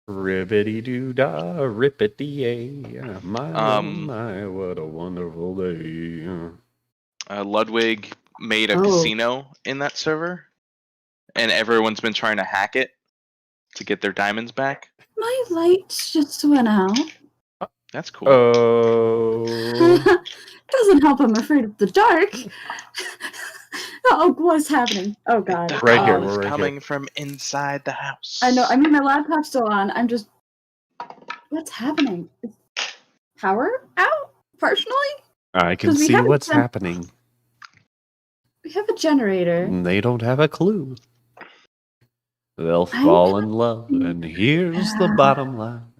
Ribbity doo dah, rippity my oh my, what a wonderful day. Ludwig made a casino in that server, and everyone's been trying to hack it to get their diamonds back. My lights just went out. That's cool. Oh. Doesn't help. I'm afraid of the dark. Oh, what's happening? Oh God! The right here, call is right coming here. from inside the house. I know. I mean, my laptop's still on. I'm just. What's happening? Is power out partially? I can see what's happening. We have a generator. They don't have a clue. They'll fall in love, and here's the bottom line.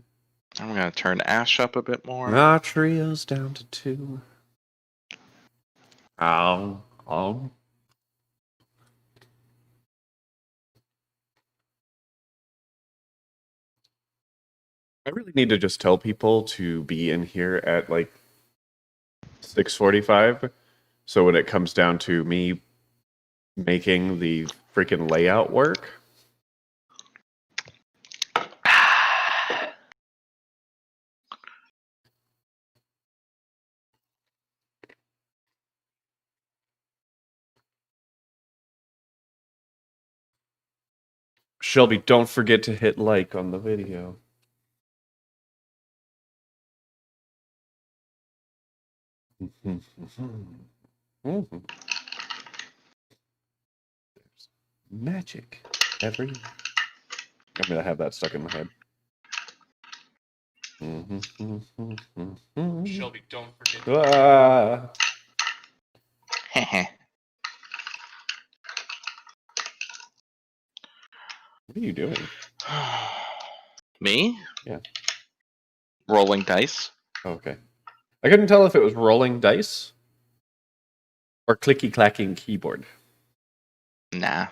I'm gonna turn Ash up a bit more. Our trio's down to 2. Oh. I really need to just tell people to be in here at like 6:45. So when it comes down to me making the freaking layout work. Shelby, don't forget to hit like on the video. There's magic every. I'm gonna have that stuck in my head. Shelby, don't forget. What are you doing? Me? Yeah. Rolling dice. Okay. I couldn't tell if it was rolling dice or clicky clacking keyboard. Nah.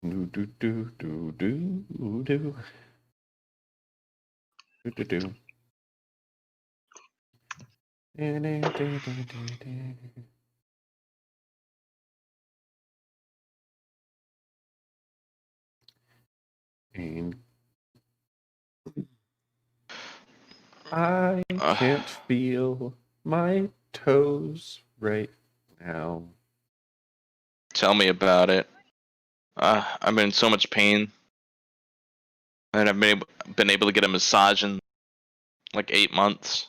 Do do do do do do do do do. And I can't feel my toes right now. Tell me about it. I'm in so much pain. And I've been able to get a massage in like 8 months.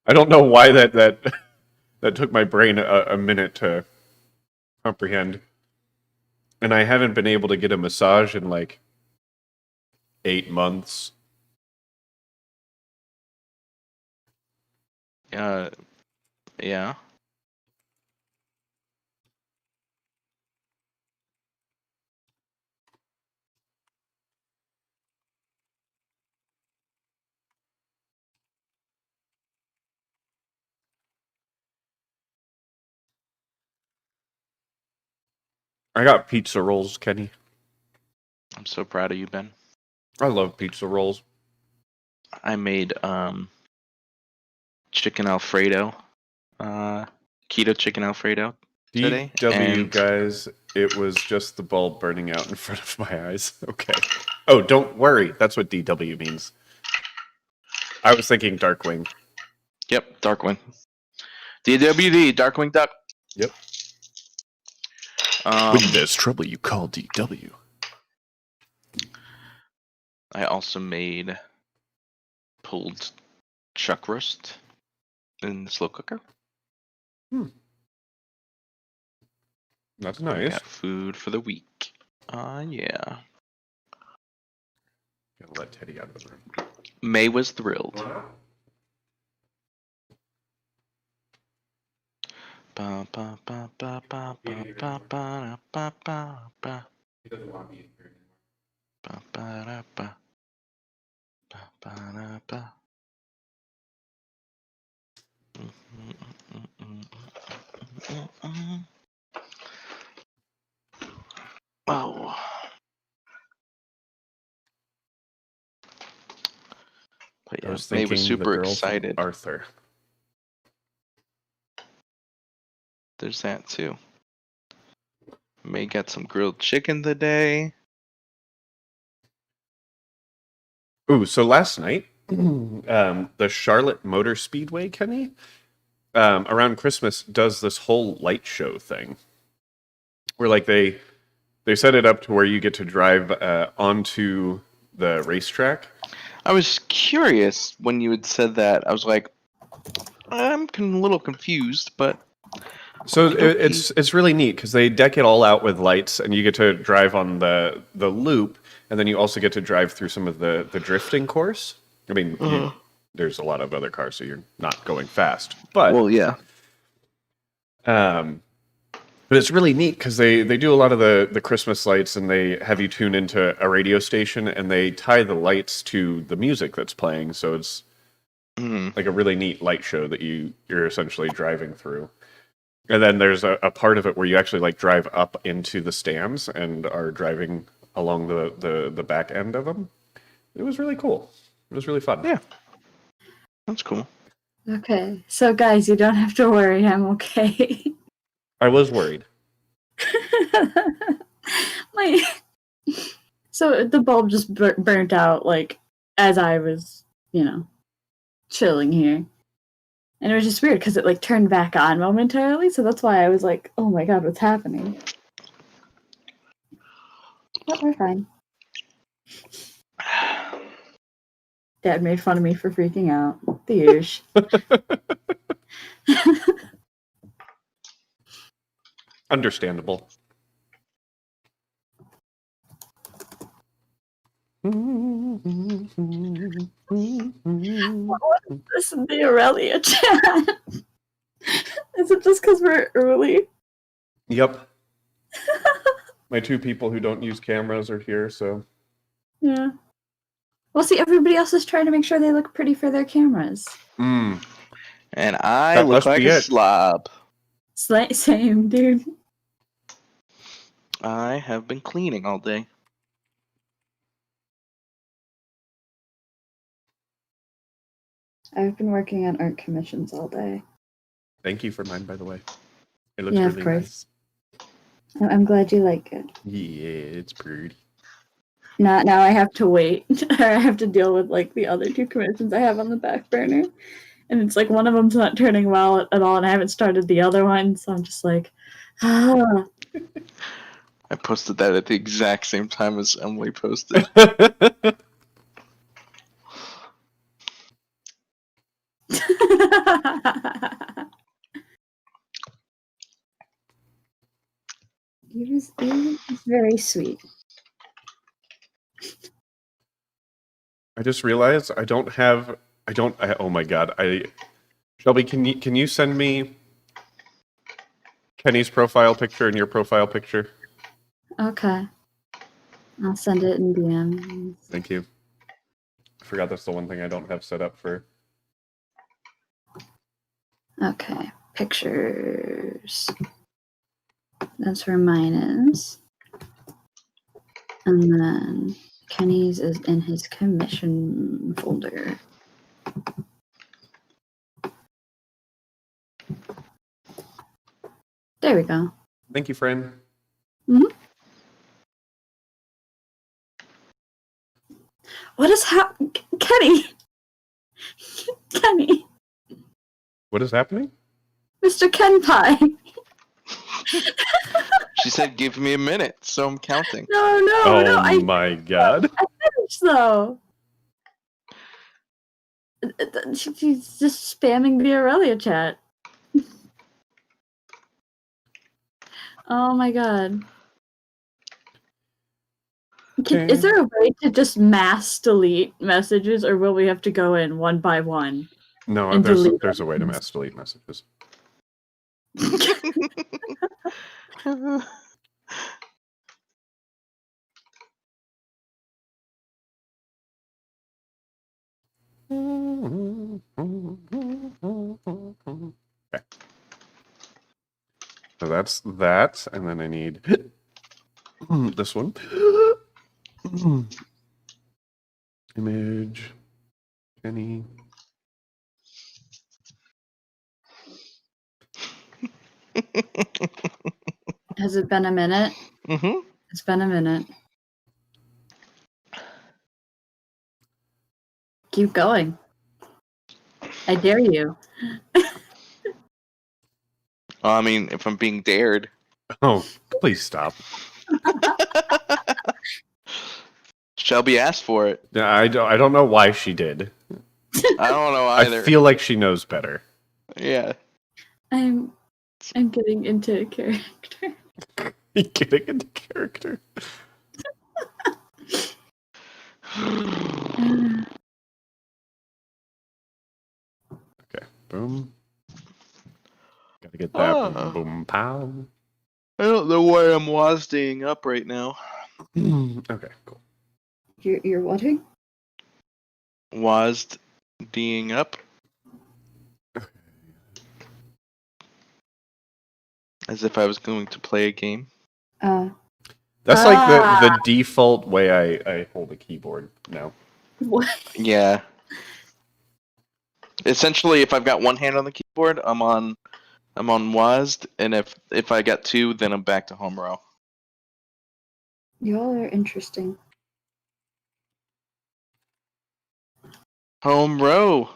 I don't know why that took my brain a minute to comprehend. And I haven't been able to get a massage in like 8 months. Yeah. I got pizza rolls, Kenny. I'm so proud of you, Ben. I love pizza rolls. I made chicken Alfredo. Keto chicken Alfredo today. DW, guys, it was just the bulb burning out in front of my eyes. Okay. Oh, don't worry. That's what DW means. I was thinking Darkwing. Yep, Darkwing. DWD, Darkwing Duck. Yep. When there's trouble, you call DW. I also made pulled chuck roast in the slow cooker. That's nice. Got food for the week. Yeah. Gotta let Teddy out of the room. May was thrilled. Ba, ba, ba, ba, ba, ba, ba, ba, ba, ba, ba. He doesn't want me in here anymore. Ba, ba, da, ba. Ba, ba, da, ba. Oh. But yeah, May was super excited. Arthur. there's that too. May get some grilled chicken today. Ooh, so last night, the Charlotte Motor Speedway, Kenny, around Christmas does this whole light show thing, where like they set it up to where you get to drive onto the racetrack. I was curious when you had said that. I was like, I'm a little confused, but So okey-dokey. it's really neat because they deck it all out with lights, and you get to drive on the loop, and then you also get to drive through some of the drifting course. I mean, there's a lot of other cars, so you're not going fast. But well, yeah. but it's really neat because they do a lot of the Christmas lights, and they have you tune into a radio station, and they tie the lights to the music that's playing. So it's like a really neat light show that you're essentially driving through. And then there's a part of it where you actually like drive up into the stands and are driving along the back end of them. It was really cool. It was really fun. Yeah. That's cool. Okay, so guys, you don't have to worry. I'm okay. I was worried. So the bulb just burnt out like as I was, chilling here. And it was just weird because it like turned back on momentarily, so that's why I was like, oh my god, what's happening? But we're fine. Dad made fun of me for freaking out. The usual. Understandable. What is this in the Erilea chat? Is it just because we're early? Yep. My two people who don't use cameras are here, so... Yeah. Well, see, everybody else is trying to make sure they look pretty for their cameras. And I That look must like be a it. slob. Same, dude. I have been cleaning all day. I've been working on art commissions all day. Thank you for mine, by the way. It looks Yeah, of really course. nice. I'm glad you like it. Yeah, it's pretty. Now I have to wait. Or I have to deal with like the other two commissions I have on the back burner. And it's like one of them's not turning well at all, and I haven't started the other one, so I'm just like, ah. I posted that at the exact same time as Emily posted. He was very sweet. I just realized oh my god. Shelby, can you send me Kenny's profile picture and your profile picture? Okay. I'll send it in DM. Thank you. I forgot that's the one thing I don't have set up for. Okay. Pictures. That's where mine is. And then Kenny's is in his commission folder. There we go. Thank you, friend. Mm-hmm. What is Kenny? Kenny. What is happening? Mr. Ken Pie. She said, give me a minute, so I'm counting. No. Oh my god. I finished, though. She's just spamming the Erilea chat. Oh my god. Is there a way to just mass delete messages, or will we have to go in one by one? No, and there's a way to mass delete messages. Okay. So that's that, and then I need this one. Image. Kenny. Has it been a minute? Mm-hmm. It's been a minute. Keep going. I dare you. I mean, if I'm being dared. Oh, please stop. Shelby asked for it. I don't know why she did. I don't know either. I feel like she knows better. Yeah. I'm getting into character. Getting into character. Okay, boom. Gotta get that boom, boom, pow. I don't know why I'm WASDing up right now. Okay, cool. You're whating? WASDing up. As if I was going to play a game. That's like the default way I hold a keyboard now. What? Yeah. Essentially, if I've got one hand on the keyboard, I'm on WASD, and if I got two, then I'm back to home row. Y'all are interesting. Home row.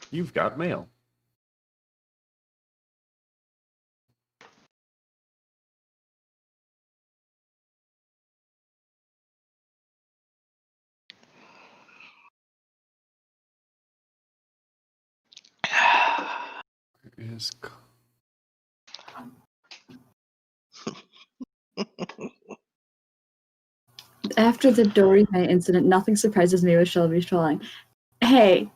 You've got mail. Is After the Dory May incident, nothing surprises me with Shelby's trolling. Hey,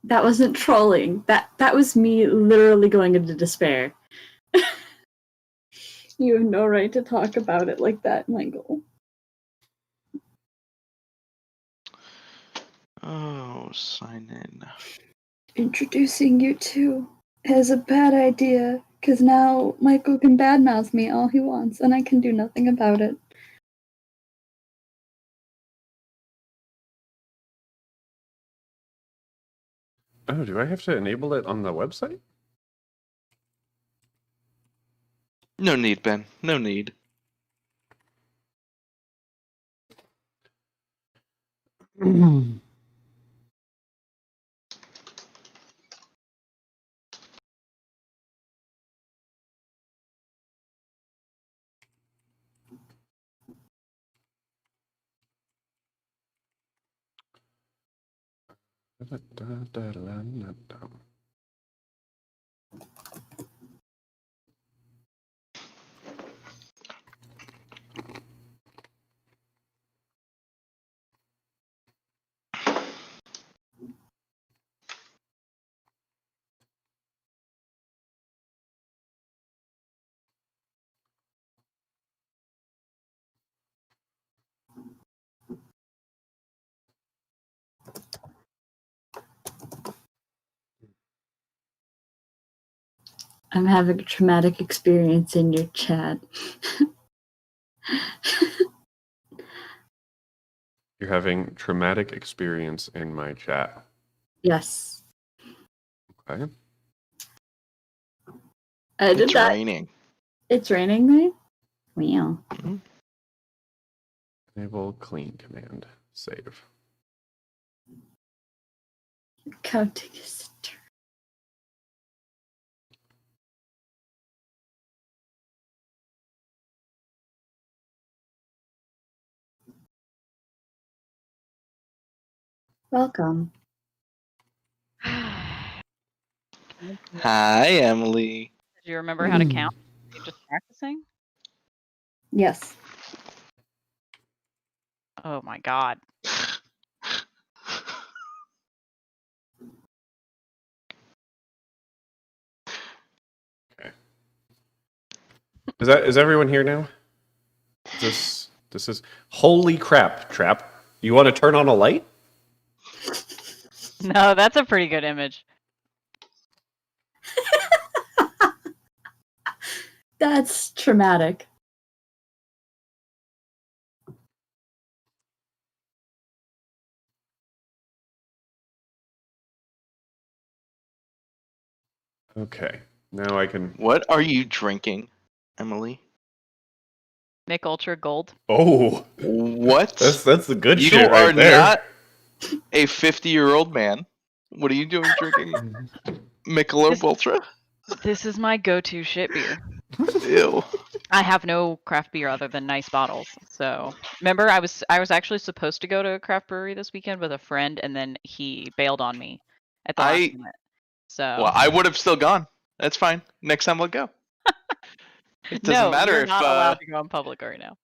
that wasn't trolling. That was me literally going into despair. You have no right to talk about it like that, Michael. Oh, sign in. Introducing you two is a bad idea, because now Michael can badmouth me all he wants, and I can do nothing about it. Oh, do I have to enable it on the website? No need, Ben. No need. I'm having a traumatic experience in your chat. You're having traumatic experience in my chat. Yes. Okay. I did It's that. raining. It's raining there? Wow. Mm-hmm. Enable clean command. Save. Counting is a turn. Welcome. Hi, Emily. Do you remember how to count? Are you just practicing? Yes. Oh my god. Is everyone here now? This is holy crap, Trap. You want to turn on a light? No, that's a pretty good image. That's traumatic. Okay. Now I can. What are you drinking, Emily? Nick Ultra Gold. Oh, What? that's the good You shit right are there. not a 50-year-old man. What are you doing drinking Michelob Ultra? This is my go-to shit beer. Ew. I have no craft beer other than nice bottles. So remember, I was actually supposed to go to a craft brewery this weekend with a friend, and then he bailed on me at the last minute. So Well, I would have still gone. That's fine. Next time we'll go. It doesn't no, matter you're if not allowed to go in public right now.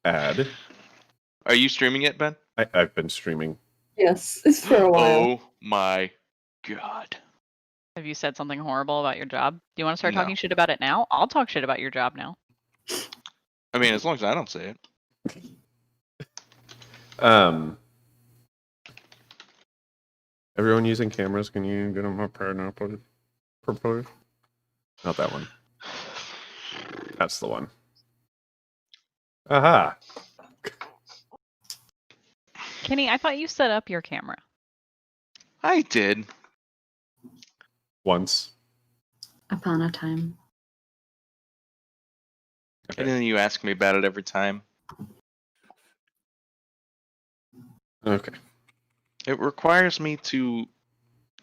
Add. Are you streaming it, Ben? I've been streaming. Yes, it's for a while. Oh my god. Have you said something horrible about your job? Do you want to start No. talking shit about it now? I'll talk shit about your job now. I mean, as long as I don't say it. Everyone using cameras, can you get them up here now, please? Not that one. That's the one. Aha! Kenny, I thought you set up your camera. I did. Once. Upon a time. And then you ask me about it every time. Okay. It requires me to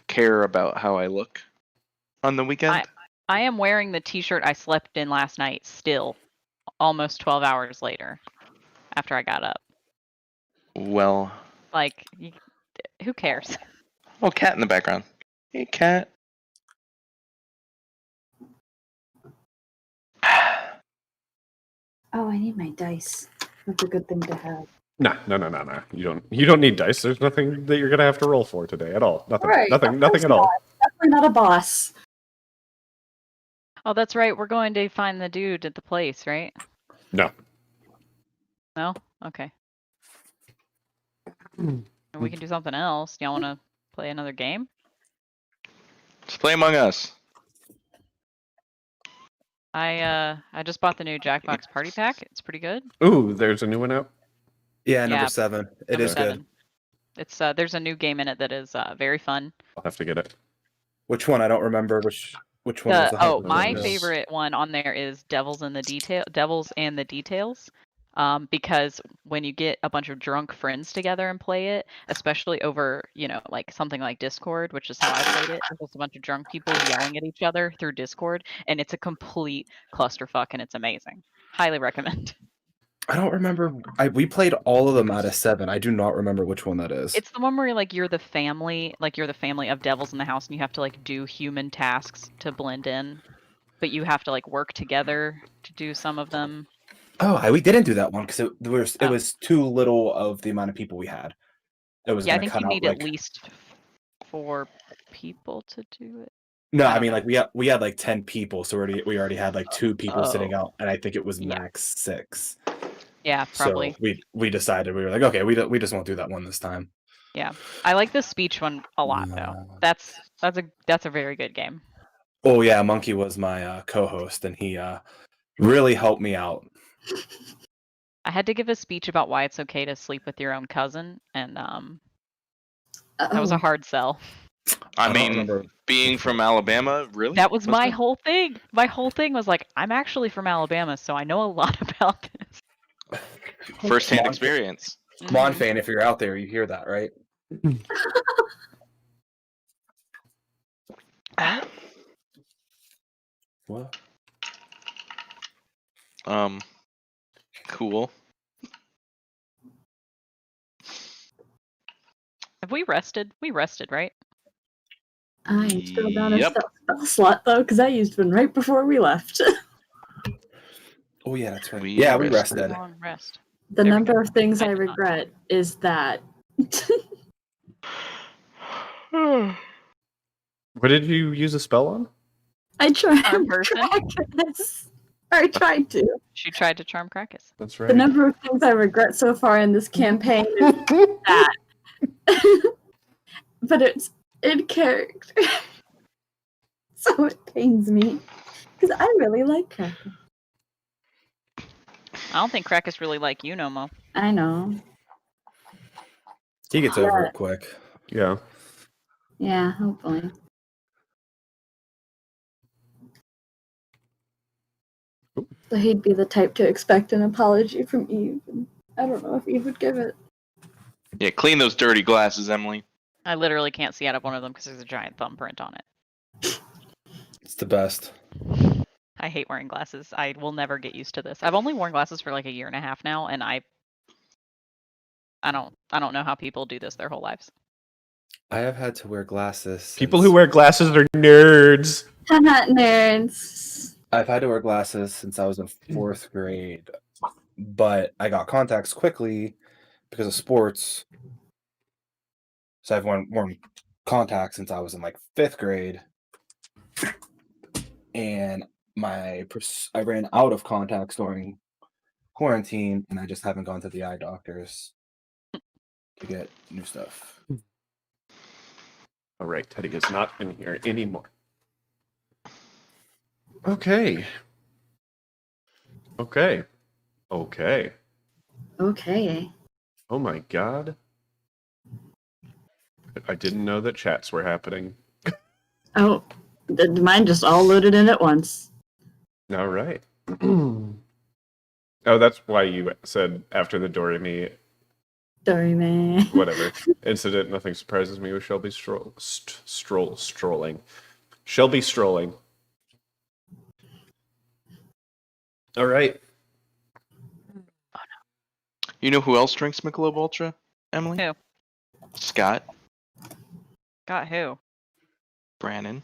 care about how I look on the weekend. I am wearing the t-shirt I slept in last night still, almost 12 hours later, after I got up. Well, Like, who cares? oh, cat in the background. Hey, cat. Oh, I need my dice. That's a good thing to have. No. You don't need dice. There's nothing that you're gonna have to roll for today at all. Nothing. Right, Nothing of at course all. Definitely not a boss. Oh, that's right. We're going to find the dude at the place, right? No. No? Okay. Or we can do something else. Y'all want to play another game? Let's play Among Us. I just bought the new Jackbox Party Pack. It's pretty good. Ooh, there's a new one out. Yeah, number Yeah, 7. It Number is good. 7. It's there's a new game in it that is very fun. I'll have to get it. Which one? I don't remember which one was the hype one. My No. favorite one on there is Devils and the Details. Because when you get a bunch of drunk friends together and play it, especially over, like something like Discord, which is how I played it, it's just a bunch of drunk people yelling at each other through Discord, and it's a complete clusterfuck, and it's amazing. Highly recommend. I don't remember. We played all of them out of 7. I do not remember which one that is. It's the one where you're the family of devils in the house, and you have to do human tasks to blend in, but you have to work together to do some of them. Oh, we didn't do that one because it was too little of the amount of people we had. It was I gonna think cut you out, need at least 4 people to do it. No, I I don't mean know. we had 10 people, so we already had 2 people sitting Oh. out, and I think it was Yeah. max 6. Yeah, probably. So we decided, we were like, okay, we just won't do that one this time. Yeah, I like the speech one a lot though. No. That's a very good game. Oh yeah, Monkey was my co-host, and he really helped me out. I had to give a speech about why it's okay to sleep with your own cousin, and that was a hard sell. I don't mean, remember being from Alabama, really? That was my that? whole thing. My whole thing was I'm actually from Alabama, so I know a lot about this. First-hand Mon- experience. Come on, fan, if you're out there, you hear that, right? What? Cool. Have we rested? We rested, right? I need to go down a Yep. spell slot though, because I used one right before we left. Oh yeah, that's right. We Yeah, we rested. rested. Long rest. The There we number go. of things I I did not. regret is that. What did you use a spell on? I tried. Charm person? I tried to. She tried to charm Krakus. That's right. The number of things I regret so far in this campaign is that. But it's in character. So it pains me because I really like Kraken. I don't think Krakus really like you no more. I know. He gets over it quick. Yeah. Yeah, hopefully. So he'd be the type to expect an apology from Eve. And I don't know if Eve would give it. Yeah, clean those dirty glasses, Emily. I literally can't see out of one of them because there's a giant thumbprint on it. It's the best. I hate wearing glasses. I will never get used to this. I've only worn glasses for like a year and a half now, and I don't know how people do this their whole lives. I have had to wear glasses. People who wear glasses are nerds. Not nerds. I've had to wear glasses since I was in 4th grade, but I got contacts quickly because of sports. So I've worn contacts since I was in like 5th grade, and I ran out of contacts during quarantine, and I just haven't gone to the eye doctors to get new stuff. All right, Teddy is not in here anymore. Okay. Okay. Okay. Okay. Oh my god. I didn't know that chats were happening. Oh, mine just all loaded in at once. All right. Oh, that's why you said after the Doremi Sorry, man. whatever incident, nothing surprises me with Shelby strolling. Shelby strolling. All right. You know who else drinks Michelob Ultra, Emily? Who? Scott. Got who? Brandon.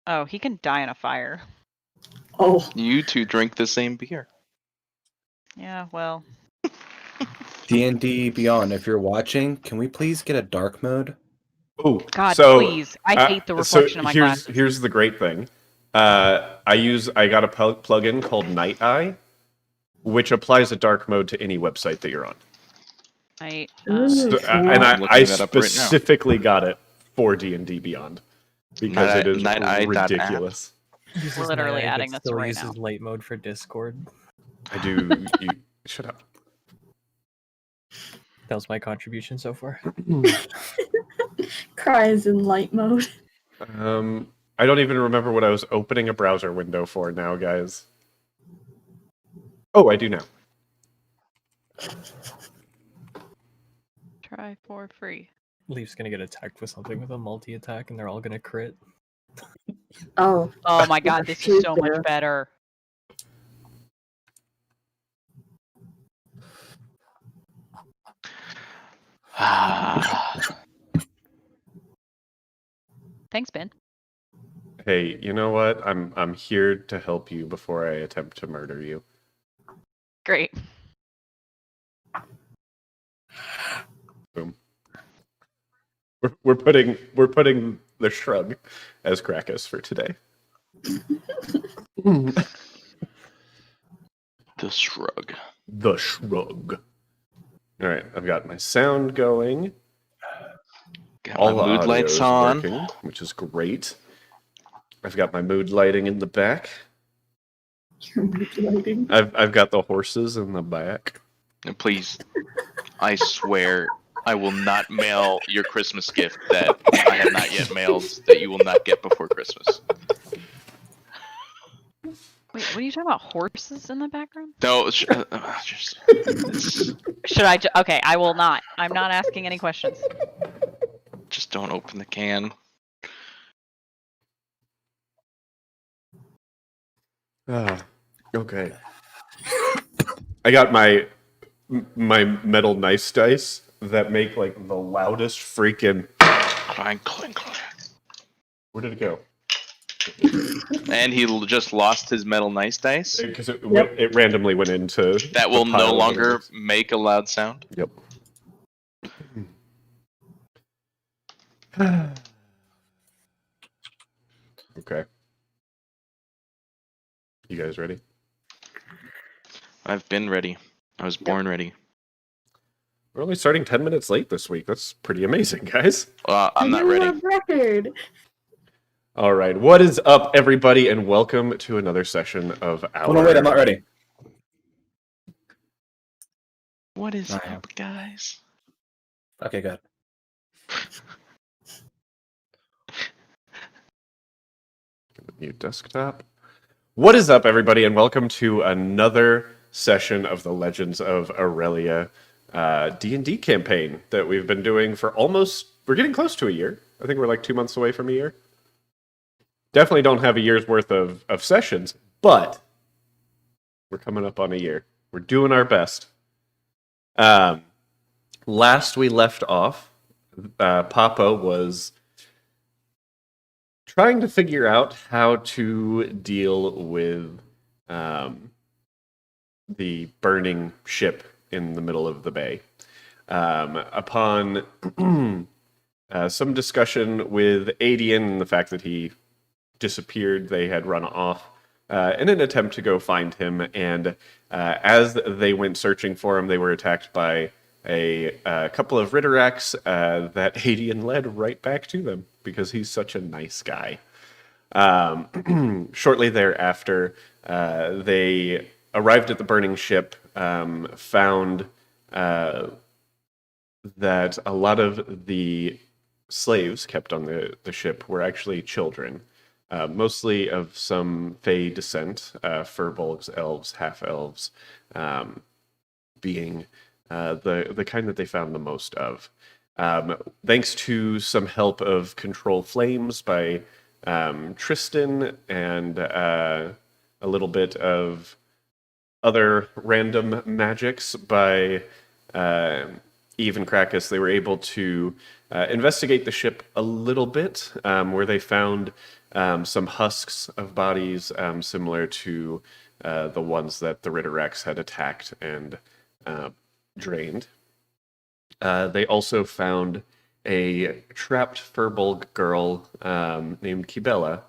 Oh, he can die in a fire. Oh, You two drink the same beer. Yeah, well. D&D Beyond, if you're watching, can we please get a dark mode? Oh, God, so, please. I hate the reflection of my glasses. Here's the great thing. I got a plugin called Night Eye, which applies a dark mode to any website that you're on. Ooh, And I'm looking I that up right now. specifically got it for D&D Beyond because it is Night-Eye.app. ridiculous. We're literally adding this still right uses now. light mode for Discord. I do. Shut up. That was my contribution so far. cries in light mode. I don't even remember what I was opening a browser window for now, guys. Oh, I do now. Try for free. Leaf's gonna get attacked with something with a multi-attack, and they're all gonna crit. Oh. Oh my god, this is so much better. Thanks, Ben. Hey, you know what? I'm here to help you before I attempt to murder you. Great. Boom. We're putting the shrug as Krakus for today. The shrug. The shrug. All right, I've got my sound going. Got All my the mood lights audio's on. working, which is great. I've got my mood lighting in the back. I've got the horses in the back. And please, I swear, I will not mail your Christmas gift that I have not yet mailed that you will not get before Christmas. Wait, what are you talking about? Horses in the background? No, Should I? Okay, I will not. I'm not asking any questions. just don't open the can. Okay. I got my metal nice dice that make like the loudest freaking. Clank, clank, clank. Where did it go? And he just lost his metal nice dice. Because it randomly went into That will the pile no of longer others. make a loud sound. Yep. Okay. You guys ready? I've been ready. I was born ready. We're only starting 10 minutes late this week. That's pretty amazing, guys. I'm not ready. Record. All right, what is up, everybody, and welcome to another session of our... Oh, no, wait, I'm not ready. What is I am. up, guys? Okay, good. Mute desktop. What is up, everybody, and welcome to another session of the Legends of Erilea D&D campaign that we've been doing for almost... We're getting close to a year. I think we're like 2 months away from a year. Definitely don't have a year's worth of sessions, but we're coming up on a year. We're doing our best. Last we left off, Papa was trying to figure out how to deal with the burning ship in the middle of the bay. Upon some discussion with Adian and the fact that he disappeared, they had run off in an attempt to go find him, and as they went searching for him, they were attacked by a couple of Ritteraks that Adian led right back to them because he's such a nice guy. Shortly thereafter, they arrived at the burning ship, found that a lot of the slaves kept on the ship were actually children, mostly of some Fey descent, furbolgs, elves, half-elves, being the kind that they found the most of. Thanks to some help of Control Flames by Tristan and a little bit of other random magics by Eve and Krakus, they were able to investigate the ship a little bit, where they found some husks of bodies similar to the ones that the Ritteraks had attacked and drained. They also found a trapped Furbolg girl named Kibella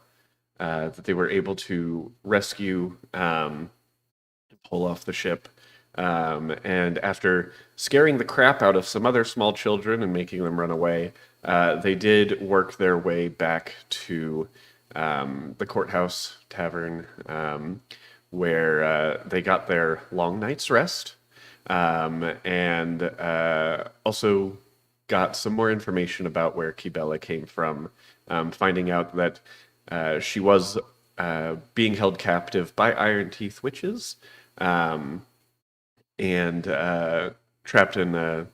that they were able to rescue, pull off the ship. And after scaring the crap out of some other small children and making them run away, they did work their way back to the courthouse tavern, where they got their long night's rest, and also got some more information about where Kibella came from, finding out that she was being held captive by Iron Teeth witches, and trapped in an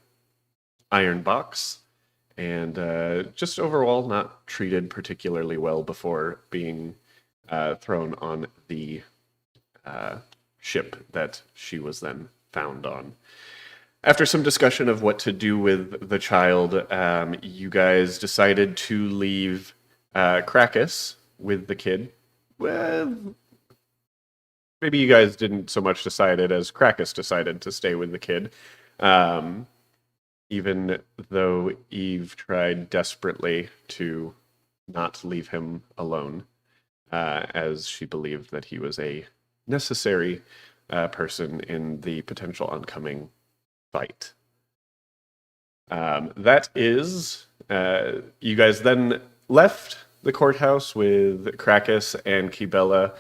iron box, and just overall not treated particularly well before being thrown on the ship that she was then found on. After some discussion of what to do with the child, you guys decided to leave Krakus with the kid. Well, maybe you guys didn't so much decide it as Krakus decided to stay with the kid. Even though Eve tried desperately to not leave him alone, as she believed that he was a necessary person in the potential oncoming fight. That is, you guys then left the courthouse with Krakus and Kibella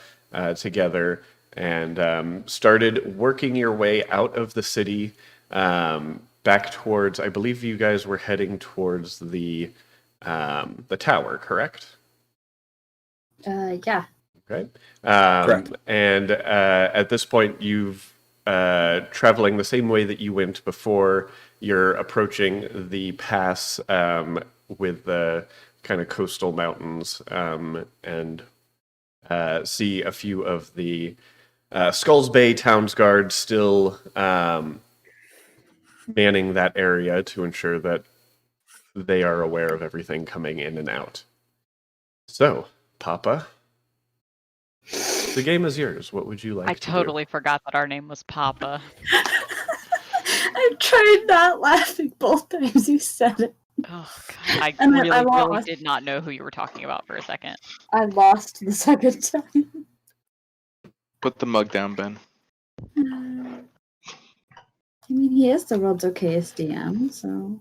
together, and started working your way out of the city, back towards, I believe you guys were heading towards the tower, correct? Yeah. Okay. Correct. And at this point, you've traveling the same way that you went before. You're approaching the pass with the kind of coastal mountains, and see a few of the Skulls Bay Towns Guard still manning that area to ensure that they are aware of everything coming in and out. So, Papa, the game is yours. What would you like I to totally forgot that our name was Papa. I tried not laughing both times you said it. Oh, God. I And then really, I really lost. did not know who you were talking about for a second. I lost the second time. Put the mug down, Ben. I mean, he is the world's okayest DM, so. do?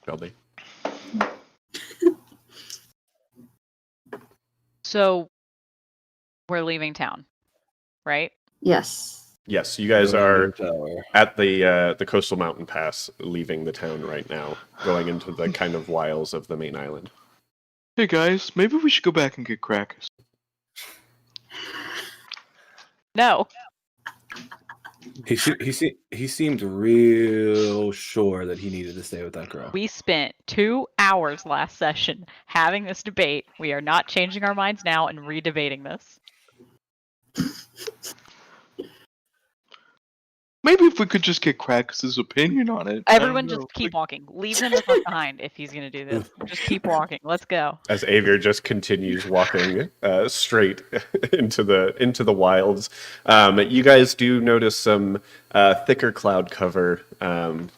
Shelby? So we're leaving town, right? Yes. Yes, you guys November are Tower. at the coastal mountain pass, leaving the town right now, going into the kind of wilds of the main island. Hey guys, maybe we should go back and get crackers. No. He seemed real sure that he needed to stay with that girl. We spent 2 hours last session having this debate. We are not changing our minds now and redebating this. Maybe if we could just get Crackers' opinion on it. Everyone just keep walking. Leave him the fuck behind if he's gonna do this. Just keep walking. Let's go. As Avier just continues walking straight into the wilds, you guys do notice some thicker cloud cover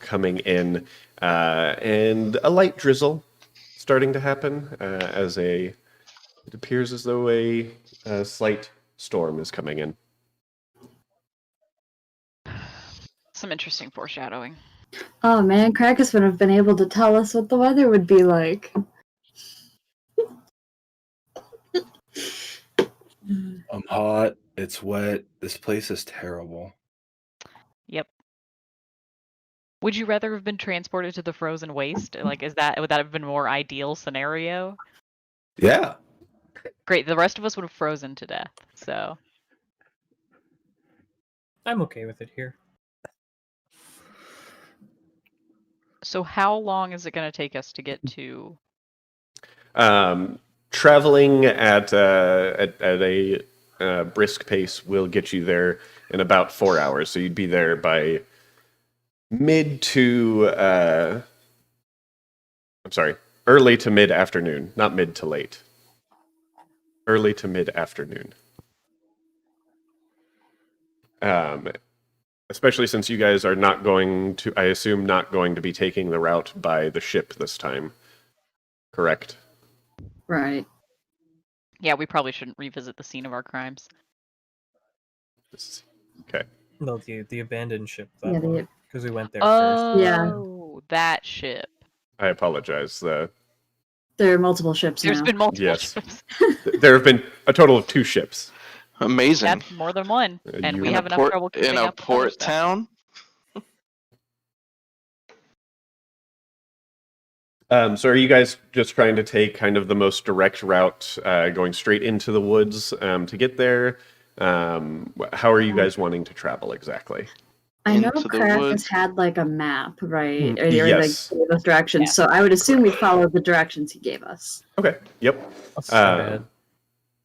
coming in, and a light drizzle starting to happen it appears as though a slight storm is coming in. Some interesting foreshadowing. Oh man, Krakus would have been able to tell us what the weather would be like. I'm hot. It's wet. This place is terrible. Yep. Would you rather have been transported to the frozen waste? Like, would that have been a more ideal scenario? Yeah. Great. The rest of us would have frozen to death. So I'm okay with it here. how long is it going to take us to get to? Traveling at a brisk pace will get you there in about 4 hours. So you'd be there by early to mid afternoon, not mid to late. Early to mid afternoon. Especially since you guys are not going to, I assume, not going to be taking the route by the ship this time. Correct? Right. Yeah, we probably shouldn't revisit the scene of our crimes. Okay. No, the abandoned ship. Yeah, That the- one. Because we went there first. Oh, that ship. I apologize. There are multiple ships There's now. been multiple Yes. ships. There have been a total of 2 ships. Amazing. That's more than one, and You- we in have a enough port, trouble keeping in a up with other port stuff. town. So are you guys just trying to take kind of the most direct route, going straight into the woods to get there? How are you guys wanting to travel exactly? I know Into the Krakus woods. had like a map, right? Mm, Or yes. like gave us directions. So I would assume we follow the directions he gave us. Okay. Yep. Let's try it.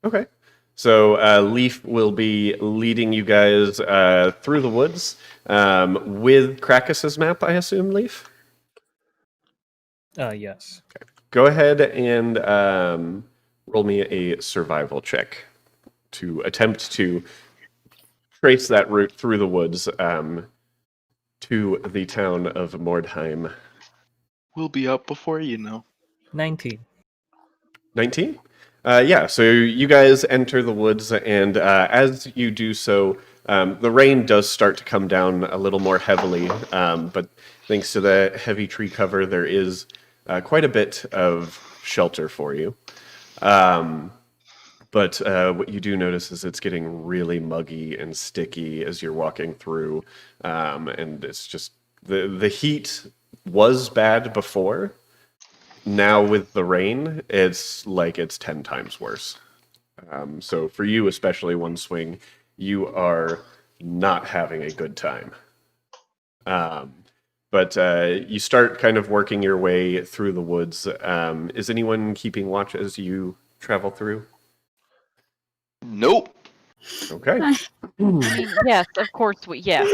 Okay. So Leaf will be leading you guys through the woods with Krakus's map, I assume, Leaf? Yes. Go ahead and roll me a survival check to attempt to trace that route through the woods to the town of Mordheim. We'll be up before you know. 19. 19? Yeah, so you guys enter the woods, and as you do so, the rain does start to come down a little more heavily, but thanks to the heavy tree cover, there is quite a bit of shelter for you. But what you do notice is it's getting really muggy and sticky as you're walking through, and it's just the heat was bad before. Now with the rain, it's like it's 10 times worse. So for you, especially One Swing, you are not having a good time. But you start kind of working your way through the woods. Is anyone keeping watch as you travel through? Nope. Okay. I mean, yes, of course. Yes.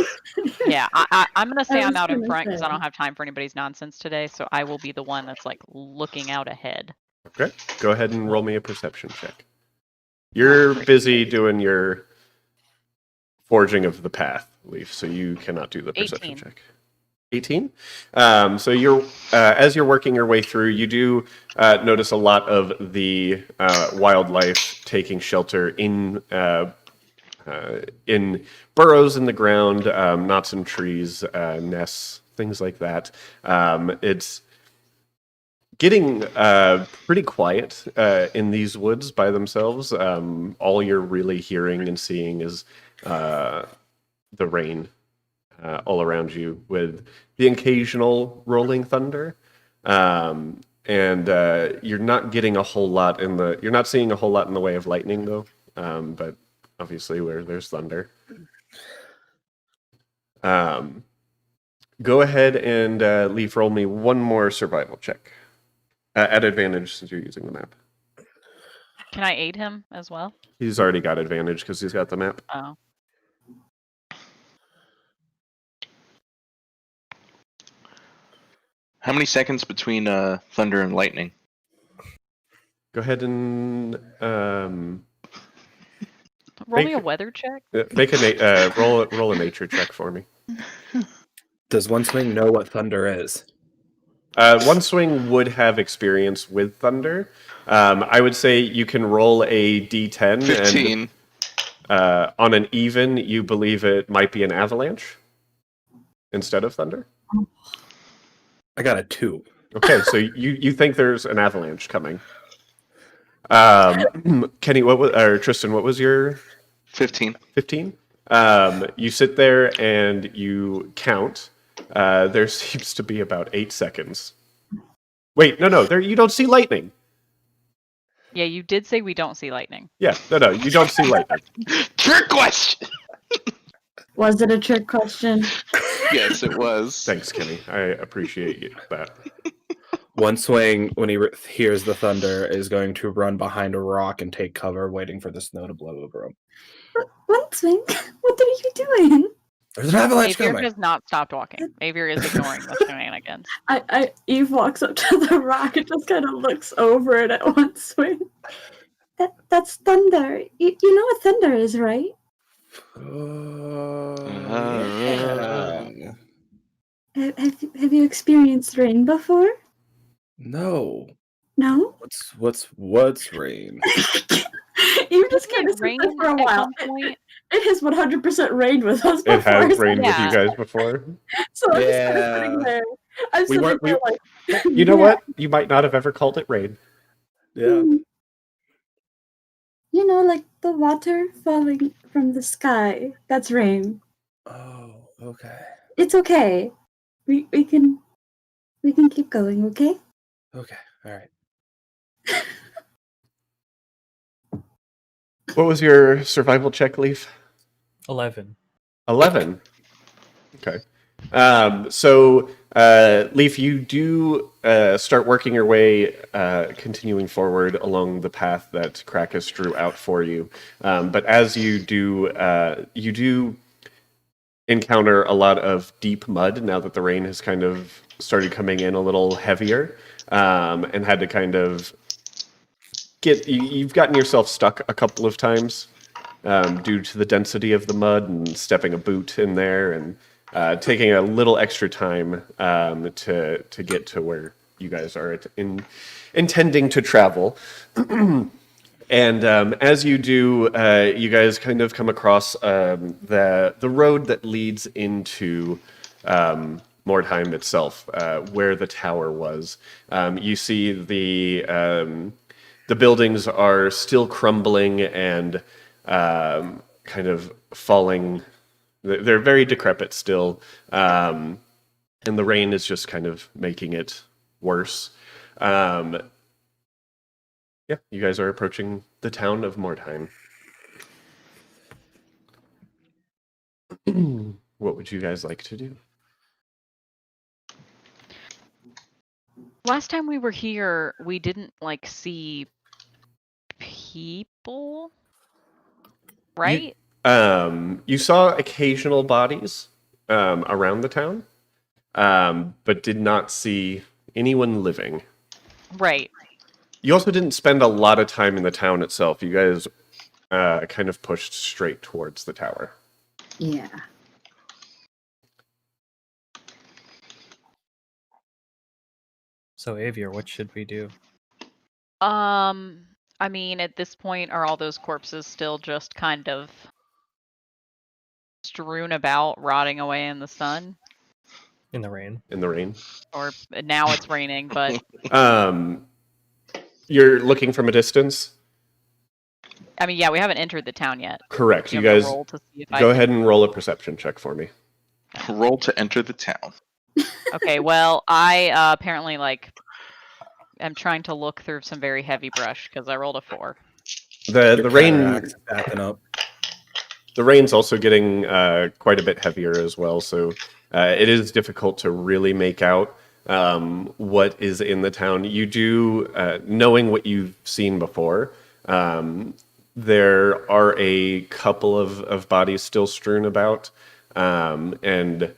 Yeah, I'm gonna say I I'm was out in gonna front because I say. don't have time for anybody's nonsense today. So I will be the one that's like looking out ahead. Okay. Go ahead and roll me a perception check. You're busy doing your forging of the path, Leaf, so you cannot do the perception 18. check. 18. So you're as you're working your way through, you do notice a lot of the wildlife taking shelter in burrows in the ground, knots in trees, nests, things like that. It's getting pretty quiet in these woods by themselves. All you're really hearing and seeing is the rain all around you, with the occasional rolling thunder. And you're not getting a whole lot you're not seeing a whole lot in the way of lightning, though. But obviously, where there's thunder. Go ahead and Leaf, roll me one more survival check. At advantage, since you're using the map. Can I aid him as well? He's already got advantage because he's got the map. Oh. How many seconds between thunder and lightning? Go ahead and Roll me a weather check. make a roll a nature check for me. Does One Swing know what thunder is? One Swing would have experience with thunder. I would say you can roll a d10. 15. And on an even, you believe it might be an avalanche instead of thunder. I got a 2. Okay, so you think there's an avalanche coming. Kenny, or Tristan, what was your 15? 15? You sit there and you count. There seems to be about 8 seconds. Wait, no, there you don't see lightning. Yeah, you did say we don't see lightning. Yeah, no, you don't see lightning. Trick question! Was it a trick question? Yes, it was. Thanks, Kenny. I appreciate that. One Swing, when he hears the thunder, is going to run behind a rock and take cover, waiting for the snow to blow over him. One Swing, what are you doing? There's an avalanche Avier coming! has not stopped walking. Avier is ignoring the shenanigans. Eve walks up to the rock and just kind of looks over it at One Swing. That's thunder. You know what thunder is, right? Yeah. Have you experienced rain before? No. No? What's rain? You just Doesn't kind it of sit rain there for a at while. one point? It has 100% rained with us before. It has rained with Yeah. you guys before. So I'm just kind of sitting Yeah. there. I'm sitting there like, You know yeah. what? You might not have ever called it rain. Yeah. You know, like the water falling from the sky. That's rain. Oh, okay. It's okay. We can keep going, okay? Okay. All right. What was your survival check, Leaf? 11. 11. Okay. So, Leaf, you do start working your way, continuing forward along the path that Krakus drew out for you. But as you do encounter a lot of deep mud now that the rain has kind of started coming in a little heavier, and had to kind of you've gotten yourself stuck a couple of times due to the density of the mud and stepping a boot in there and taking a little extra time to get to where you guys are intending to travel. And as you do, you guys kind of come across the road that leads into Mordheim itself, where the tower was. You see the buildings are still crumbling and kind of falling. They're very decrepit still, and the rain is just kind of making it worse. Yeah, you guys are approaching the town of Mordheim. What would you guys like to do? Last time we were here, we didn't see people, right? You saw occasional bodies around the town, but did not see anyone living. Right. You also didn't spend a lot of time in the town itself. You guys kind of pushed straight towards the tower. Yeah. So, Avier, what should we do? I mean, at this point, are all those corpses still just kind of strewn about, rotting away in the sun? In the rain. in the rain. Or now it's raining, but You're looking from a distance? I mean, yeah, we haven't entered the town yet. Correct. Do You have to guys roll to see if go I ahead and roll a perception check for me. Roll to enter the town. Okay, well, I apparently am trying to look through some very heavy brush because I rolled a 4. The rain Cataracts backing up. The rain's also getting quite a bit heavier as well, so it is difficult to really make out what is in the town. You do, knowing what you've seen before, there are a couple of bodies still strewn about, and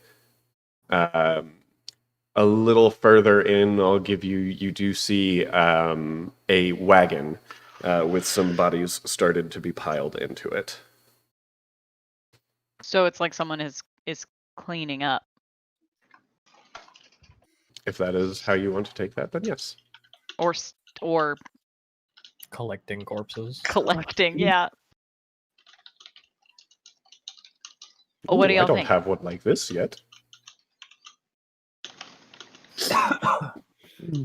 a little further in, you do see a wagon with some bodies started to be piled into it. So it's like someone is cleaning up. If that is how you want to take that, then yes. Or Collecting corpses. collecting, yeah. Well, Ooh, what do y'all I don't think? have one like this yet.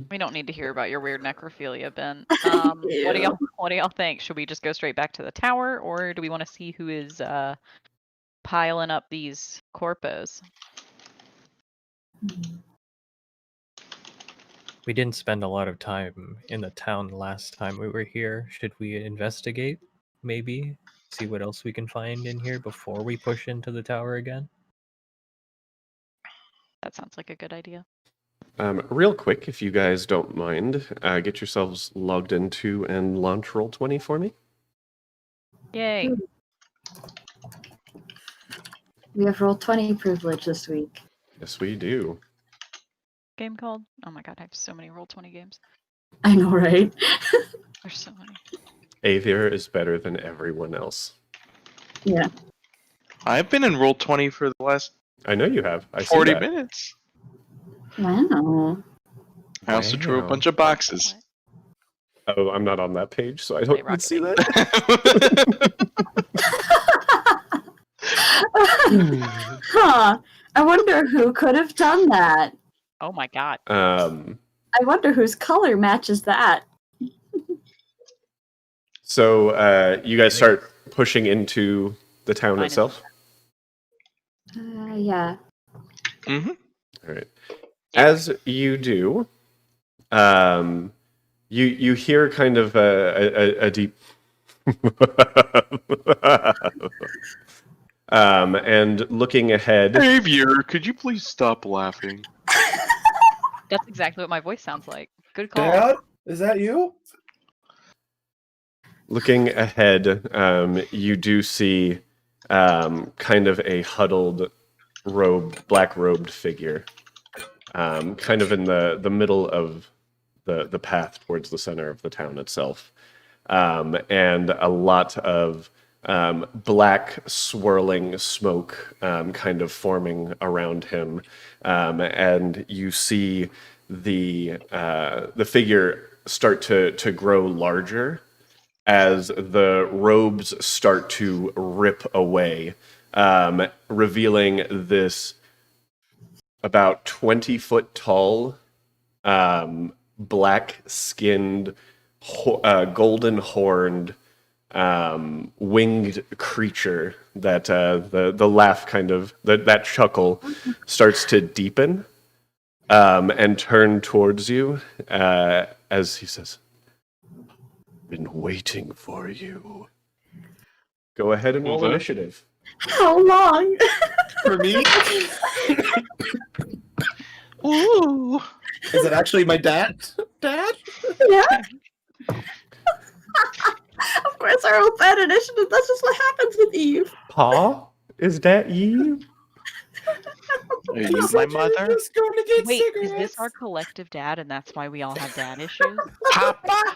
We don't need to hear about your weird necrophilia, Ben. What do y'all think? Should we just go straight back to the tower, or do we want to see who is piling up these corpos? We didn't spend a lot of time in the town last time we were here. Should we investigate? Maybe? See what else we can find in here before we push into the tower again? That sounds like a good idea. Real quick, if you guys don't mind, get yourselves logged into and launch Roll20 for me. Yay. We have Roll20 privilege this week. Yes, we do. Game called? Oh my god, I have so many Roll20 games. I know, right? There's so many. Aether is better than everyone else. Yeah. I've been in Roll20 for the last I know you have. I see 40 that. minutes. Wow. I also drew a Wow. bunch of boxes. Oh, I'm not on that page, so I don't even see that. Huh. I wonder who could have done that. Oh my god. I wonder whose color matches that. So you guys start pushing into the town Mine is- itself? Yeah. Mm-hmm. All right. As you do, you hear kind of a deep and looking ahead. Hey, viewer, could you please stop laughing? That's exactly what my voice sounds like. Good call. Dad, is that you? Looking ahead, you do see kind of a huddled, black-robed figure, kind of in the middle of the path towards the center of the town itself, and a lot of black swirling smoke kind of forming around him, and you see the figure start to grow larger as the robes start to rip away, revealing this about 20-foot tall, black-skinned, golden-horned, winged creature that the laugh kind of, that chuckle starts to deepen and turn towards you as he says, "Been waiting for you." Go ahead and roll Okay. initiative. How long? For me? Ooh. Is it actually my dad? Dad? Yeah. Of course, our old bad initiative. That's just what happens with Eve. Pa? Is that you? Are you my mother? Just going to get Wait, cigarettes. is this our collective dad and that's why we all have dad issues? Papa?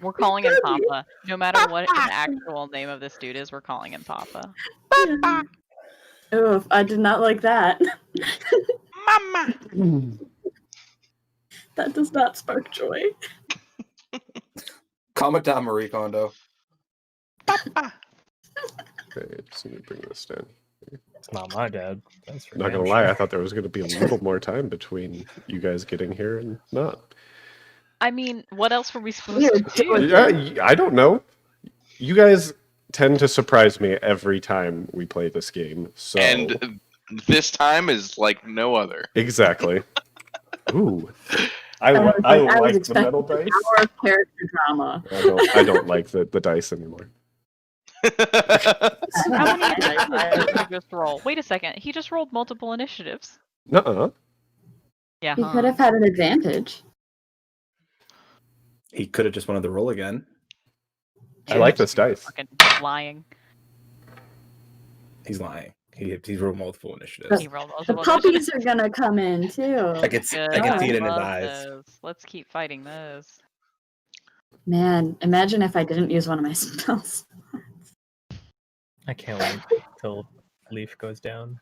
We're calling him Papa. No matter what the actual name of this dude is, we're calling him Papa. Oh, I did not like that. Mama. That does not spark joy. Calm it down, Marie Kondo. Papa. Okay, just need to bring this down. It's not my dad. That's for Not damn gonna lie, sure. I thought there was gonna be a little more time between you guys getting here and not. I mean, what else were we supposed You're to do? doing- I don't know. You guys tend to surprise me every time we play this game. So And this time is like no other. exactly. Ooh, I was like the expecting metal dice. Hour of character drama. I don't like the dice anymore. How many initiatives did he just roll? Wait a second. He just rolled multiple initiatives. Nuh-uh. Yeah. He could have had an advantage. He could have just wanted to roll again. I like this dice. Fucking lying. He's lying. He's rolled multiple initiatives. He rolled The multiple puppies initiatives. are gonna come in too. I can see Good. it in his Love eyes. those. Let's keep fighting those. Man, imagine if I didn't use one of my spells. I can't wait till Leaf goes down.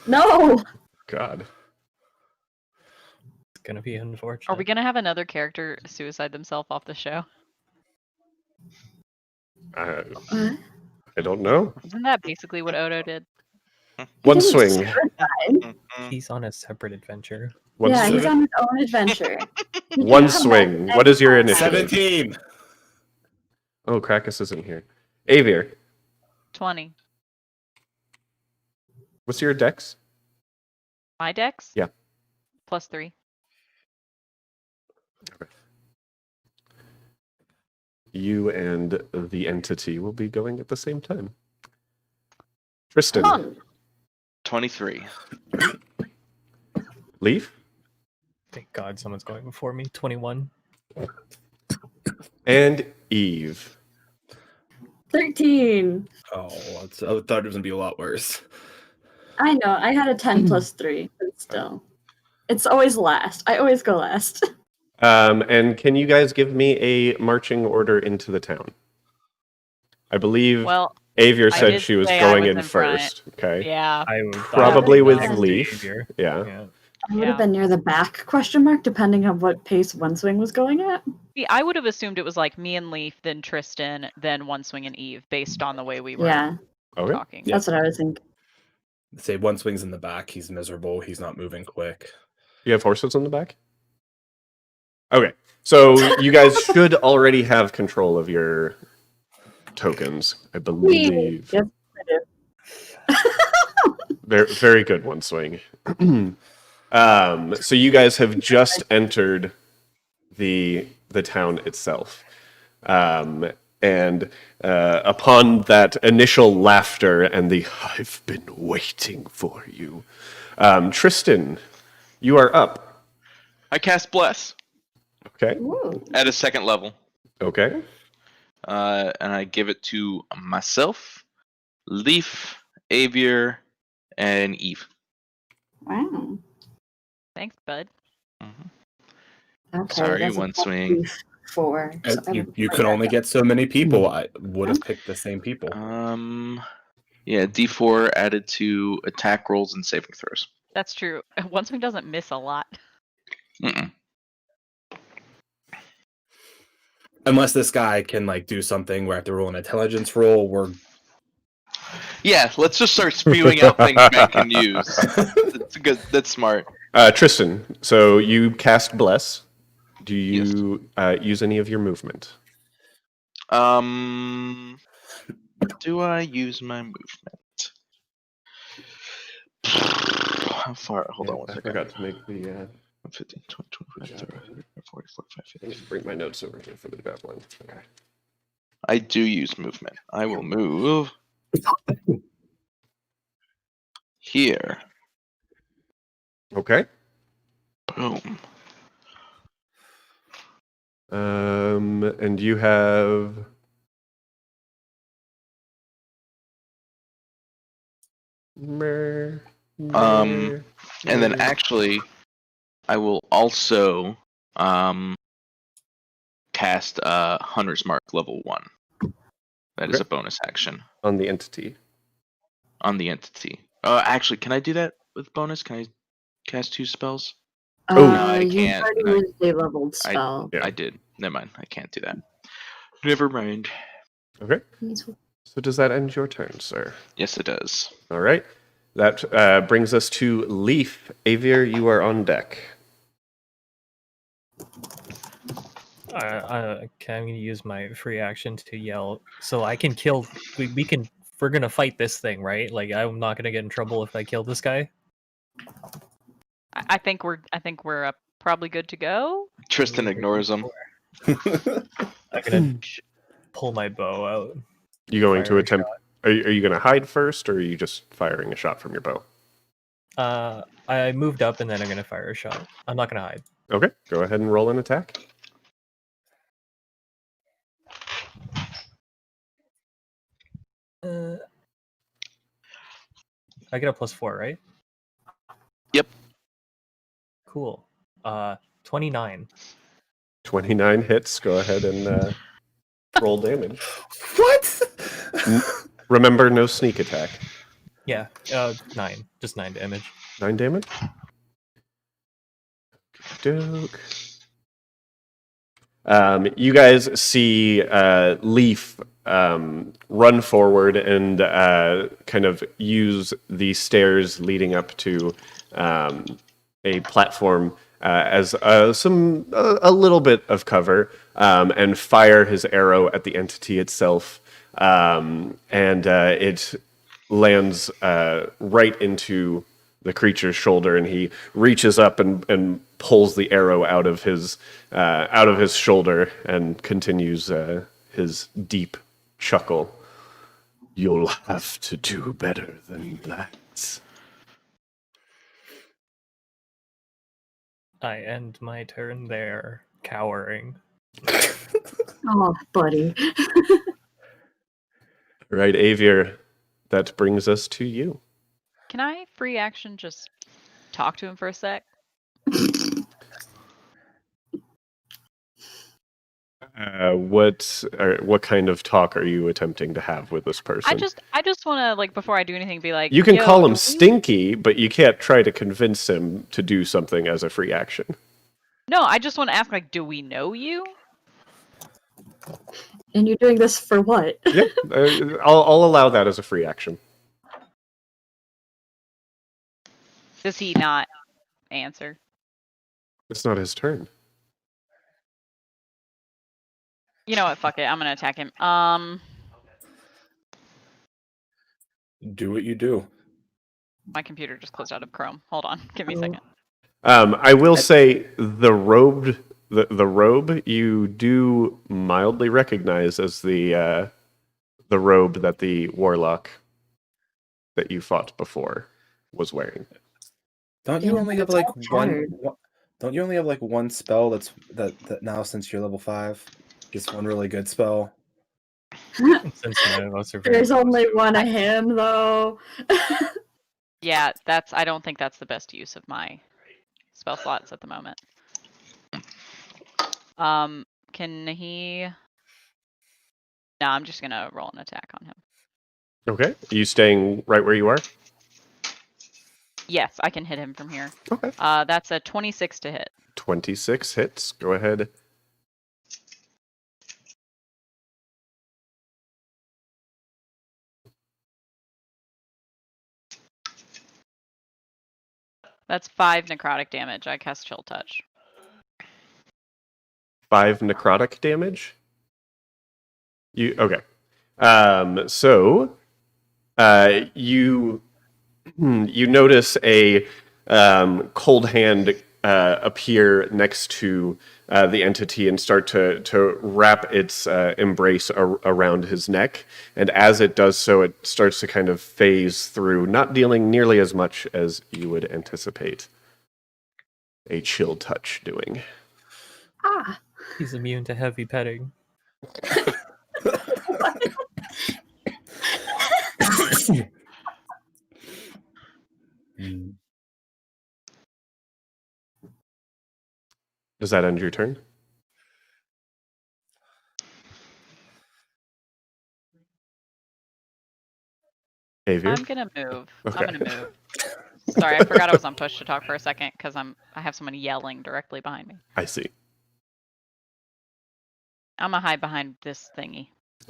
No! God. It's gonna be unfortunate. Are we gonna have another character suicide themselves off the show? What? I don't know. Isn't that basically what Odo did? One He didn't swing. suicide. He's on a separate adventure. One Yeah, swing. he's on his own adventure. He One can come swing. back What is your anytime. initiative? 17! Oh, Krakus isn't here. Avier, 20. what's your dex? My dex? Yeah. +3. You and the entity will be going at the same time. Tristan, Come on. 23. Leaf, Thank God someone's going before me. 21. and Eve. 13. Oh, I thought it was going to be a lot worse. I know, I had a 10 plus 3, but still. It's always last. I always go last. And can you guys give me a marching order into the town? I believe Well, Avier I said did she was say I going was in in front. first. Okay. yeah. Probably Yeah, with next to Leaf. Xavier. Yeah. Yeah. I would have been near the back, question mark, depending on what pace One Swing was going at. See, I would have assumed it was like me and Leaf, then Tristan, then One Swing and Eve, based on the way we were Yeah, Okay. talking. Yeah. that's what I was thinking. Say One Swing's in the back. He's miserable. He's not moving quick. You have horses on the back? Okay. So you guys should already have control of your tokens, I believe. Yes, I do. Very, very good One Swing. So you guys have just entered the town itself. And upon that initial laughter and the "I've been waiting for you," Tristan, you are up. I cast Bless Okay. Ooh. at a second level. Okay. And I give it to myself, Leaf, Avier, and Eve. Wow. Thanks, bud. Okay, Sorry, that's a One plus Swing. 4. So I You, would you put could that only up. get so many people. I would have picked the same people. Yeah, D4 added to attack rolls and saving throws. That's true. One Swing doesn't miss a lot. Mm-mm. Unless this guy can like do something where I have to roll an intelligence roll. We're Yeah, let's just start spewing out things Ben can use. That's good. That's smart. Tristan, so you cast Bless. Do you use any of your movement? Do I use my movement? How far? Hold on one I second. forgot to make the. 15, 20, 25, 30, 40, 45, 50. Let me just bring my notes over here for the javelin. Okay. I do use movement. I will move here. Okay. Boom. And you have. And then actually, I will also cast Hunter's Mark level 1. That is Okay. a bonus action on the entity. on the entity. Actually, can I do that with bonus? Can I cast 2 spells? Oh. No, I You can't. already No. used a leveled spell. Yeah. I did. Never mind. I can't do that. Never mind. Okay. Please So does that end your turn, sir? Yes, it does. All right. That brings us to Leaf. Avier, you are on deck. I'm going to use my free action to yell, so I can kill. We can. We're gonna fight this thing, right? Like, I'm not gonna get in trouble if I kill this guy. I think we're probably good to go. Tristan ignores him. I'm gonna pull my bow out. You going to Fire a attempt? Are you going to hide first, or are you just firing a shot from your bow? I moved up and then I'm gonna fire a shot. I'm not gonna hide. Okay, go ahead and roll an attack. I get a +4, right? Yep. Cool. 29. 29 hits. Go ahead and roll damage. What? Remember, no sneak attack. Yeah. 9. Just 9 damage. 9 damage. Doke. You guys see Leaf run forward and kind of use the stairs leading up to a platform as a little bit of cover, and fire his arrow at the entity itself, and it lands right into the creature's shoulder, and he reaches up and pulls the arrow out of his shoulder and continues his deep chuckle. You'll have to do better than that. I end my turn there, cowering. Oh, buddy. Right, Avier, that brings us to you. Can I free action just talk to him for a sec? What kind of talk are you attempting to have with this person? I just want to, like, before I do anything, be like, You can "Yo, call him do we-" stinky, but you can't try to convince him to do something as a free action. No, I just want to ask, like, do we know you? And you're doing this for what? Yeah, I'll allow that as a free action. Does he not answer? It's not his turn. You know what? Fuck it. I'm gonna attack him. Do what you do. My computer just closed out of Chrome. Hold on. Give me a second. I will say the robe you do mildly recognize as the robe that the warlock that you fought before was wearing. Don't you Yeah, only have it's like all one? tattered. Don't you only have like one spell that now since you're level 5? Just one really good spell. Since none of us are very There's close. only one of him, though. Yeah, I don't think that's the best use of my spell slots at the moment. Can he? No, I'm just gonna roll an attack on him. Okay, are you staying right where you are? Yes, I can hit him from here. Okay. That's a 26 to hit. 26 hits. Go ahead. That's 5 necrotic damage. I cast Chill Touch. 5 necrotic damage. You okay? So you notice a cold hand appear next to the entity and start to wrap its embrace around his neck. And as it does so, it starts to kind of phase through, not dealing nearly as much as you would anticipate a chill touch doing. Ah. He's immune to heavy petting. Does that end your turn? Avier? I'm gonna move. Okay. I'm gonna move. Sorry, I forgot I was on push to talk for a second because I have someone yelling directly behind me. I see. I'm gonna hide behind this thingy.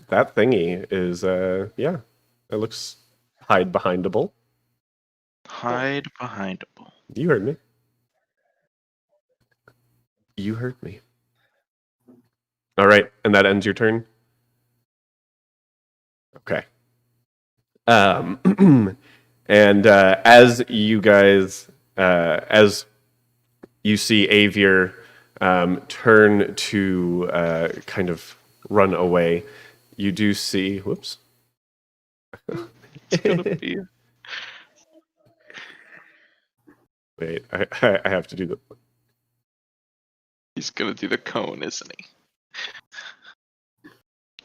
That thingy is, yeah, it looks hide behindable. Hide behindable. You heard me. You heard me. All right, and that ends your turn? Okay. And as you guys, as you see Avier turn to kind of run away, you do see. Whoops. It's gonna be. Wait, I have to do the. He's gonna do the cone, isn't he?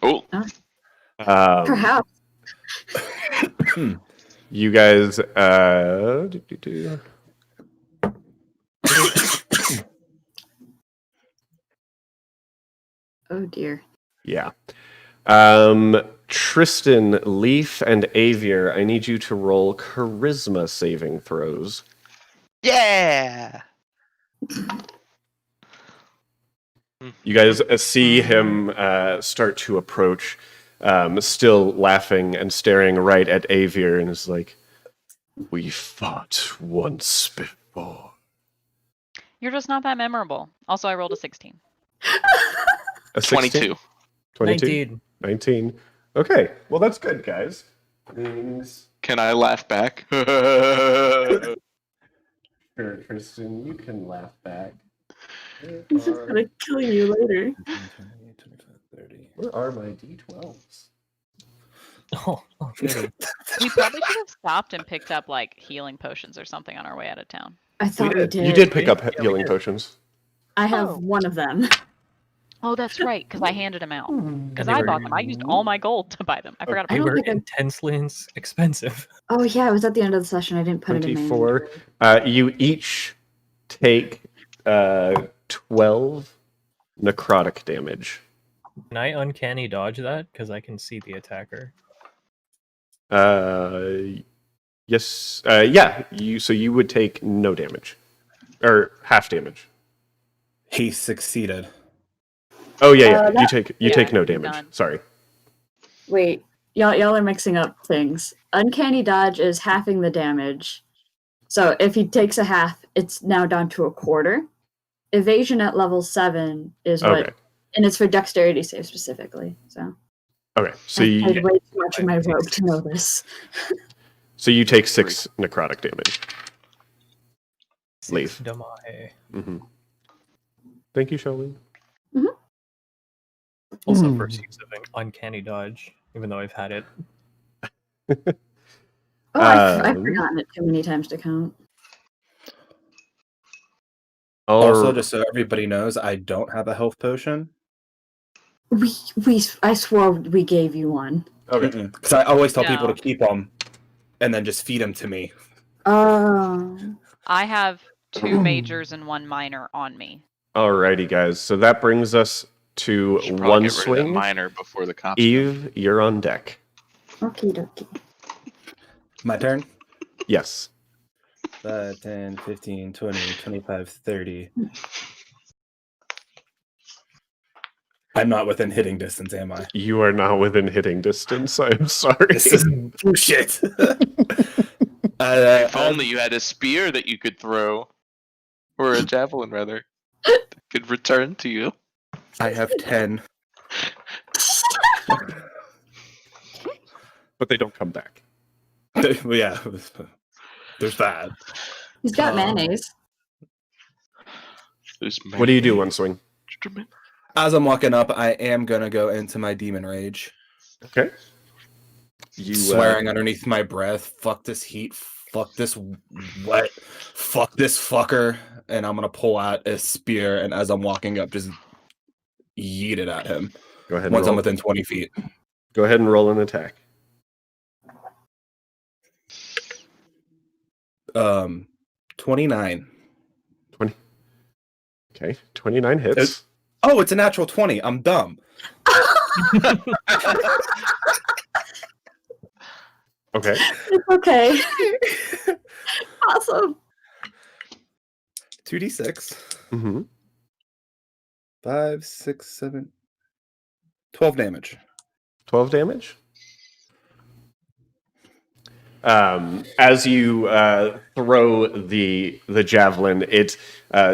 Oh, Perhaps. You guys. Oh dear. Yeah. Tristan, Leaf, and Avier, I need you to roll charisma saving throws. yeah. You guys see him start to approach, still laughing and staring right at Avier, and is like, "We fought once before." You're just not that memorable. Also, I rolled a 16. A 16? 22. 19. Okay, well that's good, guys. Means Can I laugh back? sure, Tristan, you can laugh back. He's just gonna kill you later. 30. Where are my d12s? Oh, goody. We probably should have stopped and picked up like healing potions or something on our way out of town. I thought we did. You did pick up Yeah, we healing did. potions. I have Oh. one of them. Oh, that's right, because I handed them out. Because they I were- bought them. I used all my gold to buy them. I forgot I They about don't were think I- intensely expensive. Oh yeah, it was at the end of the session. I didn't put it in my 24. inventory. You each take 12 necrotic damage. Can I uncanny dodge that? Because I can see the attacker. Yes. Yeah. You would take no damage, or half damage. He succeeded. Oh yeah, yeah. That- You yeah, take no you're damage. done. Sorry. Wait, y'all are mixing up things. Uncanny dodge is halving the damage. So if he takes a half, it's now down to a quarter. Evasion at level 7 is what, Okay. and it's for dexterity save specifically. So Okay. So I've you played way too much of my I take rogue to know this. take 6 necrotic damage. Leave. Damae. Mm-hmm. Thank you, Shelly. Also, first use of an uncanny dodge, even though I've had it. Oh, I've Um, forgotten it too many times to count. Also, just so everybody knows, I don't have a health potion. I swore we gave you one. Okay. Because I always tell people No. to keep them and then just feed them to me. Oh. I have 2 majors and 1 minor on me. Alrighty, guys. So that brings us to Should probably one get rid of that swing. minor before the cops. come. Eve, you're on deck. Okie dokie. My turn? Yes. 5, 10, 15, 20, 25, 30. I'm not within hitting distance, am I? You are not within hitting distance. I'm sorry. This is bullshit. If only you had a spear that you could throw, or a javelin rather, that could return to you. I have 10. But they don't come back. Yeah, there's that. He's got mayonnaise. What do you do one swing? As I'm walking up, I am gonna go into my demon rage, Okay. You swearing underneath my breath, "Fuck this heat, fuck this wet, fuck this fucker," and I'm gonna pull out a spear, and as I'm walking up, just yeet it at him. go ahead. And Once I'm roll. within 20 feet. Go ahead and roll an attack. 29. 20. Okay. 29 hits. Oh, it's a natural 20. I'm dumb. Okay. It's okay. Awesome. 2d6. Mm-hmm. 5, 6, 7, 12 damage. 12 damage. As you throw the javelin, it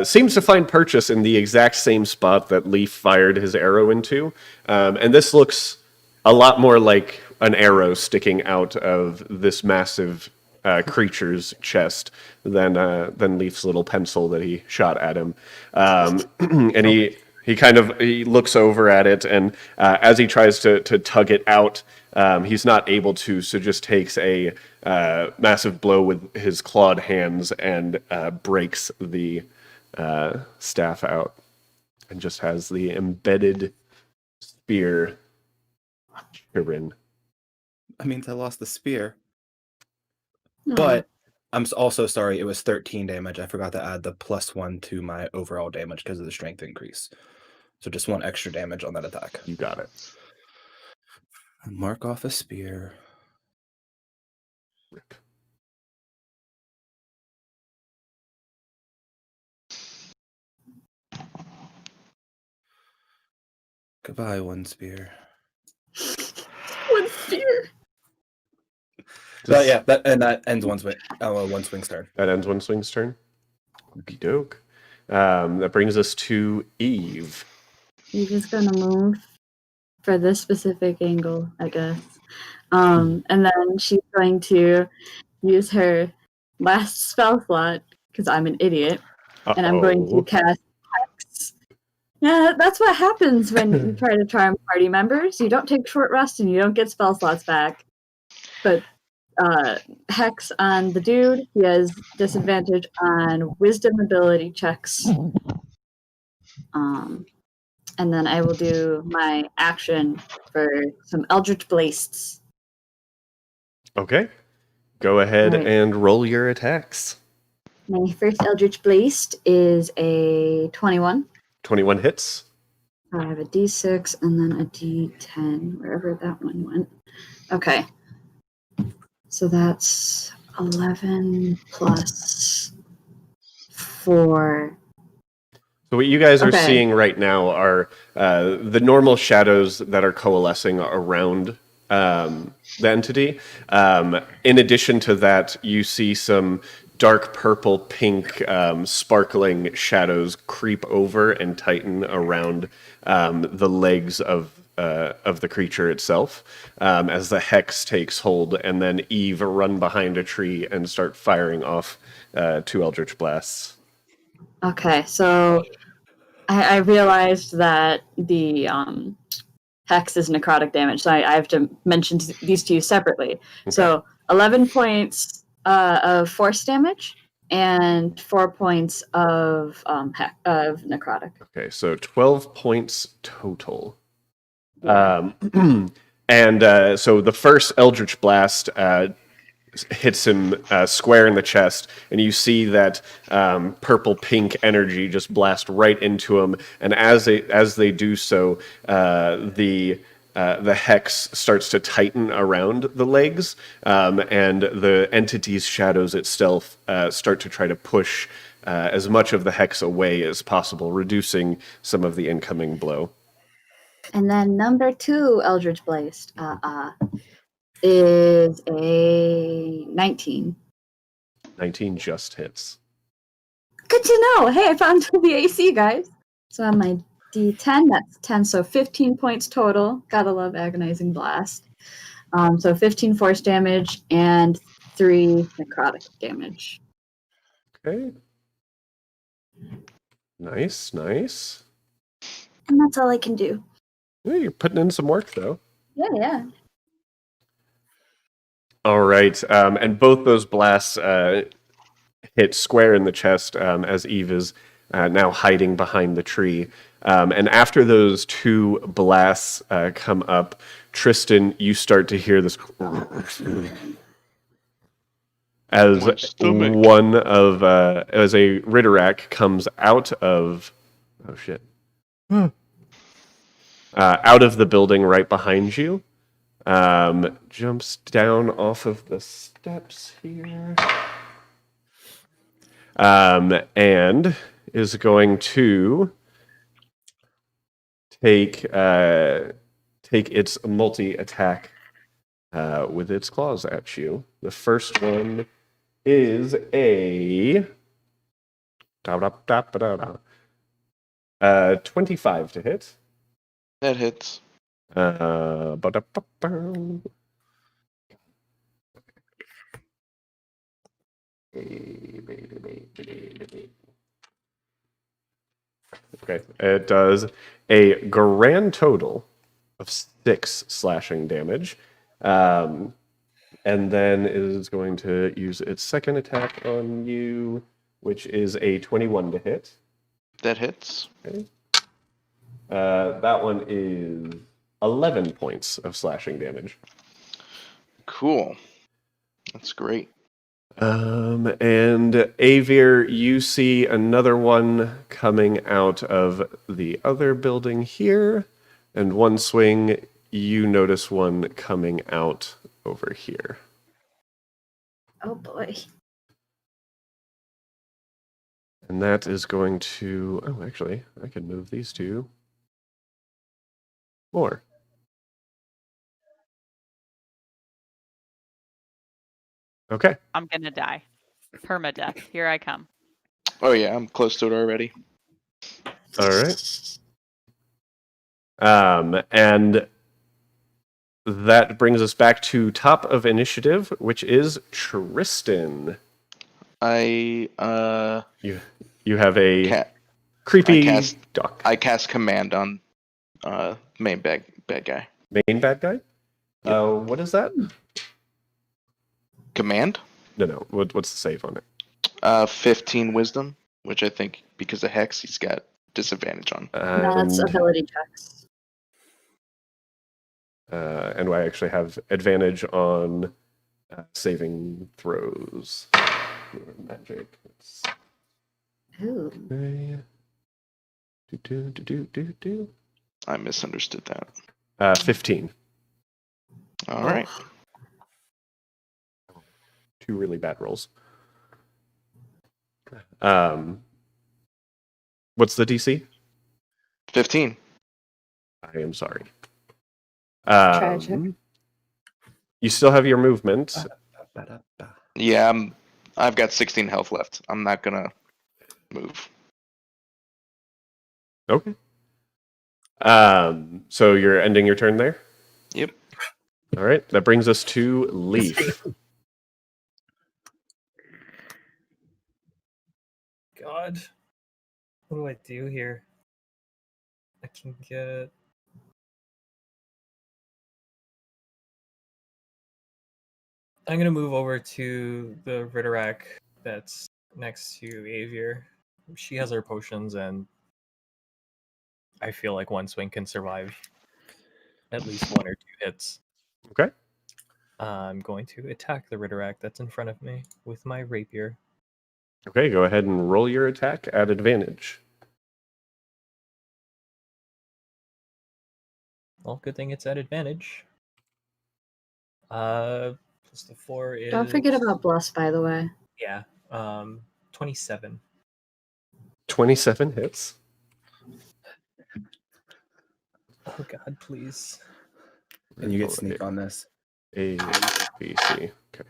seems to find purchase in the exact same spot that Leaf fired his arrow into, and this looks a lot more like an arrow sticking out of this massive creature's chest than Leaf's little pencil that he shot at him. And he looks over at it, and as he tries to tug it out, he's not able to, so just takes a massive blow with his clawed hands and breaks the staff out, and just has the embedded spear children. That means I lost the spear. But I'm also sorry, it was 13 damage. I forgot to add the +1 to my overall damage because of the strength increase. So just 1 extra damage on that attack. You got it. Mark off a spear. Rip. Goodbye, 1 spear. 1 spear. But yeah, that ends one swing's turn. That ends one swing's turn. Okey doke. That brings us to Eve. Eve is gonna move for this specific angle, I guess. And then she's going to use her last spell slot, because I'm an idiot, and I'm going to cast Hex. Yeah, that's what happens when you try to charm party members. You don't take short rest and you don't get spell slots back. But Hex on the dude, he has disadvantage on wisdom ability checks. And then I will do my action for some Eldritch Blasts. Okay. Go ahead Right. and roll your attacks. My first Eldritch Blast is a 21. 21 hits. I have a D6 and then a D10, wherever that one went. Okay. So that's 11 plus 4. So what you guys are Okay. seeing right now are the normal shadows that are coalescing around the entity. In addition to that, you see some dark purple, pink, sparkling shadows creep over and tighten around the legs of the creature itself as the hex takes hold, and then Eve run behind a tree and start firing off 2 Eldritch Blasts. Okay, so I realized that the Hex is necrotic damage, so I have to mention these two separately. Okay. So 11 points of force damage and 4 points of necrotic. Okay, so 12 points total. Yeah. And so the first Eldritch Blast hits him square in the chest, and you see that purple-pink energy just blast right into him. And as they do so, the hex starts to tighten around the legs, and the entity's shadows itself start to try to push as much of the hex away as possible, reducing some of the incoming blow. And then number 2 Eldritch Blast is a 19. 19 just hits. Good to know. Hey, I found the AC, guys. So on my D10, that's 10, so 15 points total. Gotta love Agonizing Blast. So 15 force damage and 3 necrotic damage. Okay. Nice. And that's all I can do. Yeah, you're putting in some work, though. Yeah. All right, and both those blasts hit square in the chest as Eve is now hiding behind the tree. And after those 2 blasts come up, Tristan, you start to hear this as one of as a Ridderak comes out of out of the building right behind you. Jumps down off of the steps here. And is going to take take its multi-attack with its claws at you. The first one is a 25 to hit. That hits. Okay, it does a grand total of 6 slashing damage. And then it is going to use its second attack on you, which is a 21 to hit. That hits. Okay. That one is 11 points of slashing damage. Cool. That's great. And Avir, you see another one coming out of the other building here, and one swing, you notice one coming out over here. Oh boy. And that is going to... Oh, actually, I can move these two more. Okay. I'm gonna die. Permadeath. Here I come. Oh yeah, I'm close to it already. All right. And that brings us back to top of initiative, which is Tristan. I You have a ca- creepy duck. I cast command on main bad guy. Main bad guy? Yep. What is that? Command? No. What's the save on it? 15 wisdom, which I think because of hex he's got disadvantage on. No, that's And, ability checks. and I actually have advantage on saving throws. Magic. Ooh. Okay. Do. I misunderstood that. 15. All right. 2 really bad rolls. What's the DC? 15. I am sorry. Tragic. You still have your movement. Yeah, I've got 16 health left. I'm not gonna move. Okay. So you're ending your turn there? Yep. All right. That brings us to Leaf. God, what do I do here? I can get. I'm gonna move over to the Ritterak that's next to Avir. She has her potions, and I feel like one swing can survive at least 1 or 2 hits. Okay. I'm going to attack the Ritterak that's in front of me with my rapier. Okay, go ahead and roll your attack at advantage. Well, good thing it's at advantage. Plus the 4 is. Don't forget about Bless, by the way. Yeah. 27. 27 hits. Oh God, please. And you get sneak on this. A, B, C. Okay.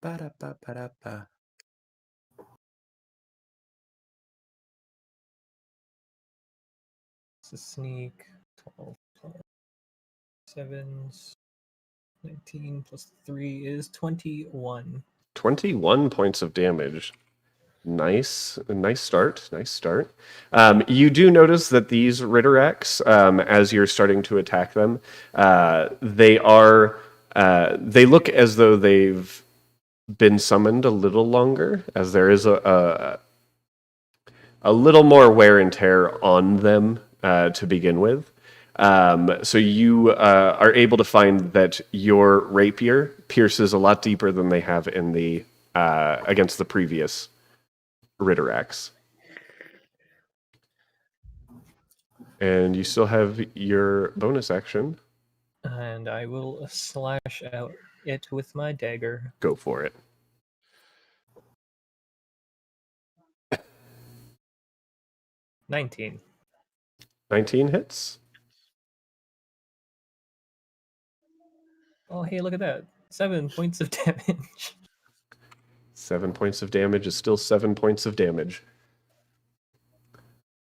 Ba-da-ba-ba-da-ba. It's a sneak. 12 plus 7, 19 plus 3 is 21. 21 points of damage. Nice start. You do notice that these Ritteraks, as you're starting to attack them, they look as though they've been summoned a little longer, as there is a little more wear and tear on them to begin with. So you are able to find that your rapier pierces a lot deeper than they have in the against the previous Ritteraks. And you still have your bonus action. And I will slash out it with my dagger. Go for it. 19 hits. Oh, hey, look at that. 7 points of damage. 7 points of damage is still 7 points of damage.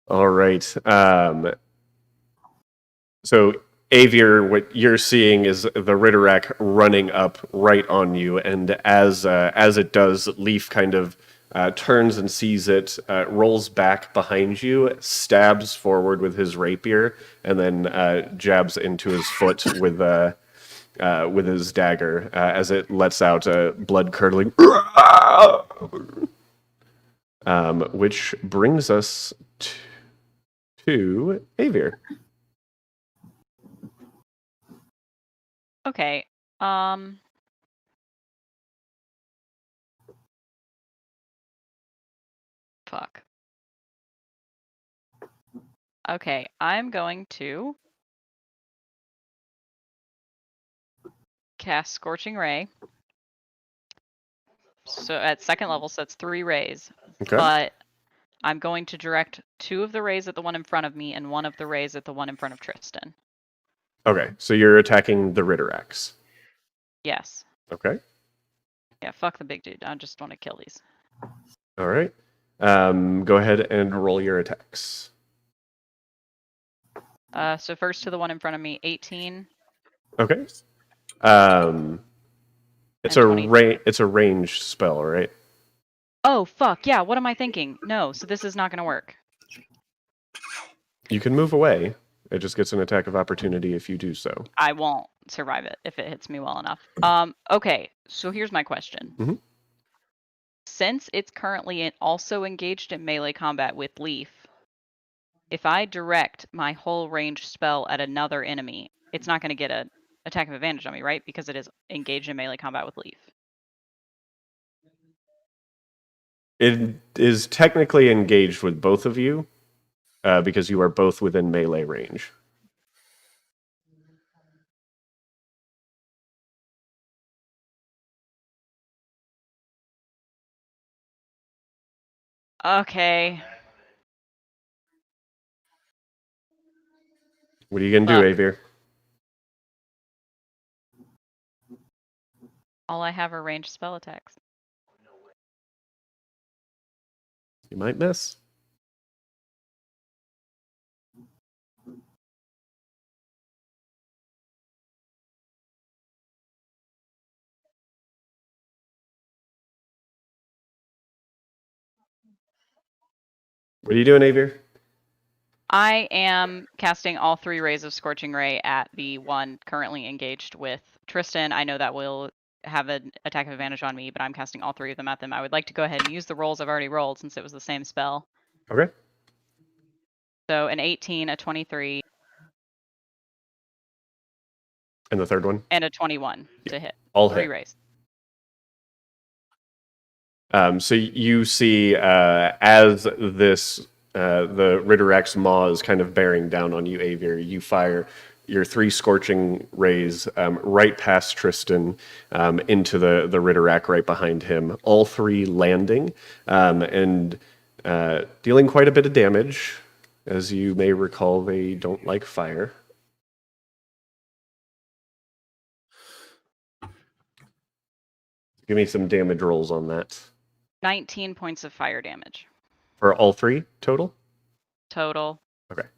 All right. So, Avier, what you're seeing is the Ritterak running up right on you, and as it does, Leaf kind of turns and sees it, rolls back behind you, stabs forward with his rapier, and then jabs into his foot with his dagger as it lets out a blood-curdling, which brings us to Avier. Okay. Fuck. Okay, I'm going to cast Scorching Ray. So at second level, so that's 3 rays. Okay. But I'm going to direct 2 of the rays at the one in front of me and 1 of the rays at the one in front of Tristan. Okay, so you're attacking the Ritteraks. Yes. Okay. Yeah, fuck the big dude. I just want to kill these. All right. Go ahead and roll your attacks. So first to the one in front of me, 18. Okay. It's And it's a ranged spell, right? Oh, fuck. Yeah, what am I thinking? No, so this is not going to work. You can move away. It just gets an attack of opportunity if you do so. I won't survive it if it hits me well enough. Okay, so here's my question. Mhm. Since it's currently also engaged in melee combat with Leaf, if I direct my whole ranged spell at another enemy, it's not going to get an attack of advantage on me, right? Because it is engaged in melee combat with Leaf. It is technically engaged with both of you because you are both within melee range. Okay. What are you going to do, Avier? All I have are ranged spell attacks. You might miss. What are you doing, Avier? I am casting all 3 rays of Scorching Ray at the one currently engaged with Tristan. I know that will have an attack of advantage on me, but I'm casting all 3 of them at them. I would like to go ahead and use the rolls I've already rolled since it was the same spell. Okay. So an 18, a 23, And the third one? and a 21 to hit. All 3 hit. rays. So you see as this the Ritterak's maw is kind of bearing down on you, Avier. You fire your 3 scorching rays right past Tristan into the Ritterak right behind him. All 3 landing and dealing quite a bit of damage. As you may recall, they don't like fire. Give me some damage rolls on that. 19 points of fire damage. For all 3 total? Total. Okay.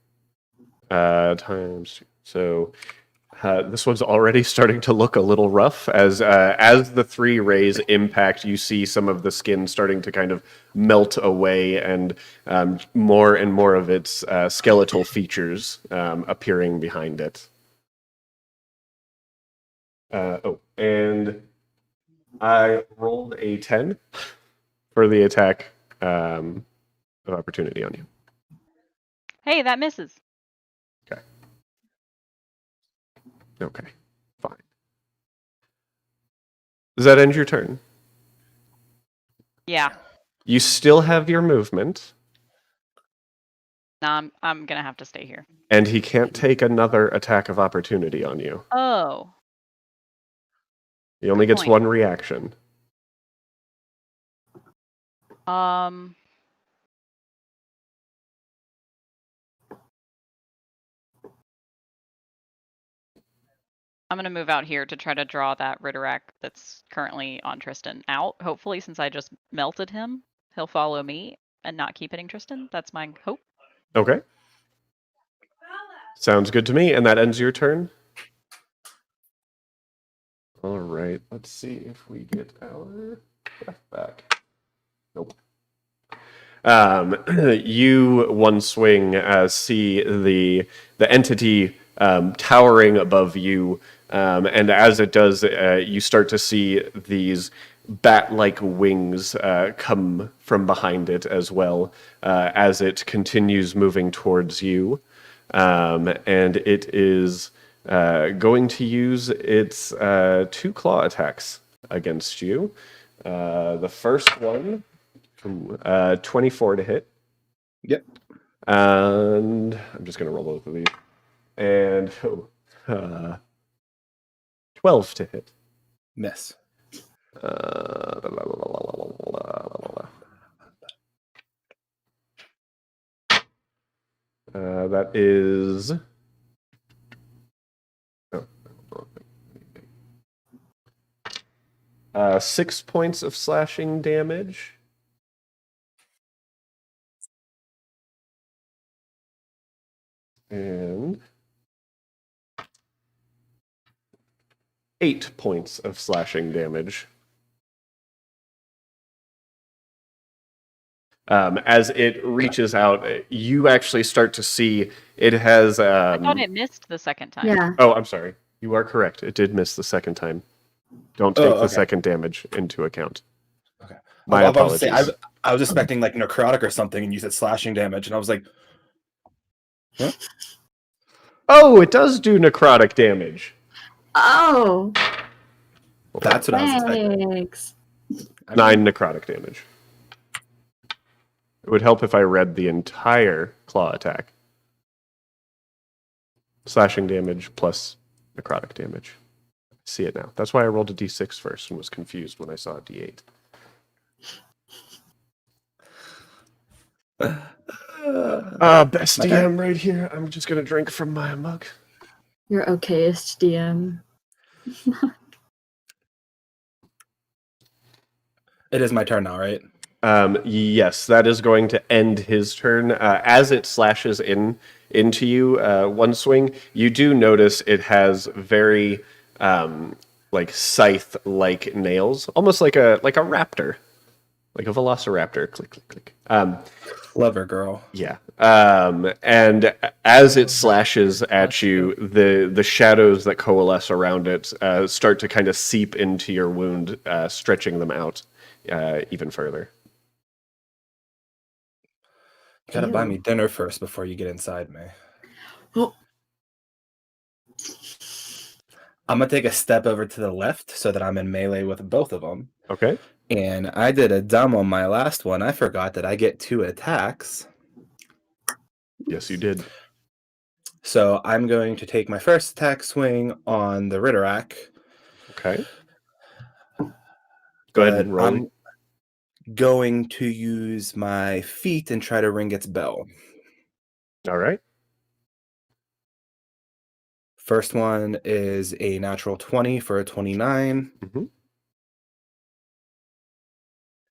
Times. So this one's already starting to look a little rough. As the 3 rays impact, you see some of the skin starting to kind of melt away, and more and more of its skeletal features appearing behind it. And I rolled a 10 for the attack of opportunity on you. Hey, that misses. Okay, fine. Does that end your turn? Yeah. You still have your movement, Nah, I'm gonna have to stay here. and he can't take another attack of opportunity on you. Oh. He only Good gets point. 1 reaction. I'm gonna move out here to try to draw that Ritterak that's currently on Tristan out. Hopefully, since I just melted him, he'll follow me and not keep hitting Tristan. That's my hope. Okay. Sounds good to me. And that ends your turn. All right. Let's see if we get our stuff back. Nope. You one swing see the entity towering above you, and as it does, you start to see these bat-like wings come from behind it as well as it continues moving towards you, and it is going to use its 2 claw attacks against you. The first one. 24 to hit. Yep. And I'm just going to roll both of these. And 12 to hit. Miss. That is... Oh. 6 points of slashing damage. And 8 points of slashing damage. As it reaches out, you actually start to see it has... I thought it missed the second time. Yeah. Oh, I'm sorry. You are correct. It did miss the second time. Don't take the second damage into account. Okay. My I was about to apologies. say, I was expecting like necrotic or something, and you said slashing damage, and I was like, huh? Oh, it does do necrotic damage. Oh, That's what I was expecting. thanks. 9 necrotic damage. It would help if I read the entire claw attack. Slashing damage plus necrotic damage. I see it now. That's why I rolled a d6 first and was confused when I saw a d8. Best My DM turn? right here. I'm just going to drink from my mug. Your okayest DM. It is my turn now, right? Yes, that is going to end his turn. As it slashes into you, one swing, you do notice it has very like scythe-like nails, almost like a raptor, like a velociraptor. Click, click, click. Clever girl. Yeah. And as it slashes at you, the shadows that coalesce around it start to kind of seep into your wound, stretching them out even further. You gotta buy Ew. me dinner first before you get inside me. Oh. I'm gonna take a step over to the left so that I'm in melee with both of them. Okay. And I did a dumb on my last one. I forgot that I get 2 attacks. Yes, you did. So I'm going to take my first attack swing on the Ritterak. Okay. Go ahead and roll. I'm going to use my feet and try to ring its bell. All right. First one is a natural 20 for a 29. Mm-hmm.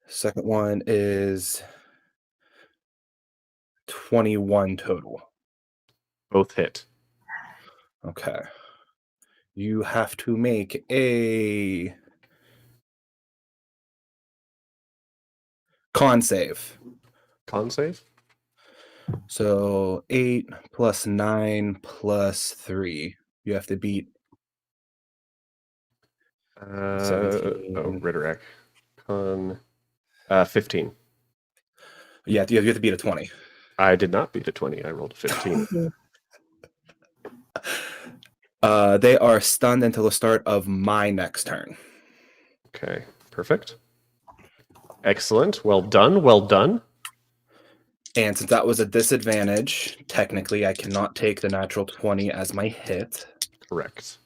Second one is 21 total. Both hit. Okay. You have to make a con save. Con save? So 8 plus 9 plus 3. You have to beat 17. Oh, Ritterak. Con 15. Yeah, you have to beat a 20. I did not beat a 20. I rolled a 15. They are stunned until the start of my next turn. Okay. Perfect. Excellent. Well done. Well done. And since that was a disadvantage, technically I cannot take the natural 20 as my hit. Correct.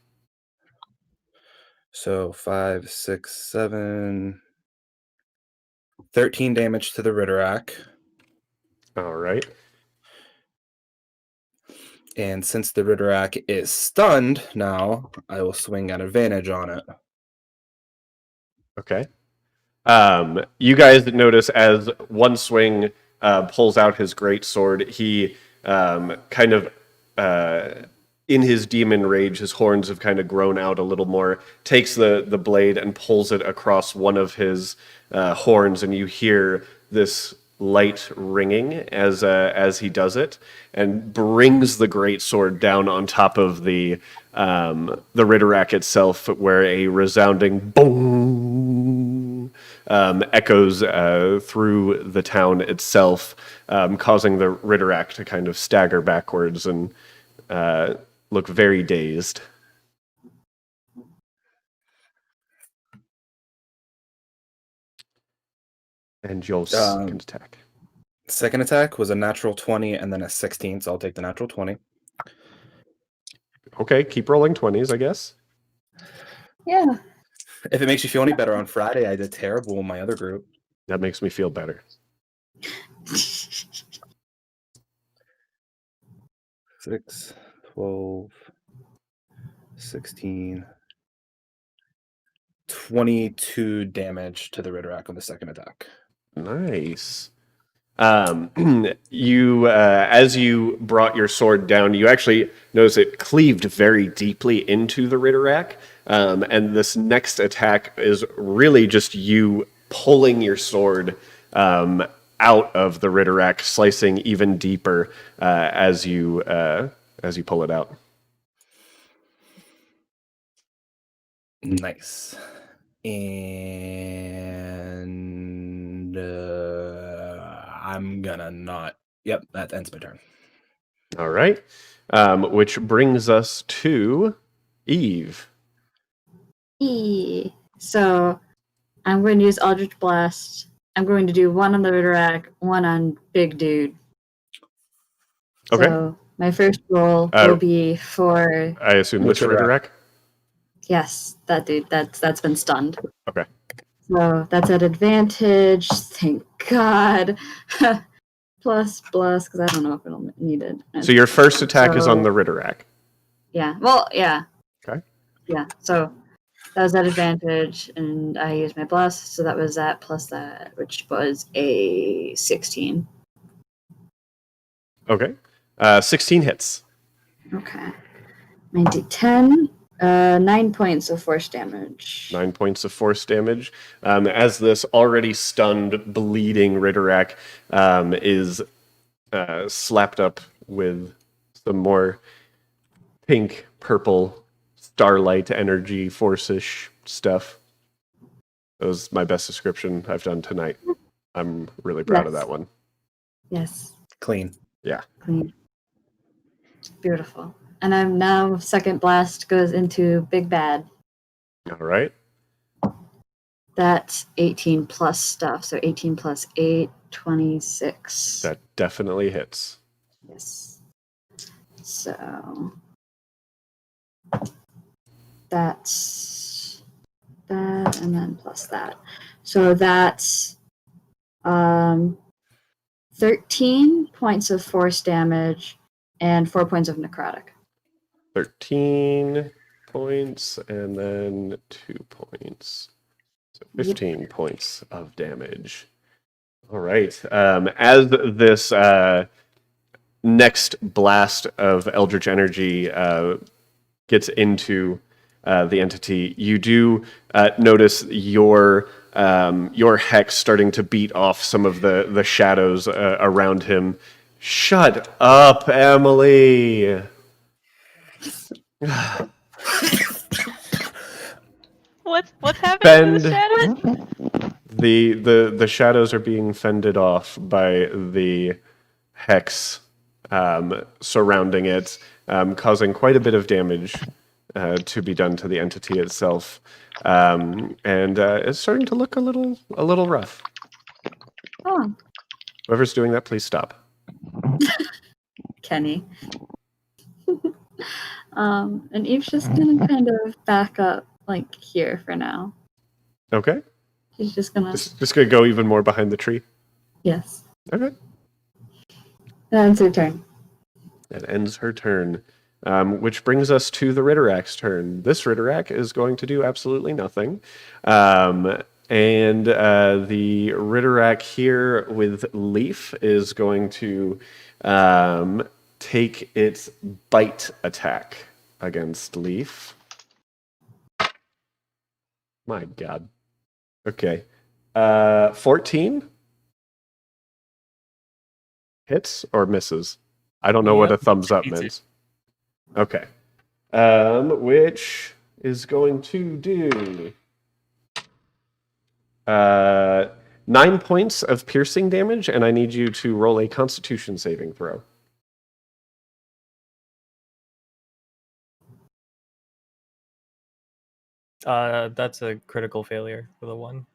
So 5, 6, 7, 13 damage to the Ritterak. All right. And since the Ritterak is stunned now, I will swing at advantage on it. Okay. You guys notice as one swing pulls out his great sword, he kind of, in his demon rage, his horns have kind of grown out a little more, takes the blade and pulls it across one of his horns, and you hear this light ringing as he does it, and brings the great sword down on top of the Ritterak itself, where a resounding boom echoes through the town itself, causing the Ritterak to kind of stagger backwards and look very dazed. And your second attack. Second attack was a natural 20 and then a 16, so I'll take the natural 20. Okay, keep rolling 20s, I guess. Yeah. If it makes you feel any better, on Friday I did terrible in my other group. That makes me feel better. 6, 12, 16, 22 damage to the Ritterak on the second attack. Nice. You, as you brought your sword down, you actually notice it cleaved very deeply into the Ritterak. And this next attack is really just you pulling your sword out of the Ritterak, slicing even deeper as you pull it out. Nice. And I'm gonna not. Yep, that ends my turn. All right. Which brings us to Eve. So I'm going to use Eldritch Blast. I'm going to do one on the Ritterak, one on Big Dude. Okay. So my first roll will be for... I assume this Which Ritterak? Yes, that dude. That's been stunned. Okay. So that's at advantage. Thank God. Plus, because I don't know if it'll need it. So your first attack is on the Ritterak. Yeah. Well, yeah. Okay. Yeah. So that was at advantage, and I used my bless, so that was that plus that, which was a 16. Okay. 16 hits. Okay. 9d10. 9 points of force damage. 9 points of force damage. As this already stunned, bleeding Ritterak is slapped up with some more pink, purple, starlight energy, force-ish stuff. That was my best description I've done tonight. I'm really proud of Yes. that one. Yes. Clean. Yeah. Clean. Beautiful. And I'm now second blast goes into Big Bad. All right. That's 18 plus stuff. So 18 plus 8, 26. That definitely hits. Yes. So that's that, and then plus that. So that's 13 points of force damage and 4 points of necrotic. 13 points and then 2 points. So 15 points of damage. All right. As this next blast of Eldritch Energy gets into the entity, you do notice your hex starting to beat off some of the shadows around him. Shut up, Emily! What's happening to the Fend. shadows? The shadows are being fended off by the hex surrounding it, causing quite a bit of damage to be done to the entity itself, and it's starting to look a little rough. Oh, Whoever's doing that, please stop. Kenny. And Eve's just gonna kind of back up, like, here for now. Okay, She's just gonna... just gonna go even more behind the tree. Yes. Okay. That's her turn. That ends her turn. Which brings us to the Ritterak's turn. This Ritterak is going to do absolutely nothing. And the Ritterak here with Leaf is going to take its bite attack against Leaf. My God. Okay. 14? Hits or misses? I don't know what a Yep, thumbs up beats it. means. Okay. Which is going to do 9 points of piercing damage, and I need you to roll a Constitution saving throw. That's a critical failure for the one.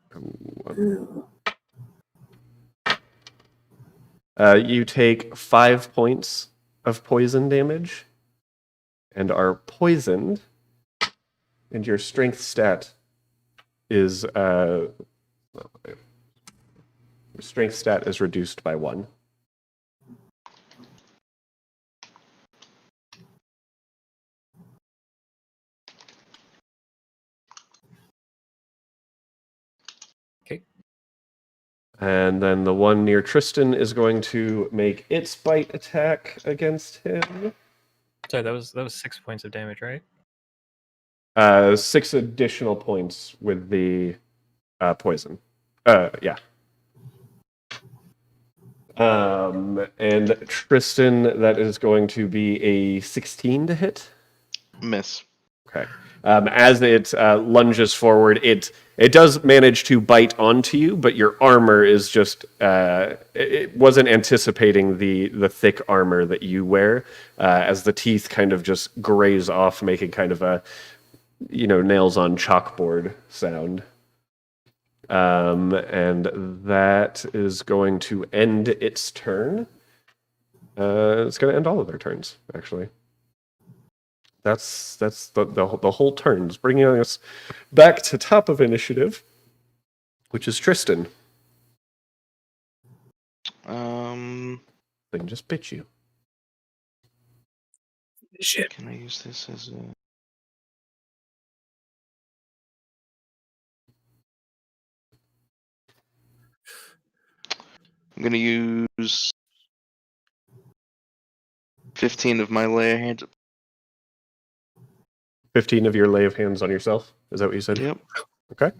You take 5 points of poison damage and are poisoned, and your strength stat is reduced by 1. Okay. And then the one near Tristan is going to make its bite attack against him. Sorry, that was 6 points of damage, right? 6 additional points with the poison. Yeah. And Tristan, that is going to be a 16 to hit. Miss. Okay. As it lunges forward, it does manage to bite onto you, but your armor is just it wasn't anticipating the thick armor that you wear, as the teeth kind of just graze off, making kind of a nails on chalkboard sound. And that is going to end its turn. It's going to end all of their turns, actually. That's the whole turns, bringing us back to top of initiative, which is Tristan. They can just pitch you. Shit. Can I use this as a? I'm gonna use 15 of my lay of hands. 15 of your lay of hands on yourself? Is that what you said? Yep. Okay.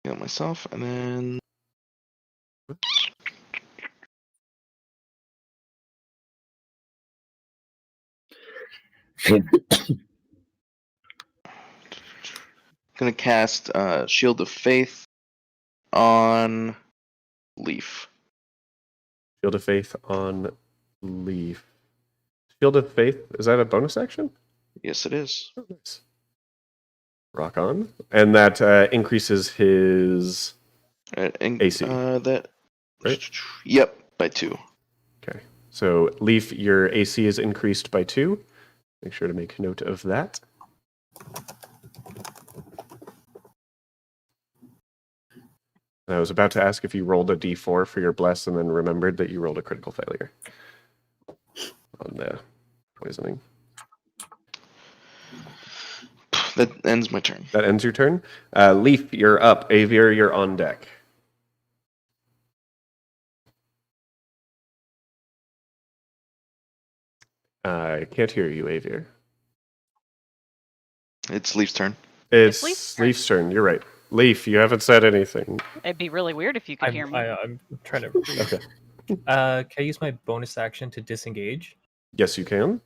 Got myself, and then gonna cast Shield of Faith on Leaf. Shield of Faith on Leaf. Shield of Faith, is that a bonus action? Yes, it is. Oh, nice. Rock on. And that increases his AC. That. Right? Yep, by 2. Okay. So, Leaf, your AC is increased by 2. Make sure to make note of that. I was about to ask if you rolled a d4 for your bless and then remembered that you rolled a critical failure on the poisoning. That ends my turn. That ends your turn. Leaf, you're up. Avier, you're on deck. I can't hear you, Avier. It's Leaf's turn. It's Leaf's Leaf's turn. You're right. Leaf, you haven't said anything. It'd be really weird if you could hear me. I'm trying to. Okay. Can I use my bonus action to disengage Yes, you can.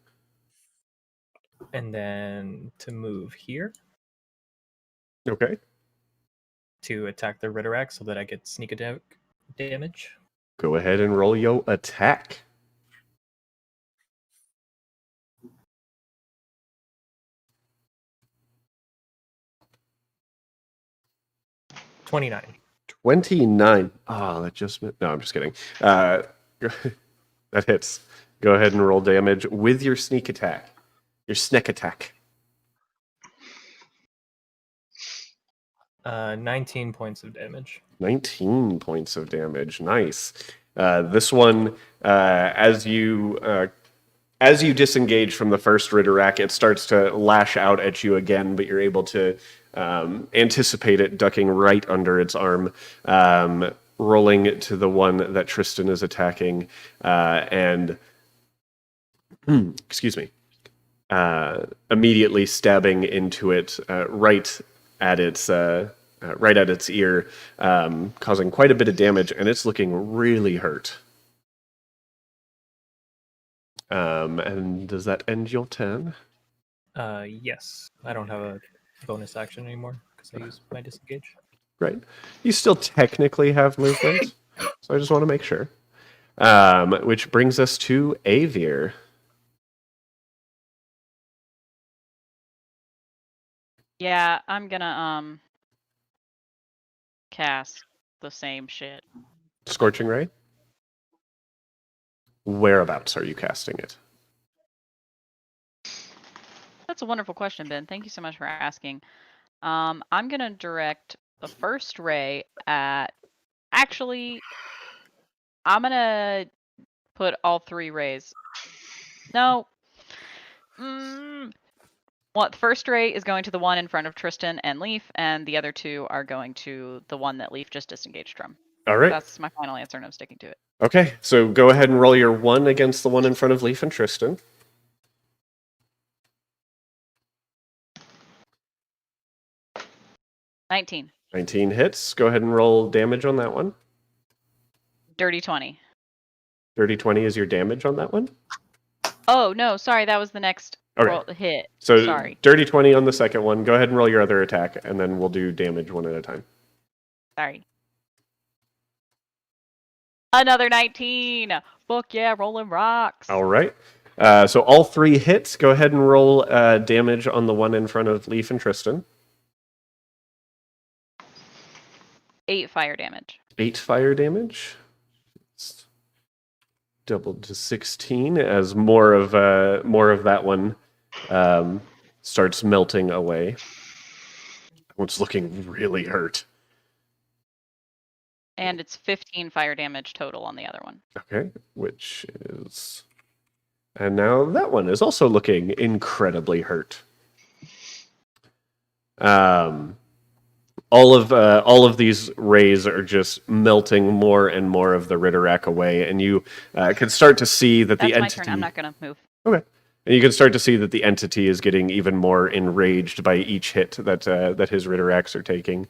and then to move here Okay. to attack the Ritterak so that I get sneak attack damage? Go ahead and roll your attack. $29. 29. Oh, that just... No, I'm just kidding. That hits. Go ahead and roll damage with your sneak attack. Your sneak attack. 19 points of damage. 19 points of damage. Nice. This one, as you disengage from the first Ritterak, it starts to lash out at you again, but you're able to anticipate it ducking right under its arm, rolling to the one that Tristan is attacking, and excuse me, immediately stabbing into it right at its ear, causing quite a bit of damage, and it's looking really hurt. And does that end your turn? Yes. I don't have a bonus action anymore because I used my disengage. Right. You still technically have movement, so I just want to make sure. Which brings us to Avir. Yeah, I'm gonna cast the same shit. Scorching Ray? Whereabouts are you casting it? That's a wonderful question, Ben. Thank you so much for asking. I'm gonna direct the first ray at. Actually, I'm gonna put all 3 rays. No. Well, the first ray is going to the one in front of Tristan and Leaf, and the other 2 are going to the one that Leaf just disengaged from. All right. That's my final answer, and I'm sticking to it. Okay, so go ahead and roll your 1 against the one in front of Leaf and Tristan. $19. 19 hits. Go ahead and roll damage on that one. Dirty 20. Dirty 20 is your damage on that one. Oh, no, sorry, that was the next Okay. hit. So Sorry. dirty 20 on the second one. Go ahead and roll your other attack, and then we'll do damage one at a time. Sorry. Another 19. Fuck yeah, rolling rocks. All right. So all 3 hits. Go ahead and roll damage on the one in front of Leaf and Tristan. 8 fire damage. 8 fire damage. It's doubled to 16 as more of that one starts melting away. It's looking really hurt. And it's 15 fire damage total on the other one. Okay, which is... And now that one is also looking incredibly hurt. All of these rays are just melting more and more of the Ritterak away, and you can start to see that That's the my entity... turn. I'm not going to move. Okay. And you can start to see that the entity is getting even more enraged by each hit that his Ritteraks are taking.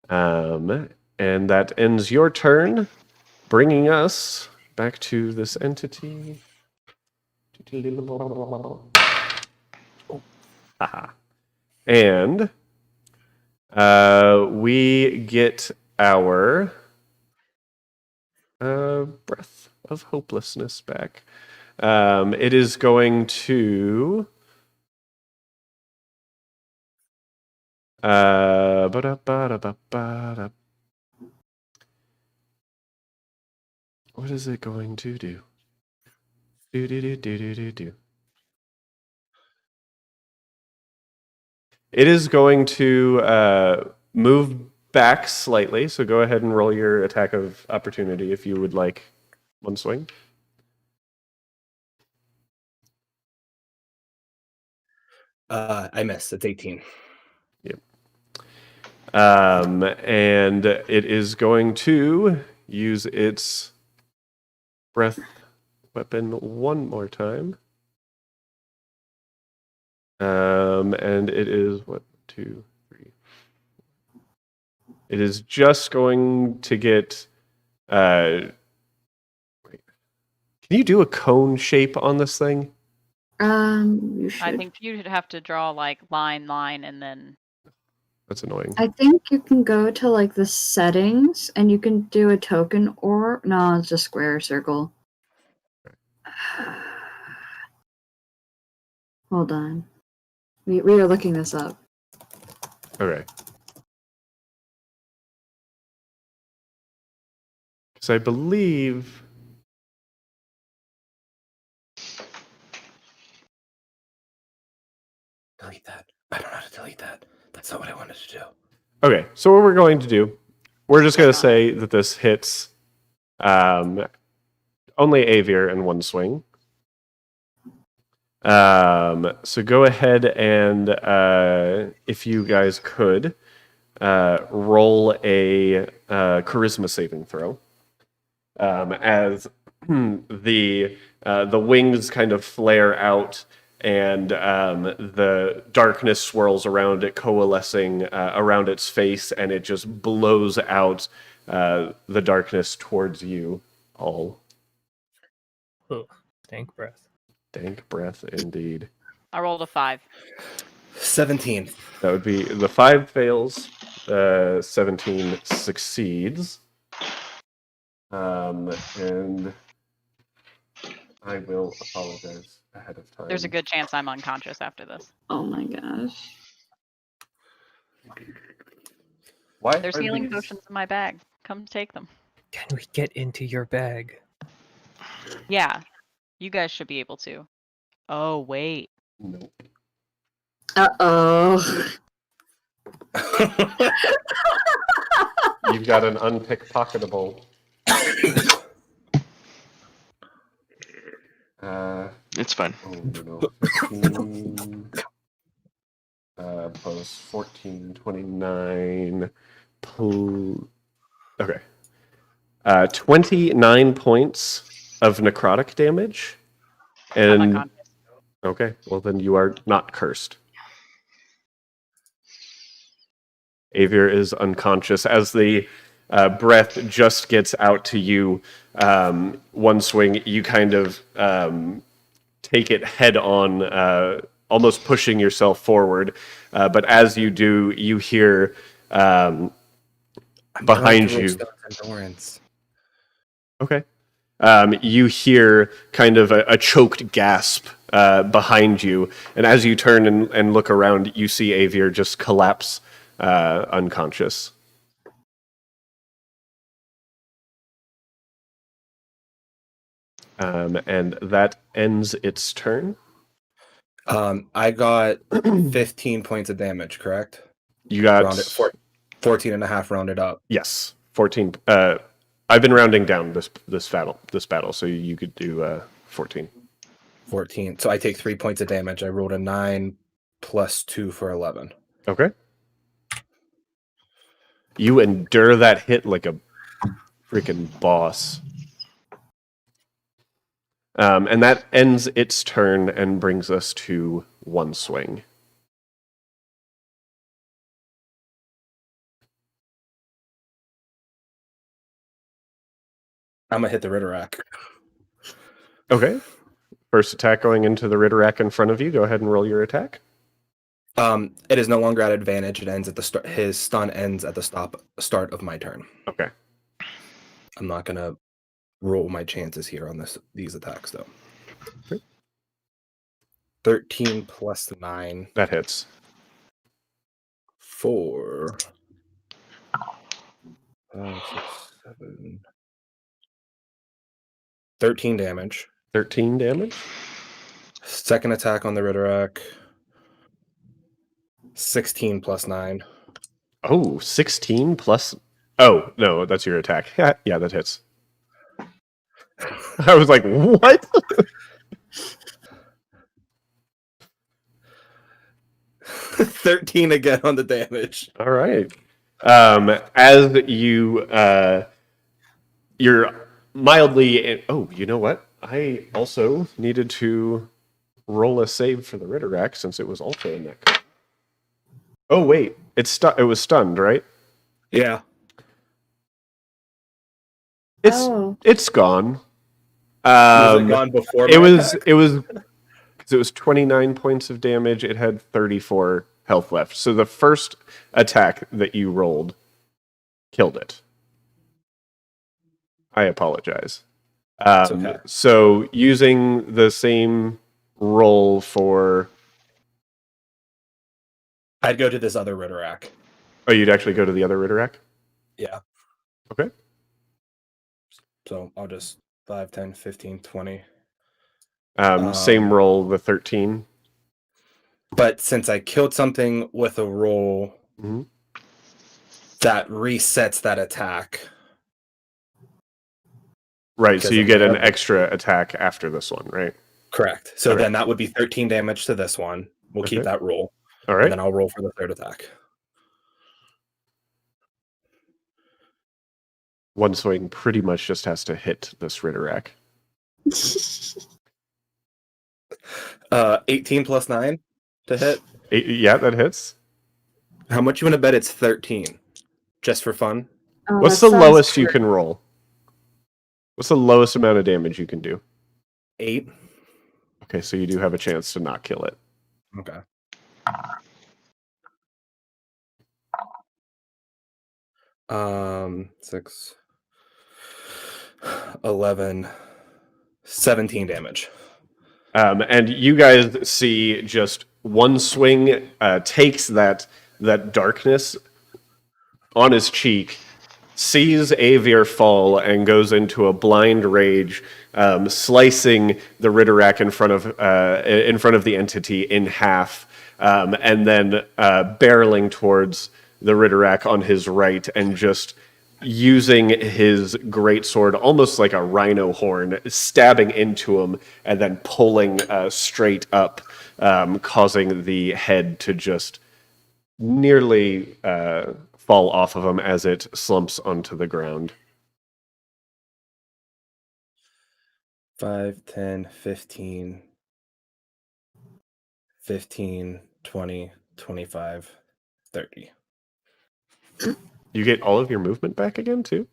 And that ends your turn, bringing us back to this entity. Oh. Haha. And we get our breath of hopelessness back. It is going to... What is it going to do? Do. It is going to move back slightly, so go ahead and roll your attack of opportunity if you would like one swing. I missed. It's 18. Yep. And it is going to use its breath weapon one more time. And it is 1, 2, 3. It is just going to get. Wait. Can you do a cone shape on this thing? You should. I think you'd have to draw like line, and then. That's annoying. I think you can go to like the settings and you can do a token or no, it's a square circle. Hold on. We are looking this up. Okay. Because I believe. Delete that. I don't know how to delete that. That's not what I wanted to do. Okay, so what we're going to do, we're just going to say that this hits only Avier in one swing. So go ahead and, if you guys could, roll a charisma saving throw. As the wings kind of flare out and the darkness swirls around it, coalescing around its face, and it just blows out the darkness towards you all. Ugh, stank breath. Dank breath indeed. I rolled a 5. 17. That would be the 5 fails, 17 succeeds. And I will apologize ahead of time. There's a good chance I'm unconscious after this. Oh my gosh. Why There's are healing these- potions in my bag. Come take them. Can we get into your bag? Yeah, you guys should be able to. Oh, wait. Nope. Uh-oh. You've got an unpickpocketable. It's fine. Oh, no. 15 plus 14, 29. Okay. 29 points of necrotic damage. I'm And unconscious. okay, well then you are not cursed. Avier is unconscious as the breath just gets out to you. One swing, you kind of take it head on, almost pushing yourself forward. But as you do, you hear behind you. Endurance. Okay. You hear kind of a choked gasp behind you, and as you turn and look around, you see Avier just collapse unconscious. And that ends its turn. I got 15 points of damage, correct? You got Rounded, 14 and a half rounded up. yes, 14. I've been rounding down this battle, so you could do 14. 14. So I take 3 points of damage. I rolled a 9 plus 2 for 11. Okay. You endure that hit like a freaking boss. And that ends its turn and brings us to one swing. I'm going to hit the Ritterak. Okay. First attack going into the Ritterak in front of you. Go ahead and roll your attack. It is no longer at advantage. It ends at the start. His stun ends at the start of my turn. Okay. I'm not going to roll my chances here on these attacks, though. Okay. 13 plus 9. That hits. 4. 5, 6, 7. 13 damage. 13 damage. Second attack on the Ritterak. 16 plus 9. Oh, 16 plus... Oh, no, that's your attack. Yeah, that hits. I was like, what? 13 again on the damage. All right. As you're mildly... Oh, you know what? I also needed to roll a save for the Ritterak since it was also a neck. Oh, wait. It was stunned, right? Yeah. It's gone. Was it gone before It my was attack? it was 29 points of damage. It had 34 health left. So the first attack that you rolled killed it. I apologize. It's okay. So using the same roll for... I'd go to this other Ritterak. Oh, you'd actually go to the other Ritterak? Yeah. Okay. So I'll just 5, 10, 15, 20. Same roll, the 13. But since I killed something with a roll, Mhm. that resets that attack. Right, Because so you of get my an other- extra attack after this one, right? Correct. So Okay. then that would be 13 damage to this one. We'll keep Okay. that roll. All And right. then I'll roll for the third attack. One swing pretty much just has to hit this Ritterak. 18 plus 9 to hit. Yeah, that hits. How much you want to bet it's 13? Just for fun? Oh, What's that the sounds lowest you correct. can roll? What's the lowest amount of damage you can do? 8. Okay, so you do have a chance to not kill it. Okay. Um, 6, 11, 17 damage. And you guys see just one swing takes that darkness on his cheek, sees Avir fall, and goes into a blind rage, slicing the Ritterak in front of the entity in half, and then barreling towards the Ritterak on his right, and just using his greatsword almost like a rhino horn, stabbing into him, and then pulling straight up, causing the head to just nearly fall off of him as it slumps onto the ground. 5, 10, 15, 15, 20, 25, 30. You get all of your movement back again, too?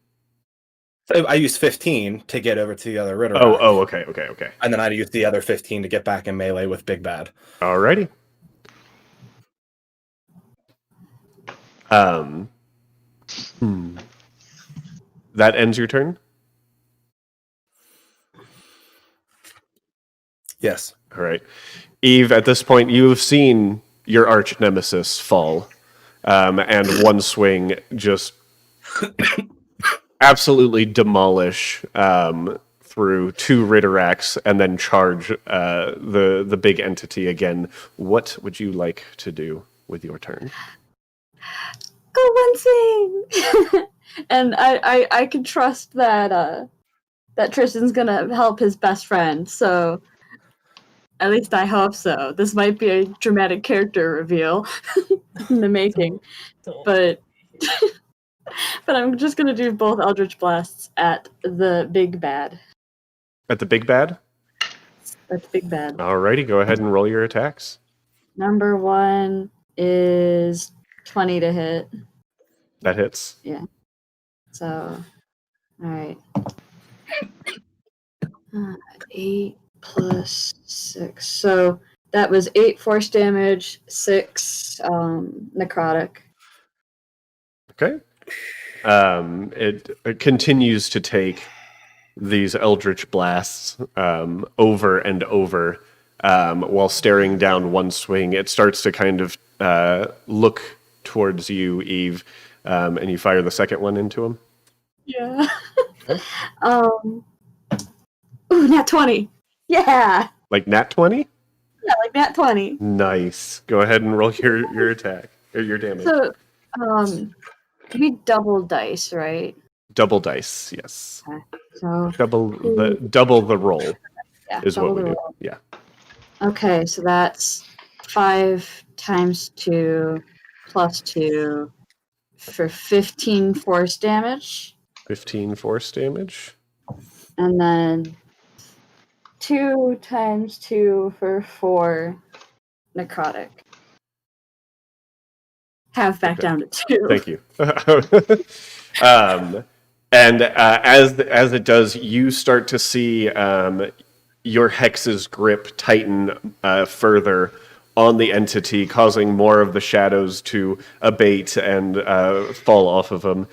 So I used 15 to get over to the other Ritterak. Oh, okay. And then I used the other 15 to get back in melee with Big Bad. Alrighty. That ends your turn? Yes. All right. Eve, at this point, you have seen your arch nemesis fall, and one swing just absolutely demolish through two Ritteraks and then charge the big entity again. What would you like to do with your turn? Go one swing! And I can trust that that Tristan's gonna help his best friend, so at least I hope so. This might be a dramatic character reveal in the making, but but I'm just gonna do both Eldritch Blasts at the big bad. At the big bad? At the big bad. Alrighty, go ahead and roll your attacks. Number 1 is 20 to hit. That hits. So, alright. 8 plus 6. So that was 8 force damage, 6 necrotic. Okay. It continues to take these eldritch blasts over and over while staring down one swing. It starts to kind of look towards you, Eve, and you fire the second one into him. Yeah. Okay. Ooh, nat 20. Yeah. Like nat 20? Yeah, like nat 20. Nice. Go ahead and roll your attack or your damage. So, we double dice, right? Double dice, yes. So, Double the roll yeah, is what double we the do. roll. Yeah. Okay, so that's 5 times 2 plus 2 for 15 force damage. 15 force damage. And then 2 times 2 for 4 necrotic. Half back Okay. down to 2. Thank you. And as it does, you start to see your hex's grip tighten further on the entity, causing more of the shadows to abate and fall off of him.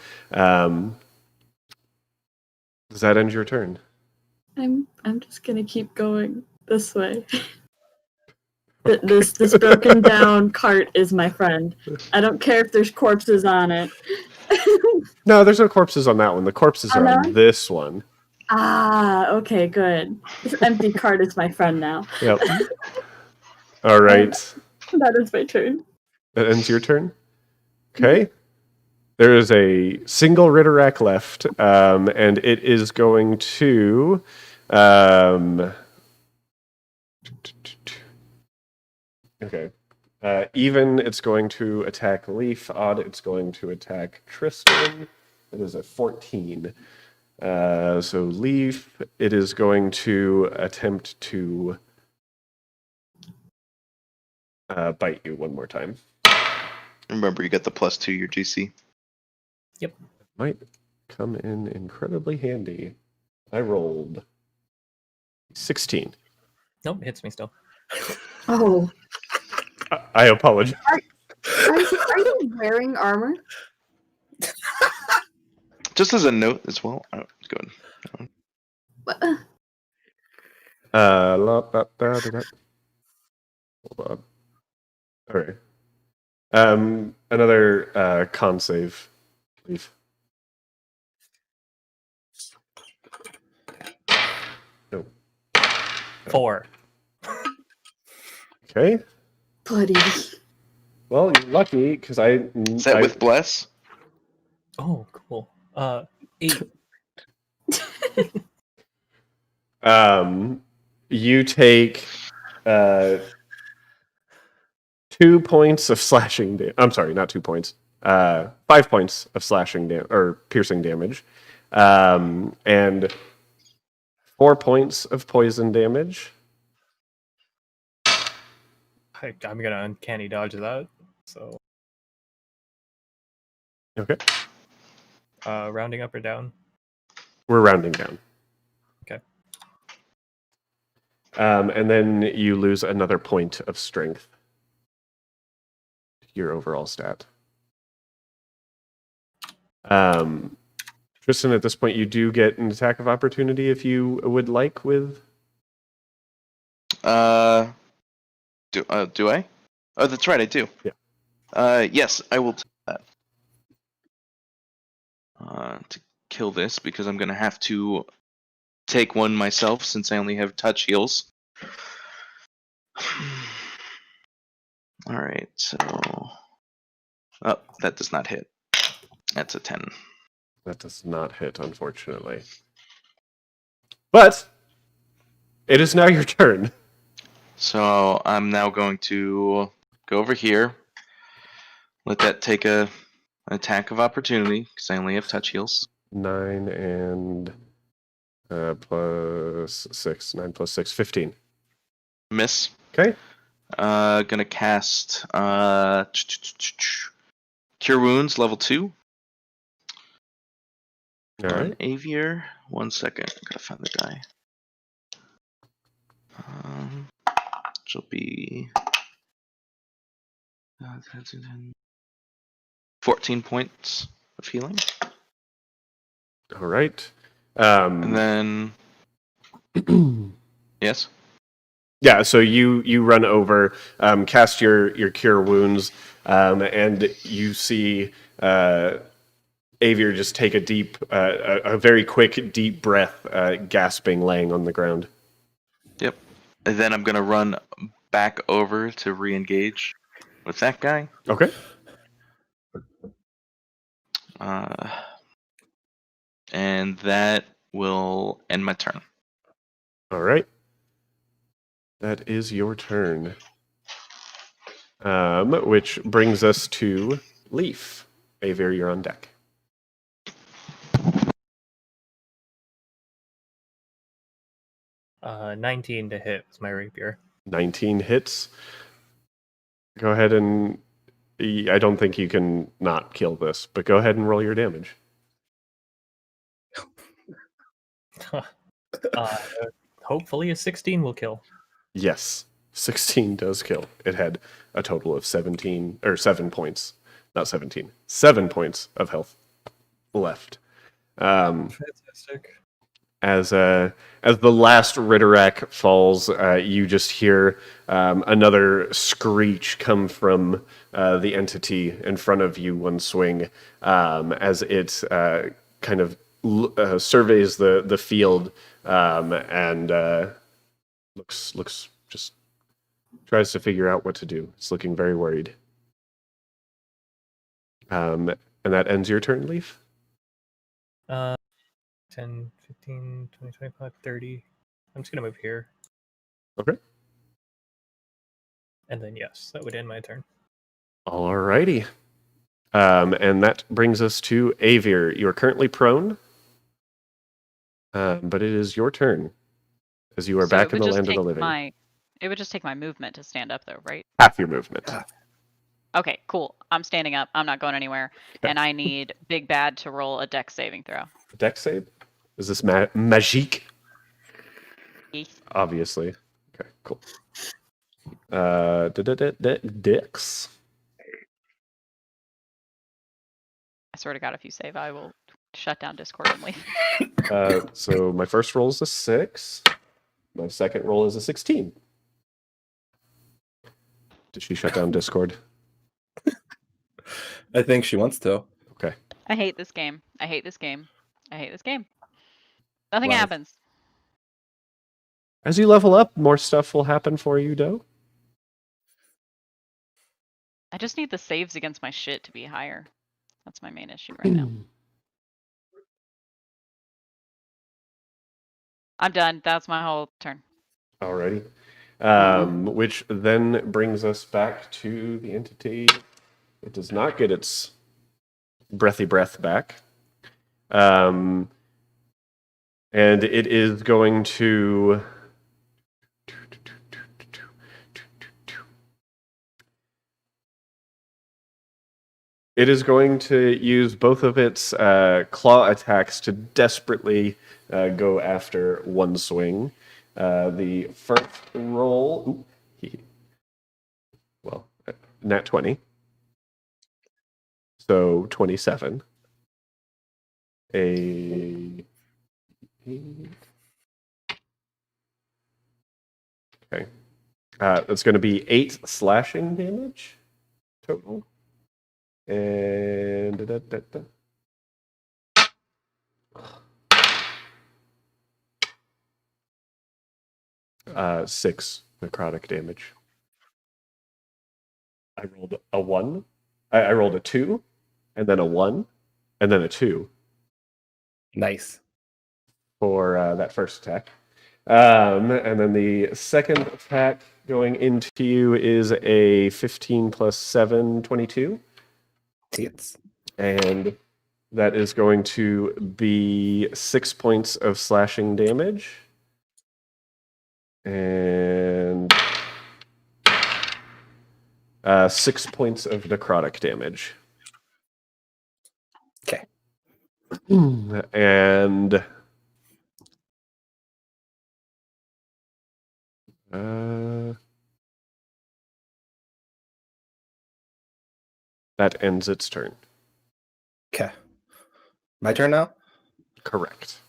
Does that end your turn? I'm just gonna keep going this way. This broken down cart is my friend. I don't care if there's corpses on it. No, there's no corpses on that one. The corpses Oh, are no? on this one. Ah, okay, good. This empty cart is my friend now. Yep. All right. That is my turn. That ends your turn. Okay. There is a single Ritterak left, and it is going to. Okay. Even, it's going to attack Leaf. Odd, it's going to attack Tristan. It is a 14. So Leaf, it is going to attempt to bite you one more time. Remember, you got the +2 your GC. Might come in incredibly handy. I rolled 16. Nope, hits me still. Oh, I apologize. are you wearing armor? Just as a note as well. Oh, go ahead. What? Hold on. All right. Another con save, Leaf. No. 4. Okay. Buddy. Well, you're lucky because Is that with bless? Oh, cool. 8. You take 2 points of slashing damage. I'm sorry, not 2 points. 5 points of slashing or piercing damage, and 4 points of poison damage. I'm gonna uncanny dodge that. So. Okay. Rounding up or down? We're rounding down. Okay. And then you lose another point of strength. Your overall stat. Tristan, at this point, you do get an attack of opportunity if you would like with. Do I? Oh, that's right, I do. Yeah. Yes, I will take that. To kill this, because I'm gonna have to take one myself since I only have touch heals. Alright, so. Oh, that does not hit. That's a 10. That does not hit, unfortunately. But it is now your turn. So I'm now going to go over here. Let that take an attack of opportunity, because I only have touch heals. 9 and plus 6. 9 plus 6, 15. Miss. Okay. Gonna cast Cure Wounds, level 2. All On right. Avier. 1 second. Gotta find the die. Which will be 14 points of healing. All right. And then yes. Yeah, so you run over, cast your cure wounds, and you see Avier just take a deep, a very quick, deep breath, gasping, laying on the ground. Yep. And then I'm gonna run back over to re-engage with that guy. Okay. And that will end my turn. All right. That is your turn. Which brings us to Leaf. Avier, you're on deck. Uh, 19 to hit with my rapier. 19 hits. Go ahead and... I don't think you can not kill this, but go ahead and roll your damage. Hopefully a 16 will kill. Yes, 16 does kill. It had a total of 17, or 7 points. Not 17. 7 points of health left. Fantastic. As the last Ritterak falls, you just hear another screech come from the entity in front of you, one swing, as it kind of surveys the field and looks just tries to figure out what to do. It's looking very worried. And that ends your turn, Leaf? 10, 15, 20, 25, 30. I'm just going to move here. Okay. And then, yes, that would end my turn. Alrighty. And that brings us to Avir. You are currently prone, but it is your turn, as you are So back it in would the just land of the take living. it would just take my movement to stand up, though, right? Half your movement. Okay, cool. I'm standing up. I'm not going anywhere. Okay. And I need Big Bad to roll a dex saving throw. Dex save? Is this magique? Yes. Obviously. Okay, cool. Dex. I swear to God, if you save, I will shut down Discord and leave. So my first roll is a 6. My second roll is a 16. Did she shut down Discord? I think she wants to. Okay. I hate this game. I hate this game. I hate this game. Nothing Well, happens. As you level up, more stuff will happen for you, Doe. I just need the saves against my shit to be higher. That's my main issue right now. I'm done. That's my whole turn. Alrighty. Which then brings us back to the entity. It does not get its breathy breath back. And it is going to... It is going to use both of its claw attacks to desperately go after one swing. The first roll... nat 20. So 27. Okay. That's going to be 8 slashing damage total. And 6 necrotic damage. I rolled a 1. I rolled a 2, and then a 1, and then a 2 Nice. for that first attack. And then the second attack going into you is a 15 plus 7, 22. Hits. And that is going to be 6 points of slashing damage. And 6 points of necrotic damage. Okay. And that ends its turn. Okay. My turn now? Correct.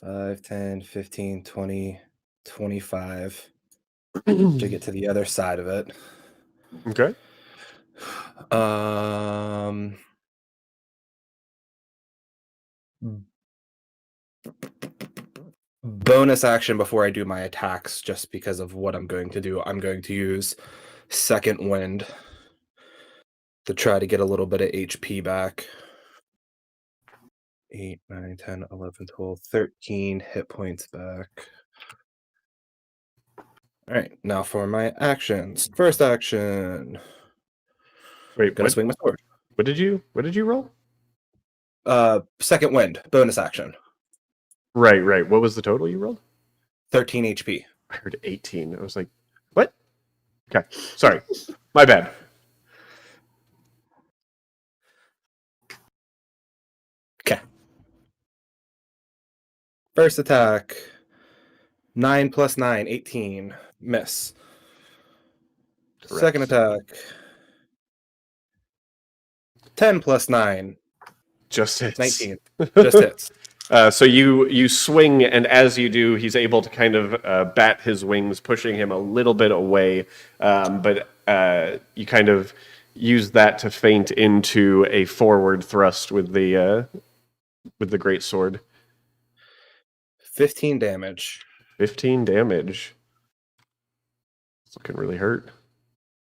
5, 10, 15, 20, 25. To get to the other side of it. Okay. Bonus action before I do my attacks, just because of what I'm going to do. I'm going to use Second Wind to try to get a little bit of HP back. 8, 9, 10, 11, 12, 13 hit points back. All right, now for my actions. First action. Wait, Gonna swing my sword. What did you roll? Second Wind, bonus action. Right. What was the total you rolled? 13 HP. I heard 18. I was like, what? Okay. Sorry. My bad. Okay. First attack. 9 plus 9, 18. Miss. Correct. Second attack. 10 plus 9. Just hits. 19. Just hits. So you swing, and as you do, he's able to kind of bat his wings, pushing him a little bit away. But you kind of use that to feint into a forward thrust with the great sword. 15 damage. 15 damage. It's looking really hurt.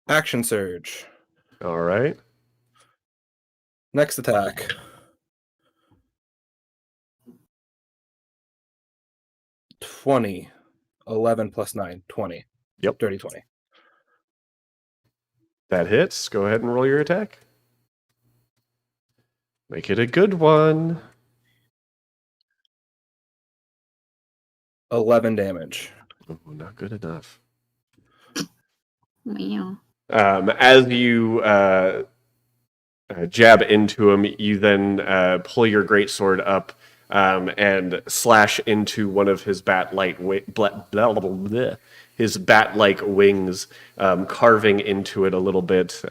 Action surge. All right. Next attack. 20. 11 plus 9. 20. Yep. Dirty 20. That hits. Go ahead and roll your attack. Make it a good one. 11 damage. Oh, not good enough. Meow. As you jab into him, you then pull your greatsword up and slash into one of his bat-like his bat-like wings, carving into it a little bit,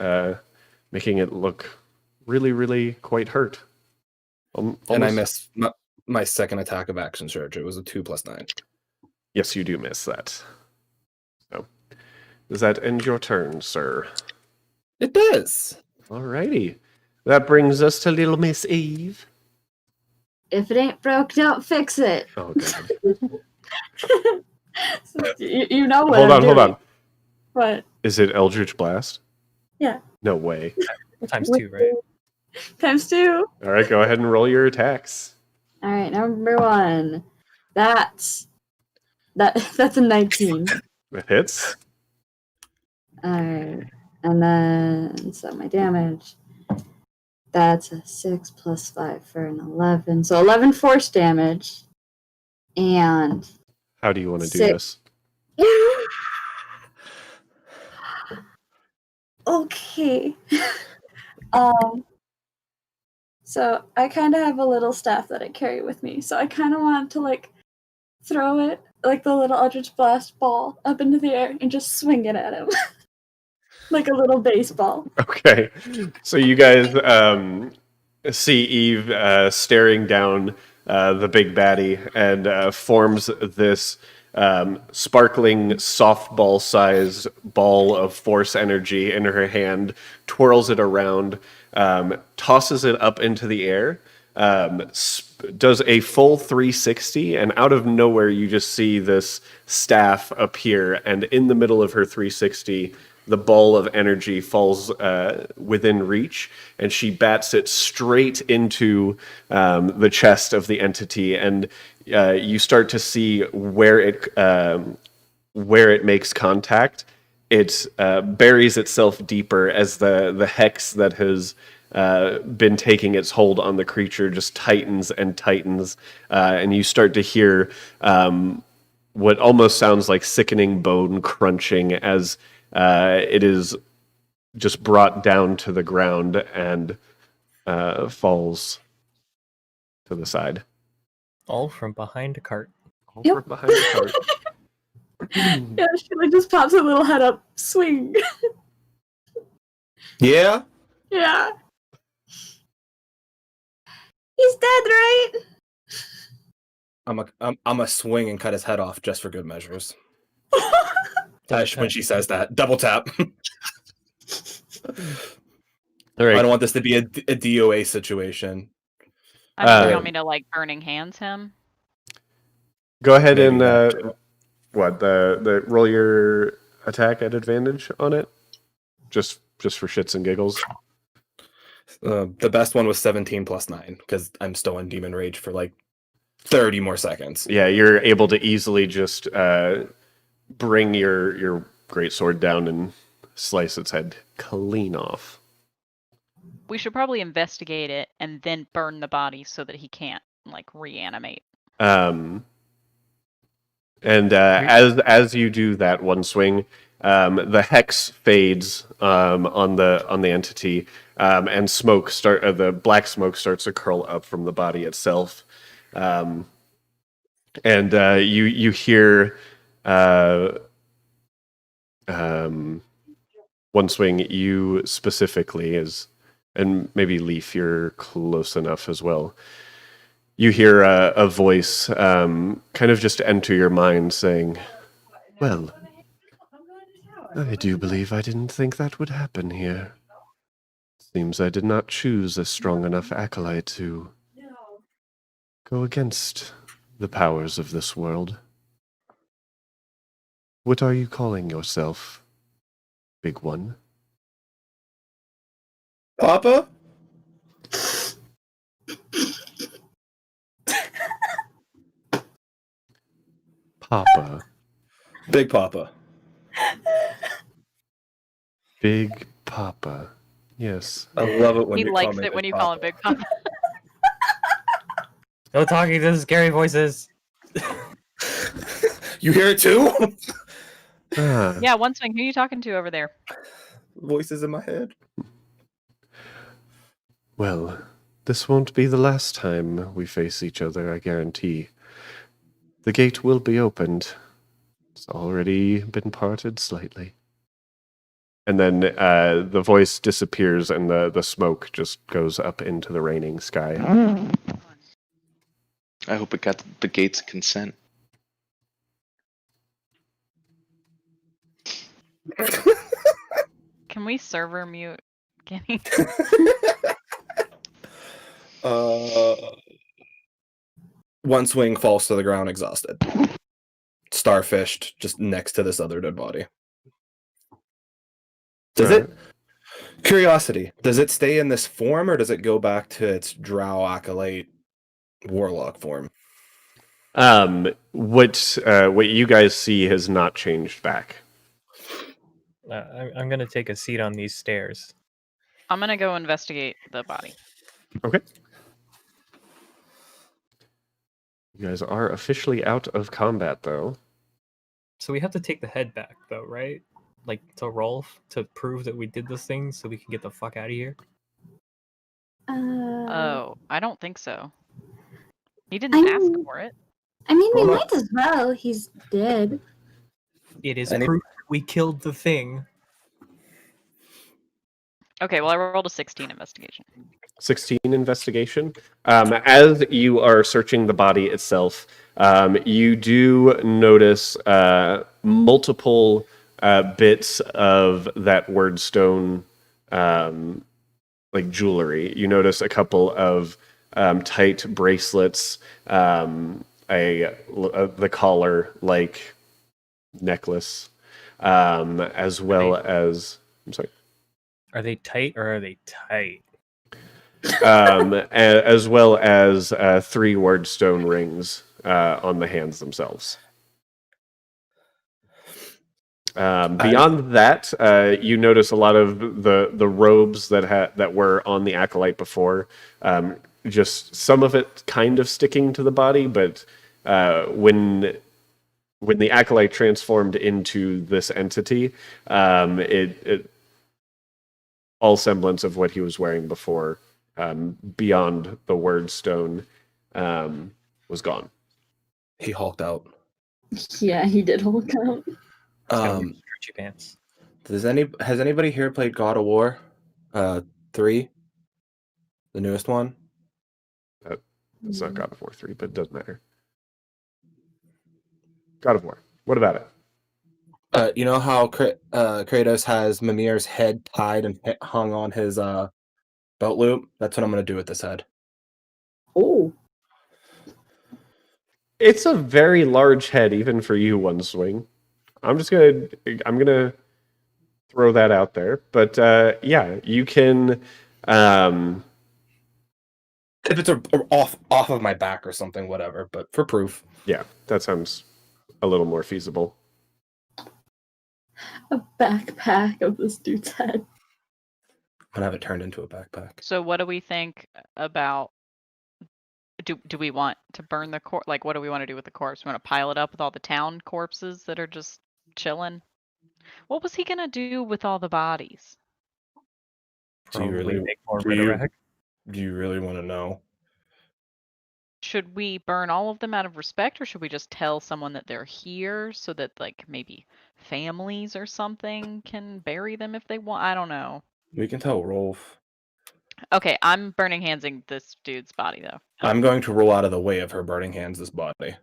making it look really, really quite hurt. And I missed my second attack of action surge. It was a 2 plus 9. Yes, you do miss that. So, does that end your turn, sir? It does. Alrighty. That brings us to little Miss Eve. If it ain't broke, don't fix it. Oh, God. So, you know what? Hold I'm on. doing. What? Is it Eldritch Blast? Yeah. No way. Times 2, right? Times 2. All right, go ahead and roll your attacks. All right, number 1. That's a 19. That hits. All right, and then so my damage. That's a 6 plus 5 for an 11. So 11 force damage. And How do you want to do 6. this? Okay. So I kind of have a little staff that I carry with me. So I kind of want to like throw it like the little Eldritch Blast ball up into the air and just swing it at him. Like a little baseball. Okay. So you guys see Eve staring down the big baddie and forms this sparkling softball-sized ball of force energy in her hand, twirls it around, tosses it up into the air, does a full 360, and out of nowhere you just see this staff appear, and in the middle of her 360, the ball of energy falls within reach, and she bats it straight into the chest of the entity, and you start to see where it makes contact. It buries itself deeper as the hex that has been taking its hold on the creature just tightens and tightens, and you start to hear what almost sounds like sickening bone crunching as it is just brought down to the ground and falls to the side. All from behind a cart. All Yep. from behind the cart. Yeah, she like just pops her little head up, swing. Yeah? Yeah. He's dead, right? I'm a swing and cut his head off just for good measures. Double When tap. she says that, double tap. All right. I don't want this to be a DOA situation. I mean, do you Uh, want me to like burning hands him? Go ahead Maybe and that too. the roll your attack at advantage on it, just for shits and giggles. The best one was 17 plus 9 because I'm still in Demon Rage for like 30 more seconds. Yeah, you're able to easily just bring your greatsword down and slice its head clean off. We should probably investigate it and then burn the body so that he can't like reanimate. And as you do that one swing, the hex fades on the entity, and the black smoke starts to curl up from the body itself, and you hear one swing. You specifically and maybe Leaf, you're close enough as well. You hear a voice kind of just enter your mind saying, "Well, I do believe I didn't think that would happen here. Seems I did not choose a strong enough acolyte to go against the powers of this world. What are you calling yourself, big one?" Papa? Papa. Big Papa. Big Papa. Yes. I love it when He you call likes me it when Big you call him Papa. Big Papa. No talking to scary voices. You hear it too? Ah, Yeah, One Swing, who are you talking to over there? Voices in my head. well, this won't be the last time we face each other, I guarantee. The gate will be opened. It's already been parted slightly. And then the voice disappears and the smoke just goes up into the raining sky. I hope it got the gates of consent. Can we server mute Kenny? One swing falls to the ground exhausted. Starfished just next to this other dead body. Does Alright. it? Curiosity. Does it stay in this form or does it go back to its Drow Acolyte Warlock form? What you guys see has not changed back. I'm gonna take a seat on these stairs. I'm gonna go investigate the body. Okay. You guys are officially out of combat, though. So we have to take the head back, though, right? Like to Rolf to prove that we did this thing, so we can get the fuck out of here. Oh, I don't think so. He I didn't ask mean- for it. I mean, we Hold on. might as well. He's dead. It is Any- proof that we killed the thing. Okay, well I rolled a 16 investigation. 16 investigation. As you are searching the body itself, you do notice multiple bits of that wordstone, like jewelry. You notice a couple of tight bracelets, the collar like necklace, as well as. I'm sorry. Are they tight or are they tight? As well as 3 wordstone rings on the hands themselves. Beyond that, you notice a lot of the robes that were on the acolyte before. Just some of it kind of sticking to the body, but when the acolyte transformed into this entity, it all semblance of what he was wearing before, beyond the wordstone, was gone. He hulked out. Yeah, he did Hulk out. It's gotta wear Um, stretchy pants. has anybody here played God of War 3? The newest one? It's not God of War 3, but it doesn't matter. God of War. What about it? You know how Kratos has Mimir's head tied and hung on his belt loop? That's what I'm going to do with this head. Oh. It's a very large head, even for you, One Swing. I'm gonna throw that out there. But yeah, you can. If it's off of my back or something, whatever. But for proof, Yeah, that sounds a little more feasible. A backpack of this dude's head. I'm gonna have it turned into a backpack. So what do we think about? Do we want to burn the corpse? Like, what do we want to do with the corpse? We want to pile it up with all the town corpses that are just chilling? What was he gonna do with all the bodies? Do you Probably really- make more do you- Riderack. Do you really want to know? Should we burn all of them out of respect, or should we just tell someone that they're here so that, like, maybe families or something can bury them if they want? I don't know. We can tell Rolf. Okay, I'm burning handsing this dude's body though. I'm going to roll out of the way of her burning hands this body.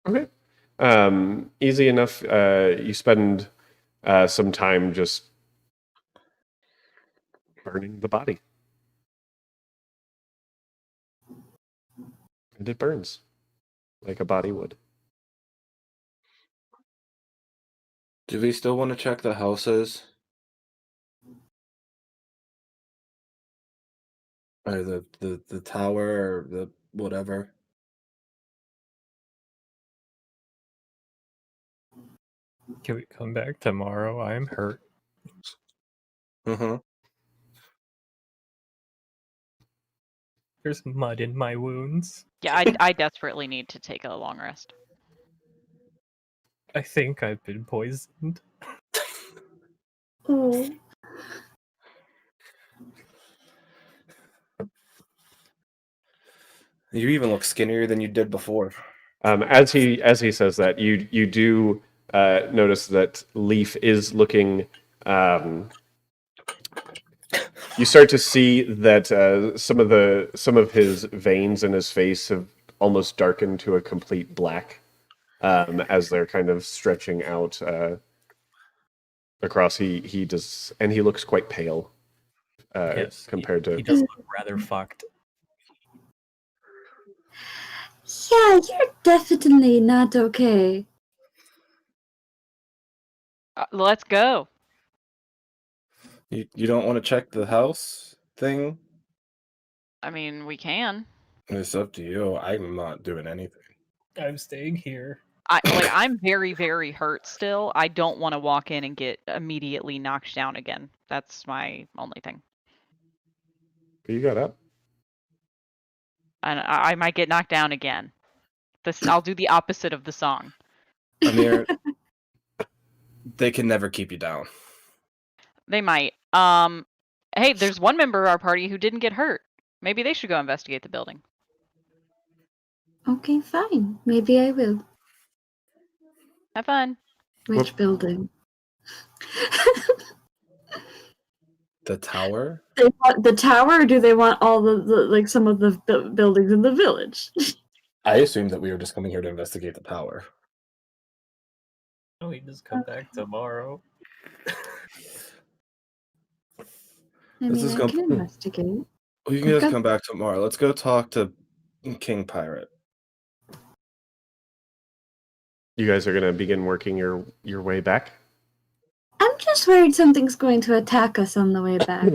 Okay. Easy enough. You spend some time just burning the body. And it burns like a body would. Do we still want to check the houses? Or the tower or the whatever? Can we come back tomorrow? I'm hurt. Mm-hmm. There's mud in my wounds. Yeah, I desperately need to take a long rest. I think I've been poisoned. Oh. You even look skinnier than you did before. As he says that, you do notice that Leaf is looking. You start to see that some of his veins in his face have almost darkened to a complete black, as they're kind of stretching out across. He does, and he looks quite pale Yes, compared he to. does look rather fucked. Yeah, you're definitely not okay. Let's go. You don't want to check the house thing? I mean, we can. It's up to you. I'm not doing anything. I'm staying here. I'm very, very hurt still. I don't want to walk in and get immediately knocked down again. That's my only thing. You got up. And I might get knocked down again. I'll do the opposite of the song. Amir, they can never keep you down. They might. Hey, there's one member of our party who didn't get hurt. Maybe they should go investigate the building. Okay, fine. Maybe I will. Have fun. Which building? The tower? They want the tower, or do they want all the like some of the buildings in the village? I assumed that we were just coming here to investigate the tower. Oh, we just come back tomorrow. I This mean, is I gonna- can investigate. We can just come back tomorrow. Let's go talk to King Pirate. You guys are gonna begin working your way back. I'm just worried something's going to attack us on the way back.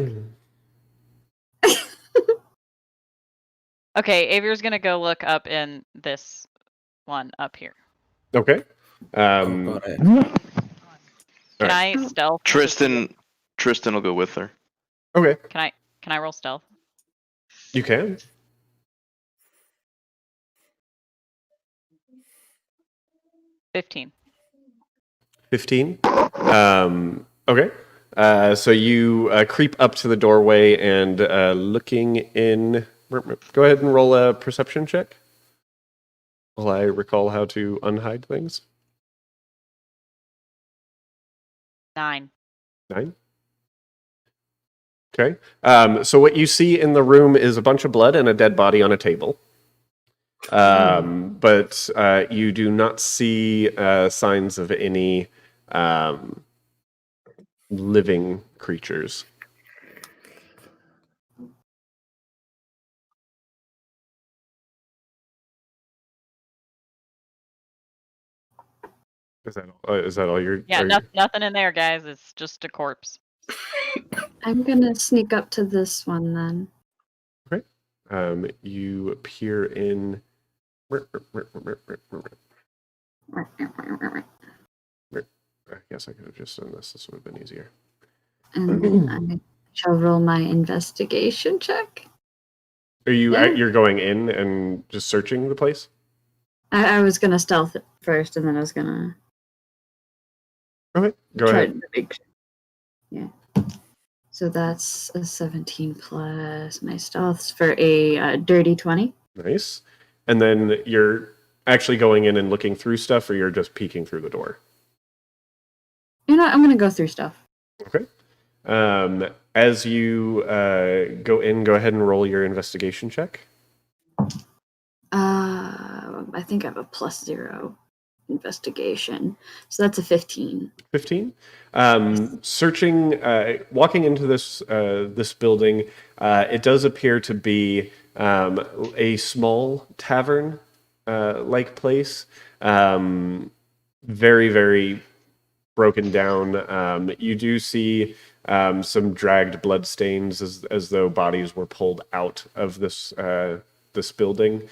Okay, Avier's gonna go look up in this one up here. Okay. Oh, God, Can I stealth? Tristan will go with her. Okay. Can I roll stealth? You can. $15. 15. Okay. So you creep up to the doorway and looking in. Go ahead and roll a perception check. While I recall how to unhide things. 9. 9. Okay. So what you see in the room is a bunch of blood and a dead body on a table. But you do not see signs of any living creatures. Is that all you're? Yeah, are you- nothing in there, guys. It's just a corpse. I'm gonna sneak up to this one then. You peer in. I guess I could have just done this. This would have been easier. And I shall roll my investigation check. Are you? Yeah. You're going in and just searching the place? I was gonna stealth it first, and then I was gonna Okay, go try ahead. to make sure. Yeah. So that's a 17 plus my stealth's for a dirty 20. Nice. And then you're actually going in and looking through stuff, or you're just peeking through the door? You know what? I'm gonna go through stuff. Okay. As you go in, go ahead and roll your investigation check. I think I have a +0 investigation, so that's a 15. 15. Searching, walking into this building, it does appear to be a small tavern like place. Very, very broken down. You do see some dragged blood stains as though bodies were pulled out of this building.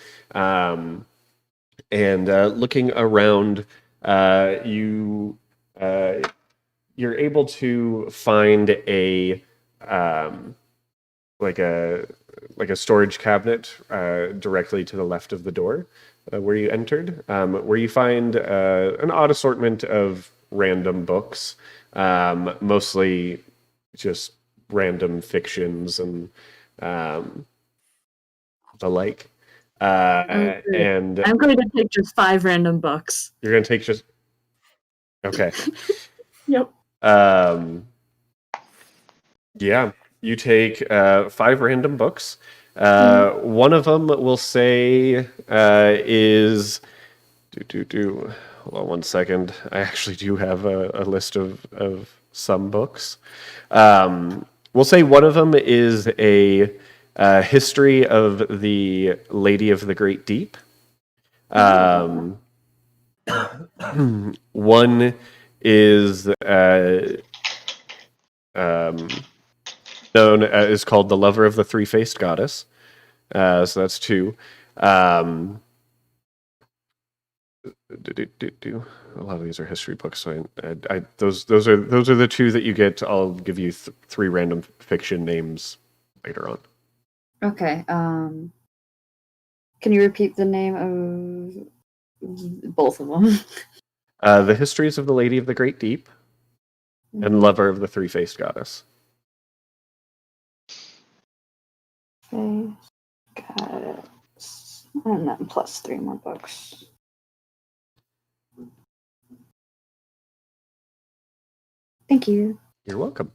And looking around, you you're able to find a like a storage cabinet directly to the left of the door where you entered, where you find an odd assortment of random books, mostly just random fictions and the like. Okay. And I'm going to take just 5 random books. you're going to take just... Okay. Yep. Yeah, you take 5 random books. One of them will say is... Hold on one second. I actually do have a list of some books. We'll say one of them is a history of the Lady of the Great Deep. One is known is called The Lover of the Three-Faced Goddess. So that's 2. A lot of these are history books, so those are the 2 that you get. I'll give you 3 random fiction names later on. Okay. Can you repeat the name of both of them? The Histories of the Lady of the Great Deep and Lover of the Three-Faced Goddess. Okay. Got it. And then plus 3 more books. Thank you. You're welcome.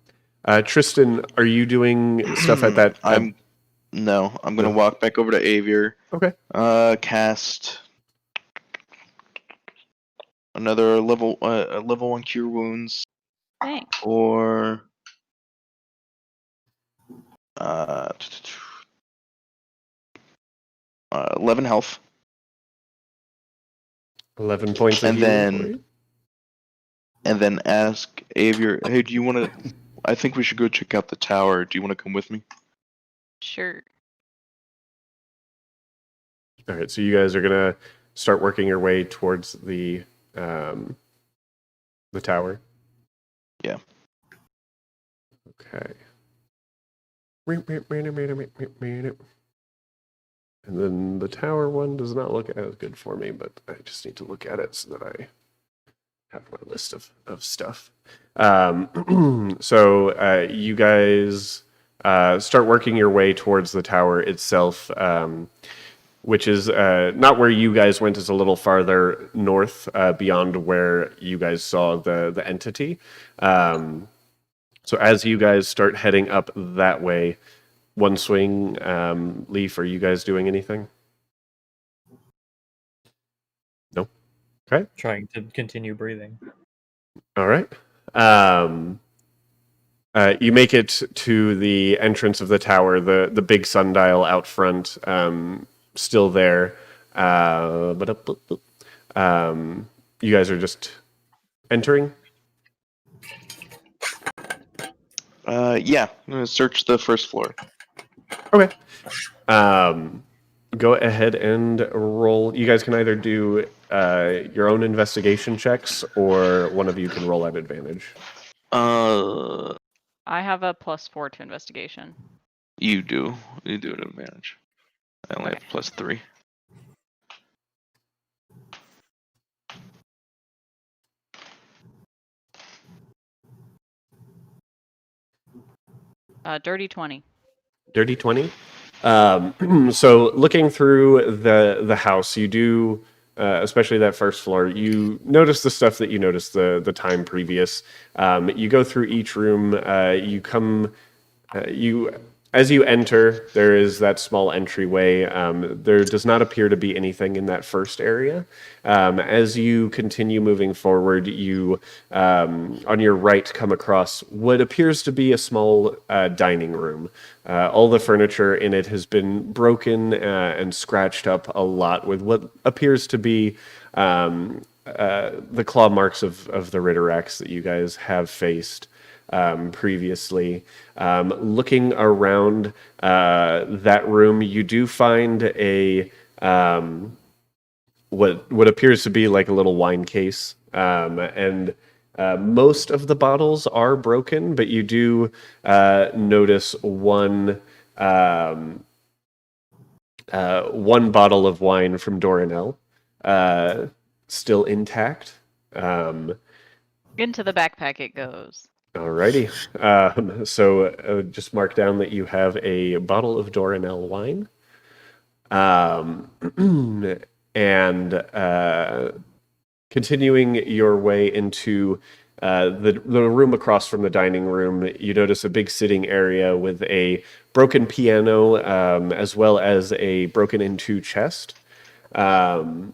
Tristan, are you doing stuff at that? I'm gonna walk back over to Avier. Okay. Cast another level 1 cure wounds Thanks. for 11 health. 11 points of And healing then- for you. And then ask Avier, hey, do you want to... I think we should go check out the tower. Do you want to come with me? Sure. All right, so you guys are gonna start working your way towards the tower. Yeah. Okay. And then the tower one does not look as good for me, but I just need to look at it so that I have my list of stuff. So you guys start working your way towards the tower itself, which is not where you guys went. Is a little farther north, beyond where you guys saw the entity. So as you guys start heading up that way, one swing, Leaf, are you guys doing anything? No? Okay. Trying to continue breathing. All right. You make it to the entrance of the tower, the big sundial out front, still there. You guys are just entering? Yeah. I'm going to search the first floor. Okay. Go ahead and roll. You guys can either do your own investigation checks, or one of you can roll at advantage. I have a +4 to investigation. You do. You do it at advantage. I only Okay. have +3. Dirty 20. Dirty 20. So looking through the house, you do, especially that first floor, you notice the stuff that you noticed the time previous. You go through each room. As you enter, there is that small entryway. There does not appear to be anything in that first area. As you continue moving forward, you, on your right, come across what appears to be a small dining room. All the furniture in it has been broken and scratched up a lot with what appears to be the claw marks of the Ritteraks that you guys have faced previously. Looking around that room, you do find a what appears to be like a little wine case, and Most of the bottles are broken, but you do notice one bottle of wine from Dorinel still intact. Into the backpack it goes. Alrighty. So just mark down that you have a bottle of Dorinel wine. And continuing your way into the room across from the dining room, you notice a big sitting area with a broken piano, as well as a broken into chest. The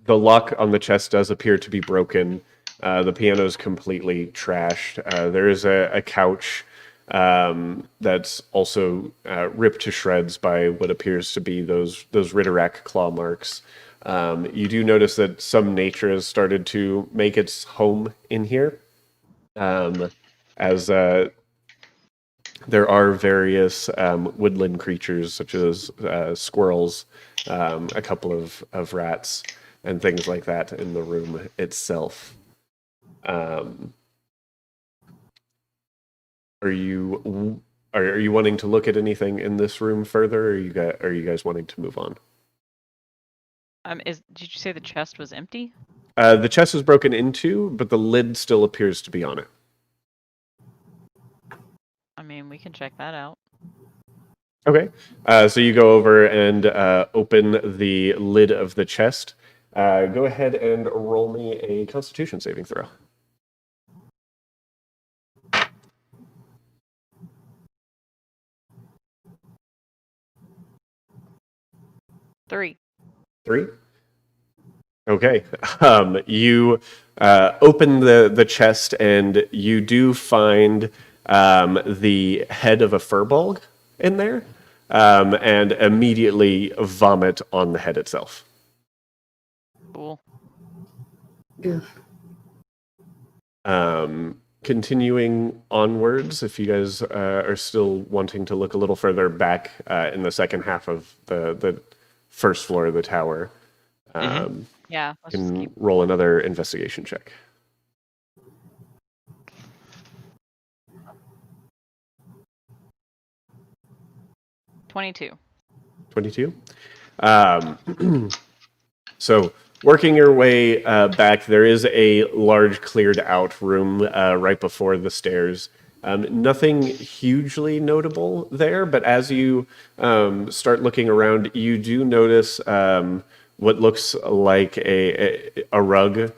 lock on the chest does appear to be broken. The piano is completely trashed. There is a couch that's also ripped to shreds by what appears to be those Ritterak claw marks. You do notice that some nature has started to make its home in here, as there are various woodland creatures such as squirrels, a couple of rats, and things like that in the room itself. Are you wanting to look at anything in this room further, or are you guys wanting to move on? Did you say the chest was empty? The chest is broken into, but the lid still appears to be on it. I mean, we can check that out. Okay. So you go over and open the lid of the chest. Go ahead and roll me a Constitution saving throw. Three. 3? Okay. You open the chest and you do find the head of a furbolg in there, and immediately vomit on the head itself. Cool. Continuing onwards, if you guys are still wanting to look a little further back in the second half of the first floor of the tower, Yeah, let's just can keep. roll another investigation check. $22. 22. So working your way back, there is a large cleared out room right before the stairs. Nothing hugely notable there, but as you start looking around, you do notice what looks like a rug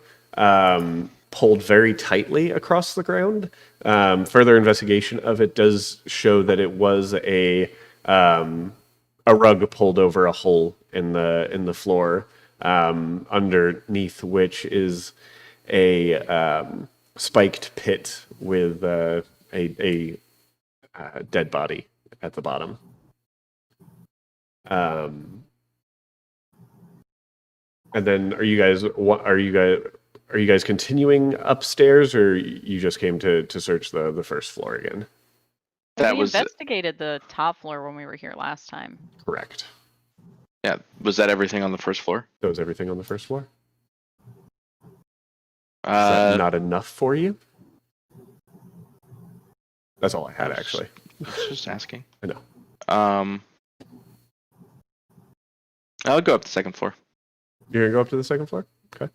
pulled very tightly across the ground. Further investigation of it does show that it was a rug pulled over a hole in the floor, underneath which is a spiked pit with a dead body at the bottom. And then, are you guys continuing upstairs, or you just came to search the first floor again? That We was investigated the top floor when we were here last time. Correct. yeah. Was that everything on the first floor? That was everything on the first floor. Is that not enough for you? That's all I had, actually. I was just asking. I know. I'll go up the second floor. You're gonna go up to the second floor? Okay.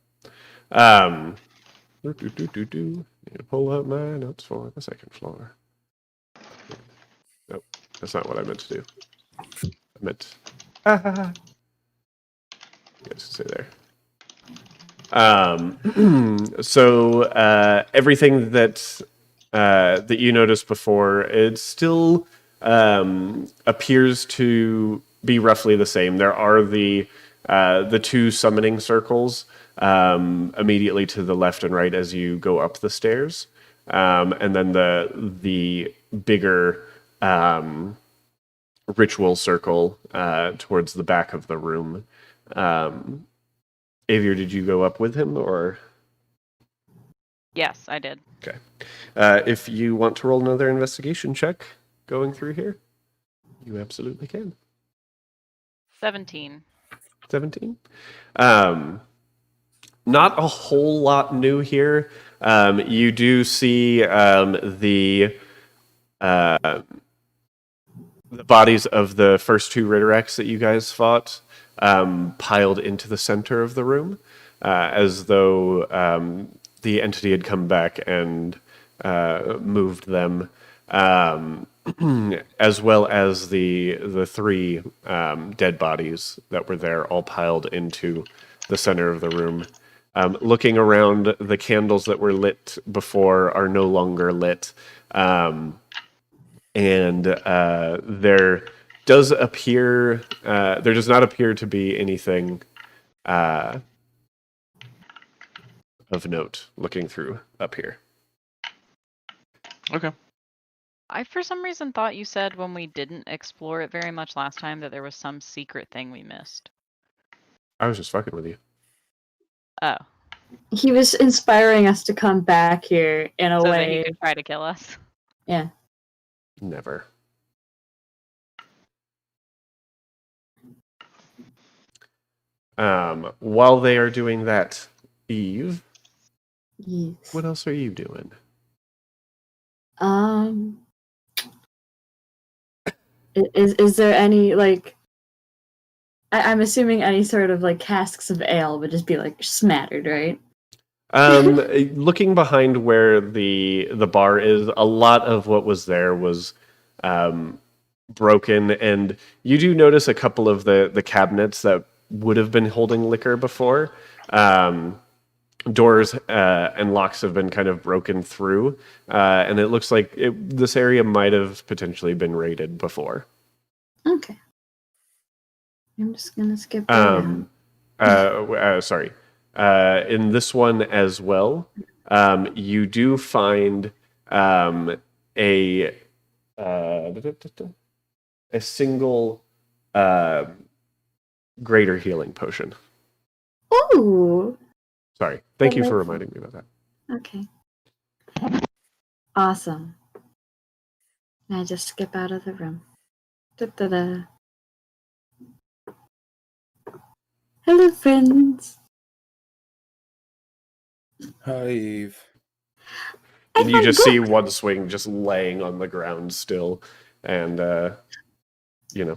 Need to pull up my notes for the second floor. Nope, that's not what I meant to do. I meant. Yes, stay there. So everything that you noticed before, it still appears to be roughly the same. There are the two summoning circles immediately to the left and right as you go up the stairs, and then the bigger ritual circle towards the back of the room. Avier, did you go up with him, or? Yes, I did. Okay. If you want to roll another investigation check going through here, you absolutely can. 17. 17. Not a whole lot new here. You do see the bodies of the first two Rittereks that you guys fought piled into the center of the room, as though the entity had come back and moved them, as well as the three dead bodies that were there, all piled into the center of the room. Looking around, the candles that were lit before are no longer lit. And there does not appear to be anything of note looking through up here. Okay. I, for some reason, thought you said when we didn't explore it very much last time that there was some secret thing we missed. I was just fucking with you. Oh. He was inspiring us to come back here in a So that way. he could try to kill us. Yeah. Never. While they are doing that, Eve, Yes. what else are you doing? Is there any, like, I'm assuming any sort of, like, casks of ale would just be, like, smattered, right? Looking behind where the bar is, a lot of what was there was broken, and you do notice a couple of the cabinets that would have been holding liquor before. Doors and locks have been kind of broken through, and it looks like this area might have potentially been raided before. Okay. I'm just gonna skip right down. Sorry. In this one as well, you do find a single greater healing potion. Ooh. Sorry. Thank you for Delightful. reminding me about that. Okay. Awesome. And I just skip out of the room. Da-da-da. Hello, friends. Hi, Eve. And you found just see books. one swing just laying on the ground still, and Yeah,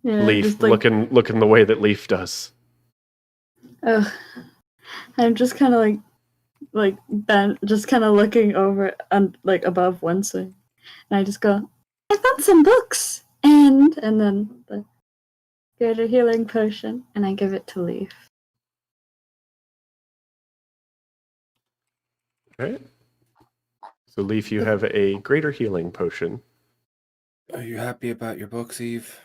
Leaf just like, looking the way that Leaf does. oh, I'm just kind of like bent, just kind of looking over and like above one swing, and I just go, I found some books, and then the greater healing potion, and I give it to Leaf. Okay. So Leaf, you have a greater healing potion. Are you happy about your books, Eve?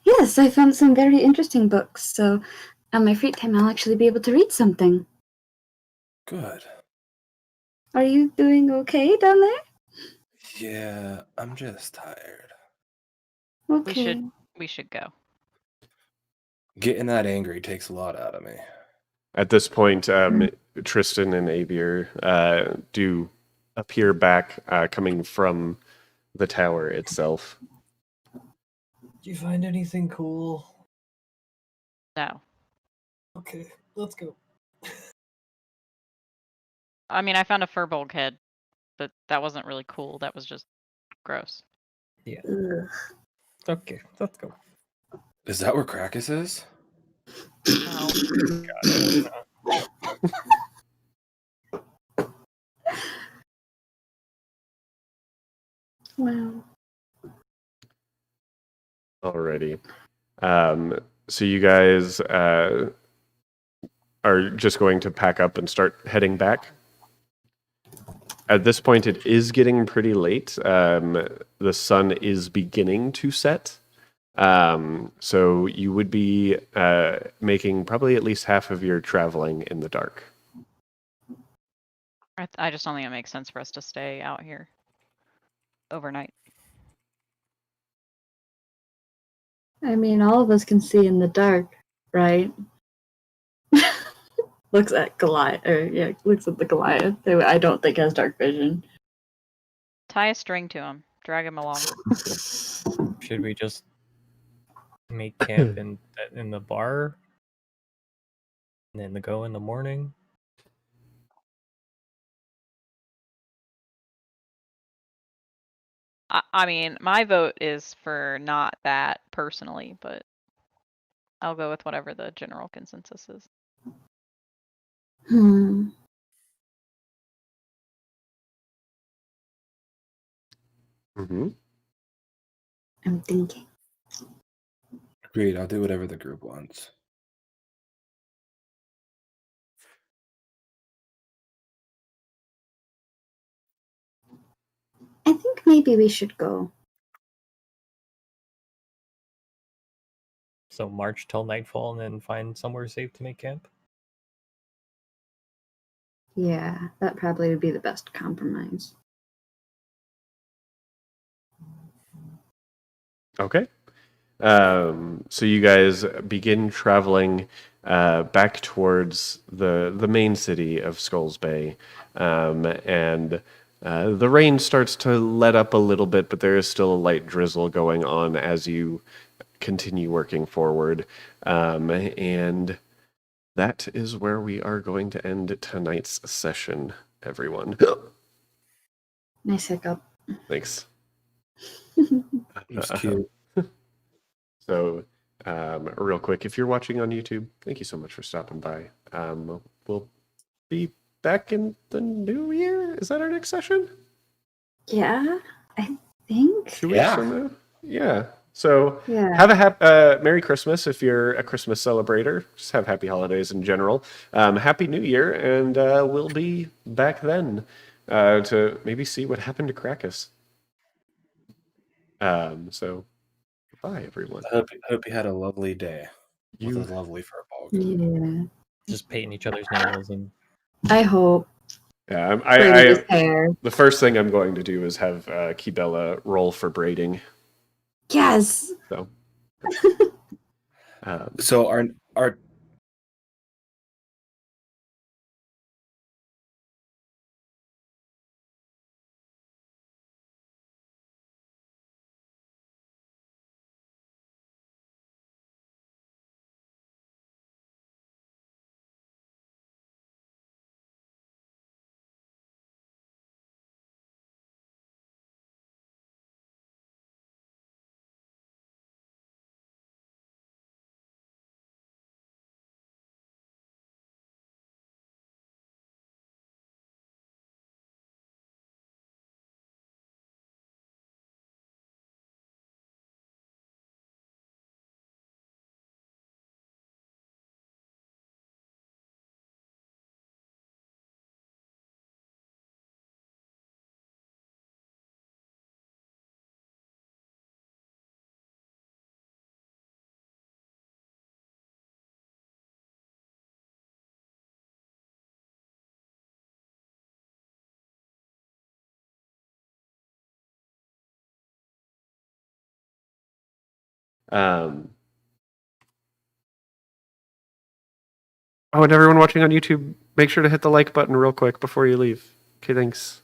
Yes, I found some very interesting books, so on my free time I'll actually be able to read something. Good. Are you doing okay down there? Yeah, I'm just tired. Okay. We should go. Getting that angry takes a lot out of me. At this point, Tristan and Avier do appear back, coming from the tower itself. Do you find anything cool? No. Okay, let's go. I mean, I found a furbolg head, but that wasn't really cool. That was just gross. Yeah. Ugh. Okay, let's go. Is that where Krakus is? No. God, I hope not. Wow. Alrighty. So you guys are just going to pack up and start heading back? At this point, it is getting pretty late. The sun is beginning to set. So you would be making probably at least half of your traveling in the dark. I just don't think it makes sense for us to stay out here overnight. I mean, all of us can see in the dark, right? Looks at Goliath, looks at the Goliath. I don't think has dark vision. Tie a string to him. Drag him along. Should we just make camp in the bar? And then the go in the morning. I mean, my vote is for not that personally, but I'll go with whatever the general consensus is. Hmm. Mm-hmm. I'm thinking. Agreed. I'll do whatever the group wants. I think maybe we should go. So march till nightfall and then find somewhere safe to make camp. Yeah, that probably would be the best compromise. Okay. So you guys begin traveling back towards the main city of Skulls Bay, and the rain starts to let up a little bit, but there is still a light drizzle going on as you continue working forward, and that is where we are going to end tonight's session, everyone. Nice hiccup. Thanks. It's cute. So, real quick, if you're watching on YouTube, thank you so much for stopping by. We'll be back in the new year. Is that our next session? Yeah, I think. 2 weeks Yeah. from now? Yeah. So, Yeah. have a Merry Christmas if you're a Christmas celebrator. Just have happy holidays in general. Happy New Year, and we'll be back then to maybe see what happened to Krakus. So, bye, everyone. I hope you had a lovely day with You a lovely fur ball. Yeah. Just painting each other's nails and I hope. Yeah, Braided his hair. the first thing I'm going to do is have Kibella roll for braiding. Yes. So, So our oh, and everyone watching on YouTube, make sure to hit the like button real quick before you leave. Okay, thanks.